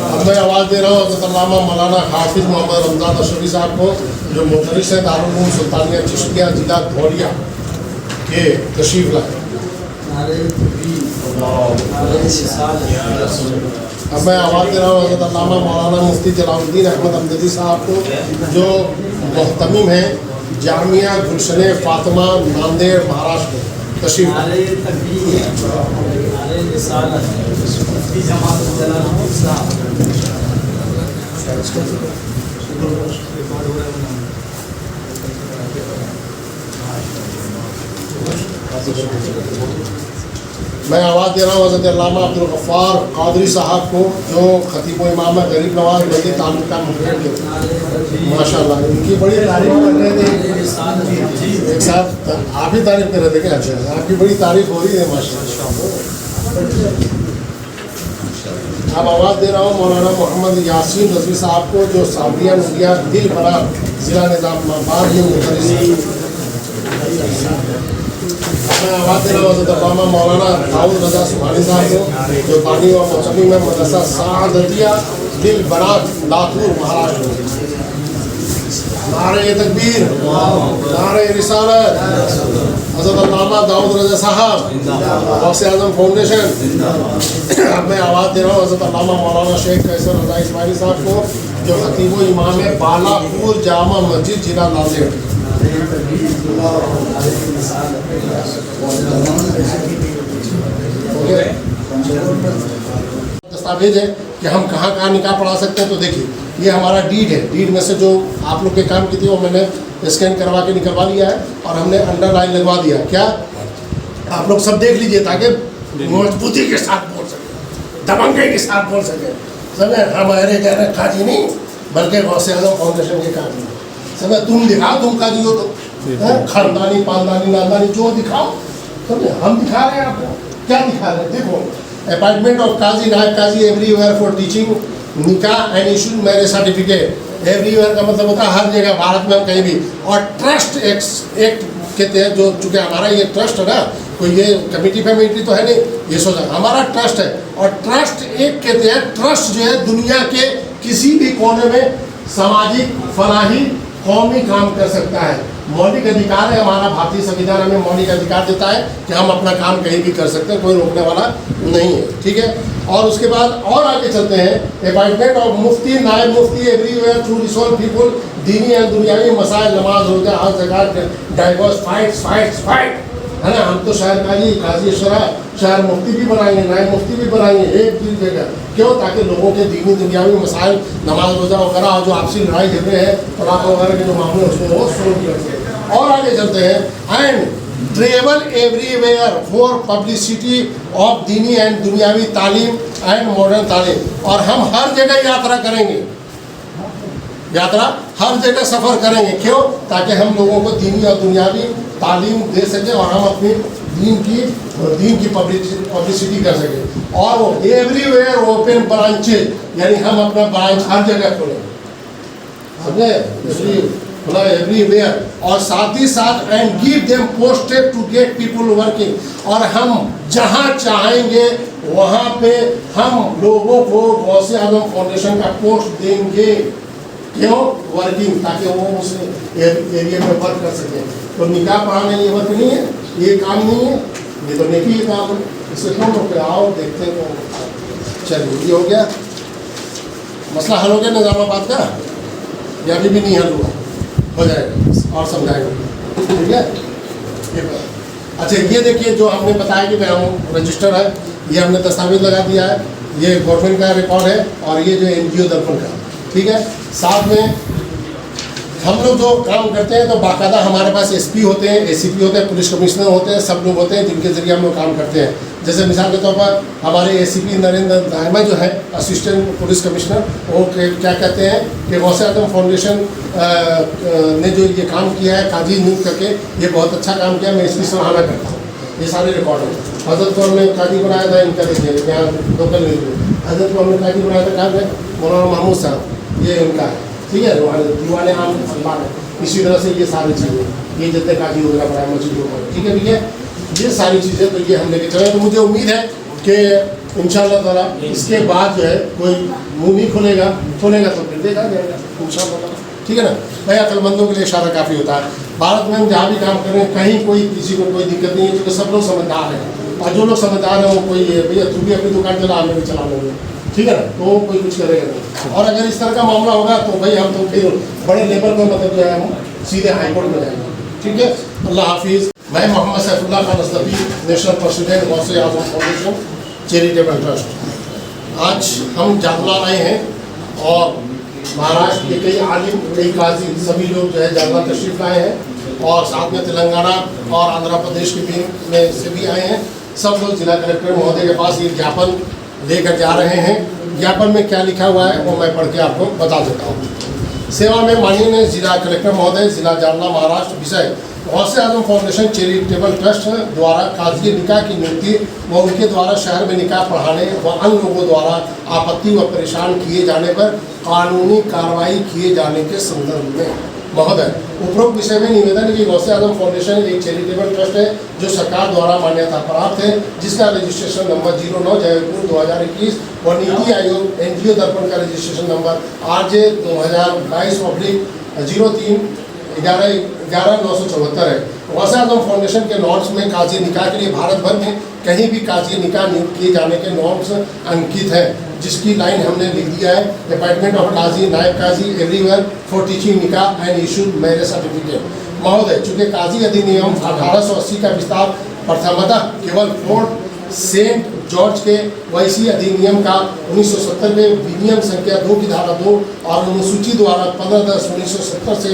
अब मैं आवाज़ दे रहा हूँ हज़रत अल्लामा मौलाना हाफिज़ मोहम्मद रमज़ान अशरफी साहब को, जो मुदर्रिस है दारुल उलूम सुल्तानिया चिश्तिया जिला धौलिया के, तशरीफ़ लाए। अब मैं आवाज़ दे रहा हूँ हज़रत अल्लामा मौलाना मुफ्ती जलालुद्दीन अहमद अमजदी साहब को, जो मोहतमिम है जामिया गुलशन फ़ातिमा नांदेड़ महाराष्ट्र को, तशरीफ़ मैं आवाज़ दे रहा हूँ हज़रत अल्लामा अब्दुल गफ़्फ़ार कादरी साहब को, जो खतीब व इमाम है गरीब नवाज मस्जिद तालुका मुंगेर के, माशाल्लाह इनकी बड़ी तारीफ कर रहे थे। एक साथ आप ही तारीफ कर रहे थे क्या? अच्छा, आपकी बड़ी तारीफ हो रही है माशाल्लाह। अब आवाज़ दे रहा हूँ मौलाना मोहम्मद यासीन रज़वी साहब को, जो साबरिया नूरिया दिल बना ज़िला निज़ामाबाद में मुदर्रिस। मैं आवाज़ दे रहा हूँ हज़रत अल्लामा मौलाना दाऊद रज़ा सुभानी साहब को, जो बानी और मौसमी में मदरसा सादतिया दिल बनात लातूर महाराष्ट्र। नारे तकबीर, नारे रिसालत, हज़रत अल्लामा दाऊद रज़ा साहब, गौसे आज़म फाउंडेशन। अब मैं आवाज़ दे रहा हूँ हज़रत अल्लामा मौलाना शेख कैसर रज़ा इस्माइली साहब को, जो खतीब व इमाम है बालापुर जामा मस्जिद जिला नांदेड़। दस्तावेज है कि हम कहाँ कहाँ निकाह पढ़ा सकते हैं। तो देखिए, ये हमारा डीड है। डीड में से जो आप लोग के काम की थी वो मैंने स्कैन करवा के निकलवा लिया है और हमने अंडरलाइन लगवा दिया। क्या आप लोग सब देख लीजिए, ताकि मजबूती के साथ बोल सके, दबंगे के साथ बोल सके। समझे? हमारे कह रहे काजी नहीं, बल्कि गौसे आज़म फाउंडेशन के काजी। समझे? तुम दिखाओ, तुम काजी हो तो खानदानी पानदानी नानदानी जो दिखाओ। समझे? हम दिखा रहे हैं आपको, क्या दिखा रहे हैं? देखो, अपॉइंटमेंट ऑफ काजी नायब काजी एवरीवेयर फॉर टीचिंग निकाह and issued marriage certificate. Everywhere का मतलब होता है हर जगह, भारत में हम कहीं भी। और ट्रस्ट एक्ट के तहत, जो चूँकि हमारा ये ट्रस्ट है ना, कोई ये कमेटी फैमिली तो है नहीं, ये सोचा हमारा ट्रस्ट है। और ट्रस्ट एक्ट के तहत ट्रस्ट जो है दुनिया के किसी भी कोने में सामाजिक फलाही कौमी काम कर सकता है। मौलिक अधिकार है हमारा, भारतीय संविधान हमें मौलिक अधिकार देता है कि हम अपना काम कहीं भी कर सकते हैं, कोई रोकने वाला नहीं है। ठीक है? और उसके बाद और आगे चलते हैं। अपॉइंटमेंट ऑफ मुफ्ती नायब मुफ्ती एवरीवेयर टू रिसॉल्व पीपल दीनी एंड दुनियावी मसाइल, नमाज रोजा हज ज़कात डाइवोर्स फाइट है ना। हम तो शहर काजी शरा शहर मुफ्ती भी बनाएंगे, नायब मुफ्ती भी बनाएंगे, एक चीज़ जगह क्यों, ताकि लोगों के दीनी दुनियावी मसाइल, नमाज रोज़ा वगैरह और जो आपसी लड़ाई झगड़े हैं तलाक वगैरह के जो मामले उसमें वो सोल्व किया जाए। और आगे चलते हैं। And travel everywhere for publicity of दीनी एंड दुनियावी तालीम एंड मॉडर्न तालीम। और हम हर जगह यात्रा करेंगे, यात्रा हर जगह सफ़र करेंगे क्यों, ताकि हम लोगों को दीनी और दुनियावी तालीम दे सकें और हम अपनी दीन की पब्लिसिटी कर सकें। और वो एवरीवेयर ओपन ब्रांचेज, यानी हम अपना ब्रांच हर जगह खोलें, समझे, खुला एवरीवेयर। और साथ ही साथ and give them posted to get people working. और हम जहाँ चाहेंगे वहाँ पे हम लोगों को गौसे आजम फाउंडेशन का पोस्ट देंगे क्यों, वर्किंग, ताकि वो उस एरिया में वर्क कर सकें। तो निकाह पढ़ाना ये वर्क नहीं है, ये काम नहीं है, ये तो नेकी काम है। इससे कौन लोग आओ देखते हैं। चलिए ये हो गया, मसला हल हो गया निज़ामाबाद का, या अभी भी नहीं हल हुआ, हो जाएगा और समझाएगा, ठीक है। अच्छा ये देखिए जो हमने बताया कि भाई रजिस्टर है, ये हमने दस्तावेज लगा दिया है, ये गवर्नमेंट का रिकॉर्ड है, और ये जो NGO दर्पण का, ठीक है। साथ में हम लोग जो काम करते हैं तो बाकायदा हमारे पास SP होते हैं, ACP होते हैं, पुलिस कमिश्नर होते हैं, सब लोग होते हैं जिनके ज़रिए हम लोग काम करते हैं। जैसे मिसाल के तौर पर हमारे ACP नरेंद्र दाहिमा जो है असिस्टेंट पुलिस कमिश्नर, वो क्या कहते हैं कि गौसे आजम फाउंडेशन ने जो ये काम किया है काजी नियुक्त करके, ये बहुत अच्छा काम किया, मैं इसकी सराहना करता हूँ। ये सारे रिकॉर्ड हैं। हजरत को हमने काजी बनाया था, इनका देखिए यहाँ लोकल हजरत को हमने काजी बनाया था, कहाँ है मौलाना महमूद साहब, ये उनका है, ठीक है, दीवाने आम सलमान है। इसी तरह से ये सारी चीज़ें, ये जितने काजी वगैरह बनाए मस्जिदों पर, ठीक है भैया, ये सारी चीज़ें तो ये हम लेके चले। तो मुझे उम्मीद है कि इंशाअल्लाह ताला इसके बाद जो है कोई मुँह नहीं खोलेगा तो फिर देखा जाएगा इंशाअल्लाह, ठीक है ना भाई। अक्लमंदों के लिए इशारा काफ़ी होता है। भारत में हम जहाँ भी काम कर रहे हैं कहीं कोई किसी को कोई दिक्कत नहीं है, क्योंकि सब लोग समझदार हैं, और जो लोग समझदार हैं वो कोई भैया तू भी अपनी दुकान चला, हमें भी चला लेंगे, ठीक है ना, तो कोई कुछ करेगा नहीं। और अगर इस तरह का मामला होगा तो भाई हम तो फिर बड़े लेवल पर मतलब जो है हम सीधे हाईकोर्ट में जाएंगे, ठीक है। अल्लाह हाफिज़। मैं मोहम्मद सैफुल्लाह खान नस्तफी, नेशनल प्रेसिडेंट गौसे आजम फाउंडेशन चैरिटेबल ट्रस्ट। आज हम जालना आए हैं और महाराष्ट्र के कई आलिम, कई काजी, सभी लोग जो है जालना तशरीफ लाए हैं, और साथ में तेलंगाना और आंध्र प्रदेश के भी में से भी आए हैं। सब लोग जिला कलेक्टर महोदय के पास ये ज्ञापन लेकर जा रहे हैं। ज्ञापन में क्या लिखा हुआ है वो मैं पढ़ के आपको बता देता हूँ। सेवा में माननीय जिला कलेक्टर महोदय, जिला जालना, महाराष्ट्र। विषय गौसे आजम फाउंडेशन चैरिटेबल ट्रस्ट द्वारा काजी निकाह की नियुक्ति व उनके द्वारा शहर में निकाह पढ़ाने व अन्य लोगों द्वारा आपत्ति व परेशान किए जाने पर कानूनी कार्रवाई किए जाने के संदर्भ में महोदय, उपरोक्त विषय में निवेदन है कि गौसे आजम फाउंडेशन एक चैरिटेबल ट्रस्ट है जो सरकार द्वारा मान्यता प्राप्त है, जिसका रजिस्ट्रेशन नंबर 09 जयपुर 2021 और नीति आयोग NGO दर्पण का रजिस्ट्रेशन नंबर RJ 2022/03 11/974 है। गौसे आजम फाउंडेशन के नॉर्म्स में काजी निकाह के लिए भारत भर में कहीं भी काजी निकाह नियुक्त किए जाने के नॉर्म्स अंकित हैं, जिसकी लाइन हमने लिख दिया है, डिपार्टमेंट ऑफ काजी, नायब काजी एवरीवेयर फॉर टीचिंग निकाह एंड इशूड मैरिज सर्टिफिकेट। महोदय, चूँकि काजी अधिनियम 1880 का विस्तार प्रथमतः केवल फोर्ट सेंट जॉर्ज के वैसी अधिनियम का 1970 में विनियम संख्या 2 की धारा 2 और अनुसूची द्वारा 15/10/1970 से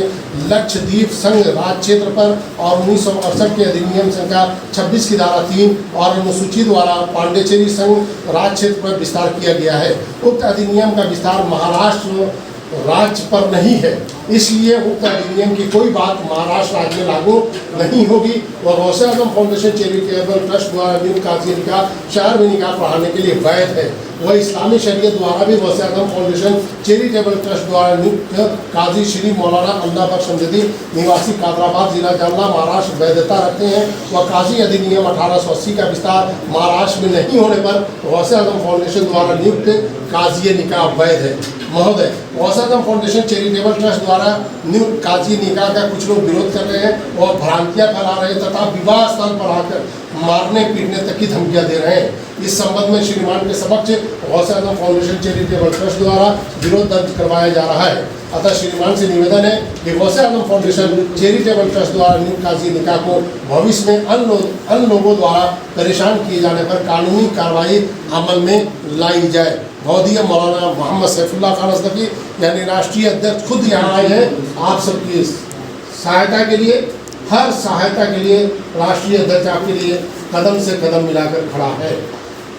लक्षद्वीप संघ राज्य क्षेत्र पर, और 1968 के अधिनियम संख्या 26 की धारा 3 और अनुसूची द्वारा पांडेचेरी संघ राज्य क्षेत्र पर विस्तार किया गया है। उक्त अधिनियम का विस्तार महाराष्ट्र राज्य पर नहीं है, इसलिए उक्त अधिनियम की कोई बात महाराष्ट्र राज्य में लागू नहीं होगी। वह गौसे आजम फाउंडेशन चैरिटेबल ट्रस्ट द्वारा नियुक्त काजी निकाह शहर में निकाह पढ़ाने के लिए वैध है। वह इस्लामी शरीयत द्वारा भी गौसे आजम फाउंडेशन चैरिटेबल ट्रस्ट द्वारा नियुक्त काजी श्री मौलाना अल्लाह बख्श समजदी निवासी कादराबाद, जिला जालना, महाराष्ट्र वैधता रखते हैं। वह काजी अधिनियम 1880 का विस्तार महाराष्ट्र में नहीं होने पर गौसे आजम फाउंडेशन द्वारा नियुक्त काजी निकाह वैध है। महोदय, गौसे आजम फाउंडेशन चैरिटेबल ट्रस्ट द्वारा न्यू काजी निकाह का कुछ लोग विरोध कर रहे हैं और भ्रांतियां फैला रहे हैं तथा विवाह स्थल पर आकर मारने पीटने तक की धमकियां दे रहे हैं। इस संबंध में श्रीमान के समक्ष गौसे आजम फाउंडेशन चैरिटेबल ट्रस्ट द्वारा विरोध दर्ज करवाया जा रहा है। अतः श्रीमान से निवेदन है कि गौसे आजम फाउंडेशन चैरिटेबल ट्रस्ट द्वारा न्यू काजी निकाह को भविष्य में अन्य लोगों द्वारा परेशान किए जाने पर कानूनी कार्रवाई अमल में लाई जाए। महोदय मौलाना मोहम्मद सैफुल्लाह खान अज़दकी यानी राष्ट्रीय अध्यक्ष खुद यहाँ आए हैं आप सबकी सहायता के लिए, हर सहायता के लिए राष्ट्रीय अध्यक्ष आपके लिए कदम से कदम मिलाकर खड़ा है।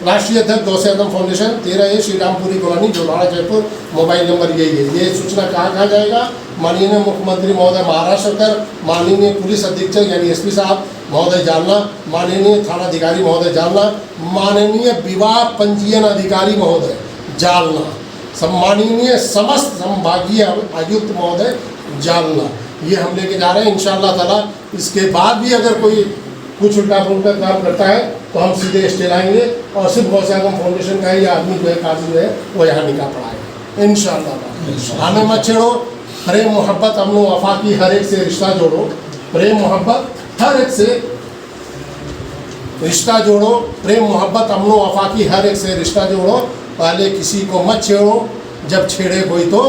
राष्ट्रीय अध्यक्ष गौसे आजम फाउंडेशन 13A श्री रामपुरी कॉलोनी जोलाड़ा जयपुर, मोबाइल नंबर यही है। ये सूचना कहाँ जाएगा? माननीय मुख्यमंत्री महोदय महाराष्ट्र कर, माननीय पुलिस अधीक्षक यानी SP साहब महोदय जालना, माननीय थानाधिकारी महोदय जालना, माननीय विवाह पंजीयन अधिकारी महोदय जालना, सम्माननीय समस्त संभागीय आयुक्त महोदय जालना, ये हम लेके जा रहे हैं इंशाअल्लाह ताला। इसके बाद भी अगर कोई कुछ उल्टा पुल्टा काम करता है तो हम सीधे स्टे लाएंगे और सिर्फ गौसे आजम फाउंडेशन का ही आदमी जो है काजी जो है वो यहाँ निकाह पढ़ाएगा इंशाअल्लाह। हमें मत छेड़ो, प्रेम मोहब्बत अमन वफा की हर एक से रिश्ता जोड़ो, प्रेम मोहब्बत हर एक से रिश्ता जोड़ो, प्रेम मोहब्बत अमन वफा की हर एक से रिश्ता जोड़ो। पहले किसी को मत छेड़ो, जब छेड़े कोई तो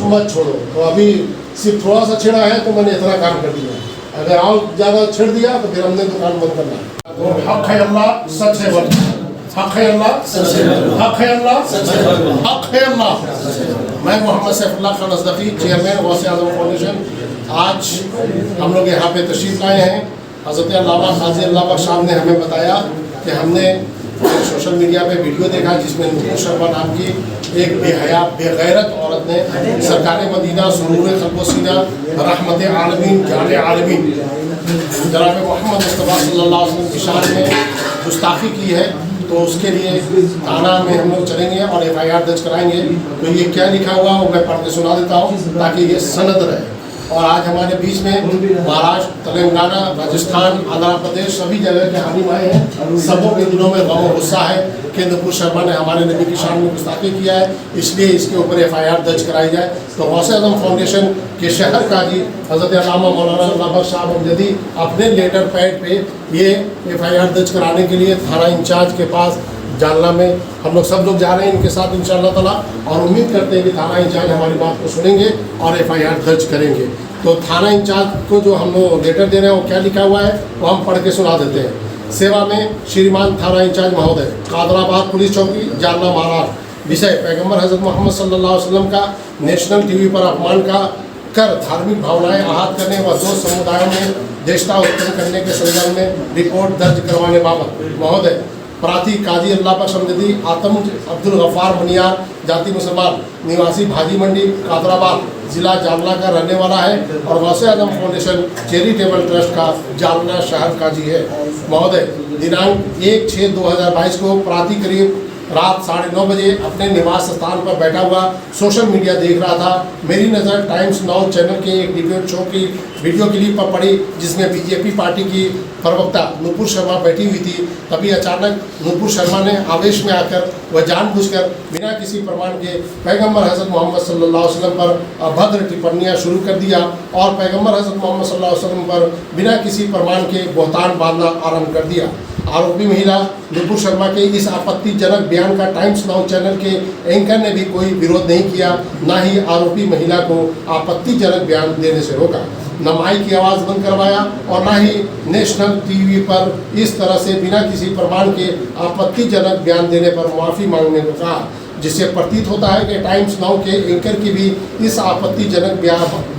मत छोड़ो। तो अभी सिर्फ थोड़ा सा छेड़ा है तो मैंने इतना काम कर दिया, अगर और ज़्यादा छेड़ दिया तो फिर हमने दुकान बंद करना है। हक है अल्लाह, सच है वक्त, हक है अल्लाह, हक है अल्लाह, हक है अल्लाह। मैं मोहम्मद सैफुल्लाह खान अज़दकी, चेयरमैन गौसे आजम फाउंडेशन, आज हम लोग यहाँ पे तशरीफ़ लाए हैं। हज़रत अल्लामा काजी अल्लाह बख्श साहब ने हमें बताया कि हमने सोशल मीडिया पे वीडियो देखा जिसमें नूपुर शर्मा नाम की एक बेहया बेगैरत औरत ने सरकार मदीना सुरूर खलबोसीना रहमत आलमीन जान आलमीन जनाब मोहम्मद मुस्तफ़ा सल्लल्लाहु अलैहि वसल्लम की शान में गुस्ताखी की है। तो उसके लिए थाना में हम लोग चलेंगे और FIR दर्ज कराएंगे। तो ये क्या लिखा हुआ वो मैं पढ़ के सुना देता हूँ ताकि ये सनद रहे। और आज हमारे बीच में महाराष्ट्र, तेलंगाना, राजस्थान, आंध्र प्रदेश सभी जगह के हालिम आए हैं। सबों के दिलों में गम और गुस्सा है कि नूपुर शर्मा ने हमारे नबी की शान में गुस्ताखी किया है, इसलिए इसके ऊपर FIR दर्ज कराई जाए। तो गौसे आजम फाउंडेशन के शहर काजी हज़रत अल्लामा मौलाना अल्लाह बख्श साहब यदि अपने लेटर पैड पे ये FIR दर्ज कराने के लिए थाना इंचार्ज के पास जालना में हम लोग सब लोग जा रहे हैं इनके साथ इंशाअल्लाह ताला, और उम्मीद करते हैं कि थाना इंचार्ज हमारी बात को सुनेंगे और FIR दर्ज करेंगे। तो थाना इंचार्ज को जो हम लोग लेटर दे रहे हैं वो क्या लिखा हुआ है वो हम पढ़ के सुना देते हैं। सेवा में श्रीमान थाना इंचार्ज महोदय, कादराबाद पुलिस चौकी, जालना, महाराष्ट्र। विषय पैगम्बर हज़रत मोहम्मद सल्लल्लाहु अलैहि वसल्लम का नेशनल TV पर अपमान का कर धार्मिक भावनाएं आहत करने व दो समुदायों में देशता उत्पन्न करने के संदर्भ में रिपोर्ट दर्ज करवाने बाबत महोदय प्रार्थी काजी अल्लाह बख्श समझदी आतम अब्दुल गफ्फार मनियार, जाति मुसलमान, निवासी भाजी मंडी, कादराबाद, जिला जालना का रहने वाला है और गौसे आजम फाउंडेशन चैरिटेबल ट्रस्ट का जालना शहर काजी है। महोदय दिनांक 1/6/2022 को प्रातः करीब रात 9:30 बजे अपने निवास स्थान पर बैठा हुआ सोशल मीडिया देख रहा था। मेरी नज़र टाइम्स नाउ चैनल के एक डिबेट शो की वीडियो क्लिप पर पड़ी जिसमें BJP पार्टी की प्रवक्ता नूपुर शर्मा बैठी हुई थी। तभी अचानक नूपुर शर्मा ने आवेश में आकर वह जानबूझकर बिना किसी प्रमाण के पैगम्बर हज़रत मोहम्मद सल्लल्लाहु अलैहि वसल्लम पर अभद्र टिप्पणियाँ शुरू कर दिया और पैगम्बर हज़रत मोहम्मद सल्लल्लाहु अलैहि वसल्लम पर बिना किसी प्रमाण के बहतान बांधना आरंभ कर दिया। आरोपी महिला नूपुर शर्मा के इस आपत्तिजनक बयान का टाइम्स नाउ चैनल के एंकर ने भी कोई विरोध नहीं किया, ना ही आरोपी महिला को आपत्तिजनक बयान देने से रोका, न माइक की आवाज़ बंद करवाया और ना ही नेशनल TV पर इस तरह से बिना किसी प्रमाण के आपत्तिजनक बयान देने पर माफ़ी मांगने को कहा, जिससे प्रतीत होता है कि टाइम्स नाउ के एंकर की भी इस आपत्तिजनक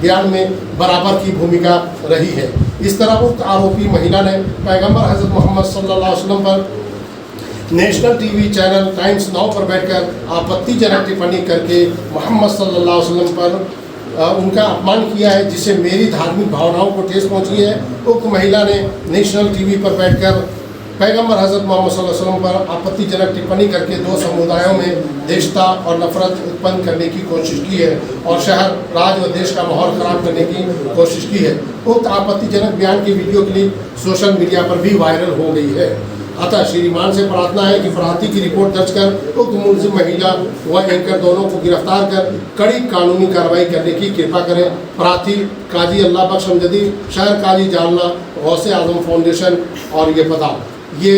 बयान में बराबर की भूमिका रही है। इस तरह उक्त आरोपी महिला ने पैगंबर हज़रत मोहम्मद सल्लल्लाहु अलैहि वसल्लम पर national TV channel times now पर बैठकर आपत्तिजनक टिप्पणी करके मोहम्मद सल्लल्लाहु अलैहि वसल्लम पर उनका अपमान किया है, जिससे मेरी धार्मिक भावनाओं को ठेस पहुंची है। उक्त महिला ने नेशनल TV पर बैठकर पैगंबर हज़रत मोहम्मद सल्लल्लाहु अलैहि वसल्लम पर आपत्तिजनक टिप्पणी करके दो समुदायों में देशता और नफरत उत्पन्न करने की कोशिश की है और शहर, राज्य व देश का माहौल खराब करने की कोशिश की है। उक्त आपत्तिजनक बयान की वीडियो क्लिप सोशल मीडिया पर भी वायरल हो गई है। अतः श्रीमान से प्रार्थना है कि प्रार्थी की रिपोर्ट दर्ज कर उक्त मुलजिम महिला व एंकर दोनों को गिरफ्तार कर कड़ी कानूनी कार्रवाई करने की कृपा करें। प्रार्थी काजी अल्लाह बख्श अमजदी, शहर काजी जालना, गौसे आजम फाउंडेशन। और ये पता, ये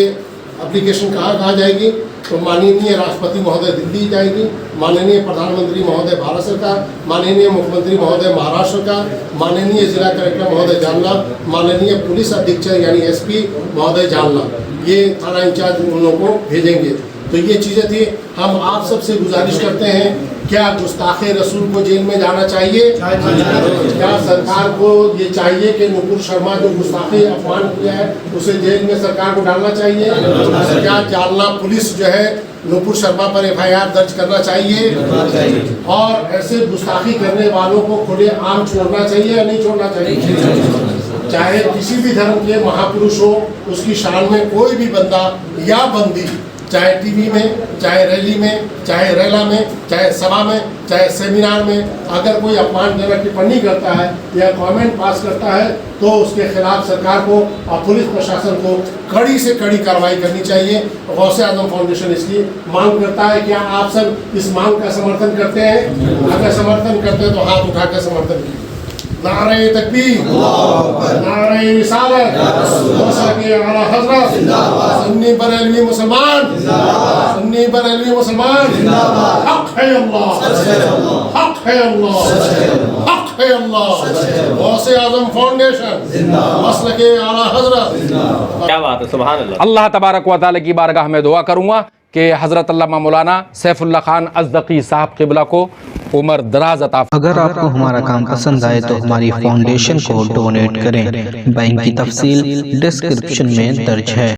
एप्लीकेशन कहाँ जाएगी? तो माननीय राष्ट्रपति महोदय दिल्ली जाएगी, माननीय प्रधानमंत्री महोदय भारत सरकार, माननीय मुख्यमंत्री महोदय महाराष्ट्र सरकार, माननीय जिला कलेक्टर महोदय जालना, माननीय पुलिस अधीक्षक यानी एसपी महोदय जालना, ये थाना इंचार्ज उन लोगों को भेजेंगे। तो ये चीज़ें थी। हम आप सबसे गुजारिश करते हैं, क्या गुस्ताखे रसूल को जेल में जाना चाहिए? क्या सरकार को ये चाहिए कि नुपुर शर्मा जो गुस्ताखे अपमान किया है उसे जेल में सरकार को डालना चाहिए? क्या जालना पुलिस जो है नुपुर शर्मा पर एफआईआर दर्ज करना चाहिए? और ऐसे गुस्ताखी करने वालों को खुले आम छोड़ना चाहिए या नहीं छोड़ना चाहिए? चाहे किसी भी धर्म के महापुरुष हो, उसकी शान में कोई भी बंदा या बंदी, चाहे टीवी में, चाहे रैली में, चाहे रैला में, चाहे सभा में, चाहे सेमिनार में, अगर कोई अपमानजनक टिप्पणी करता है या कमेंट पास करता है तो उसके खिलाफ सरकार को और पुलिस प्रशासन को कड़ी से कड़ी कार्रवाई करनी चाहिए। गौसे आजम फाउंडेशन इसकी मांग करता है। क्या आप सब इस मांग का समर्थन करते हैं? अगर समर्थन करते हैं तो हाथ उठाकर समर्थन कीजिए। नारे तकबीर, नारे रिसालत, के आला हजरत, सुन्नी बरेलवी मुसलमान, सुन्नी बरेलवी मुसलमान, हक है अल्लाह, हक है अल्लाह, हक है अल्लाह। गौसे आजम फाउंडेशन, मसल के आला हजरत। क्या बात है, सुभान अल्लाह। अल्लाह तबारक व तआला की बारगाह में दुआ करूँगा कि हज़रत अल्लामा मौलाना सैफुल्लाह खान अज़दकी साहब क़िबला को उम्र दराज अता। अगर आपको हमारा काम पसंद आए तो हमारी फाउंडेशन को डोनेट करें। बैंक की तफसील डिस्क्रिप्शन में दर्ज है।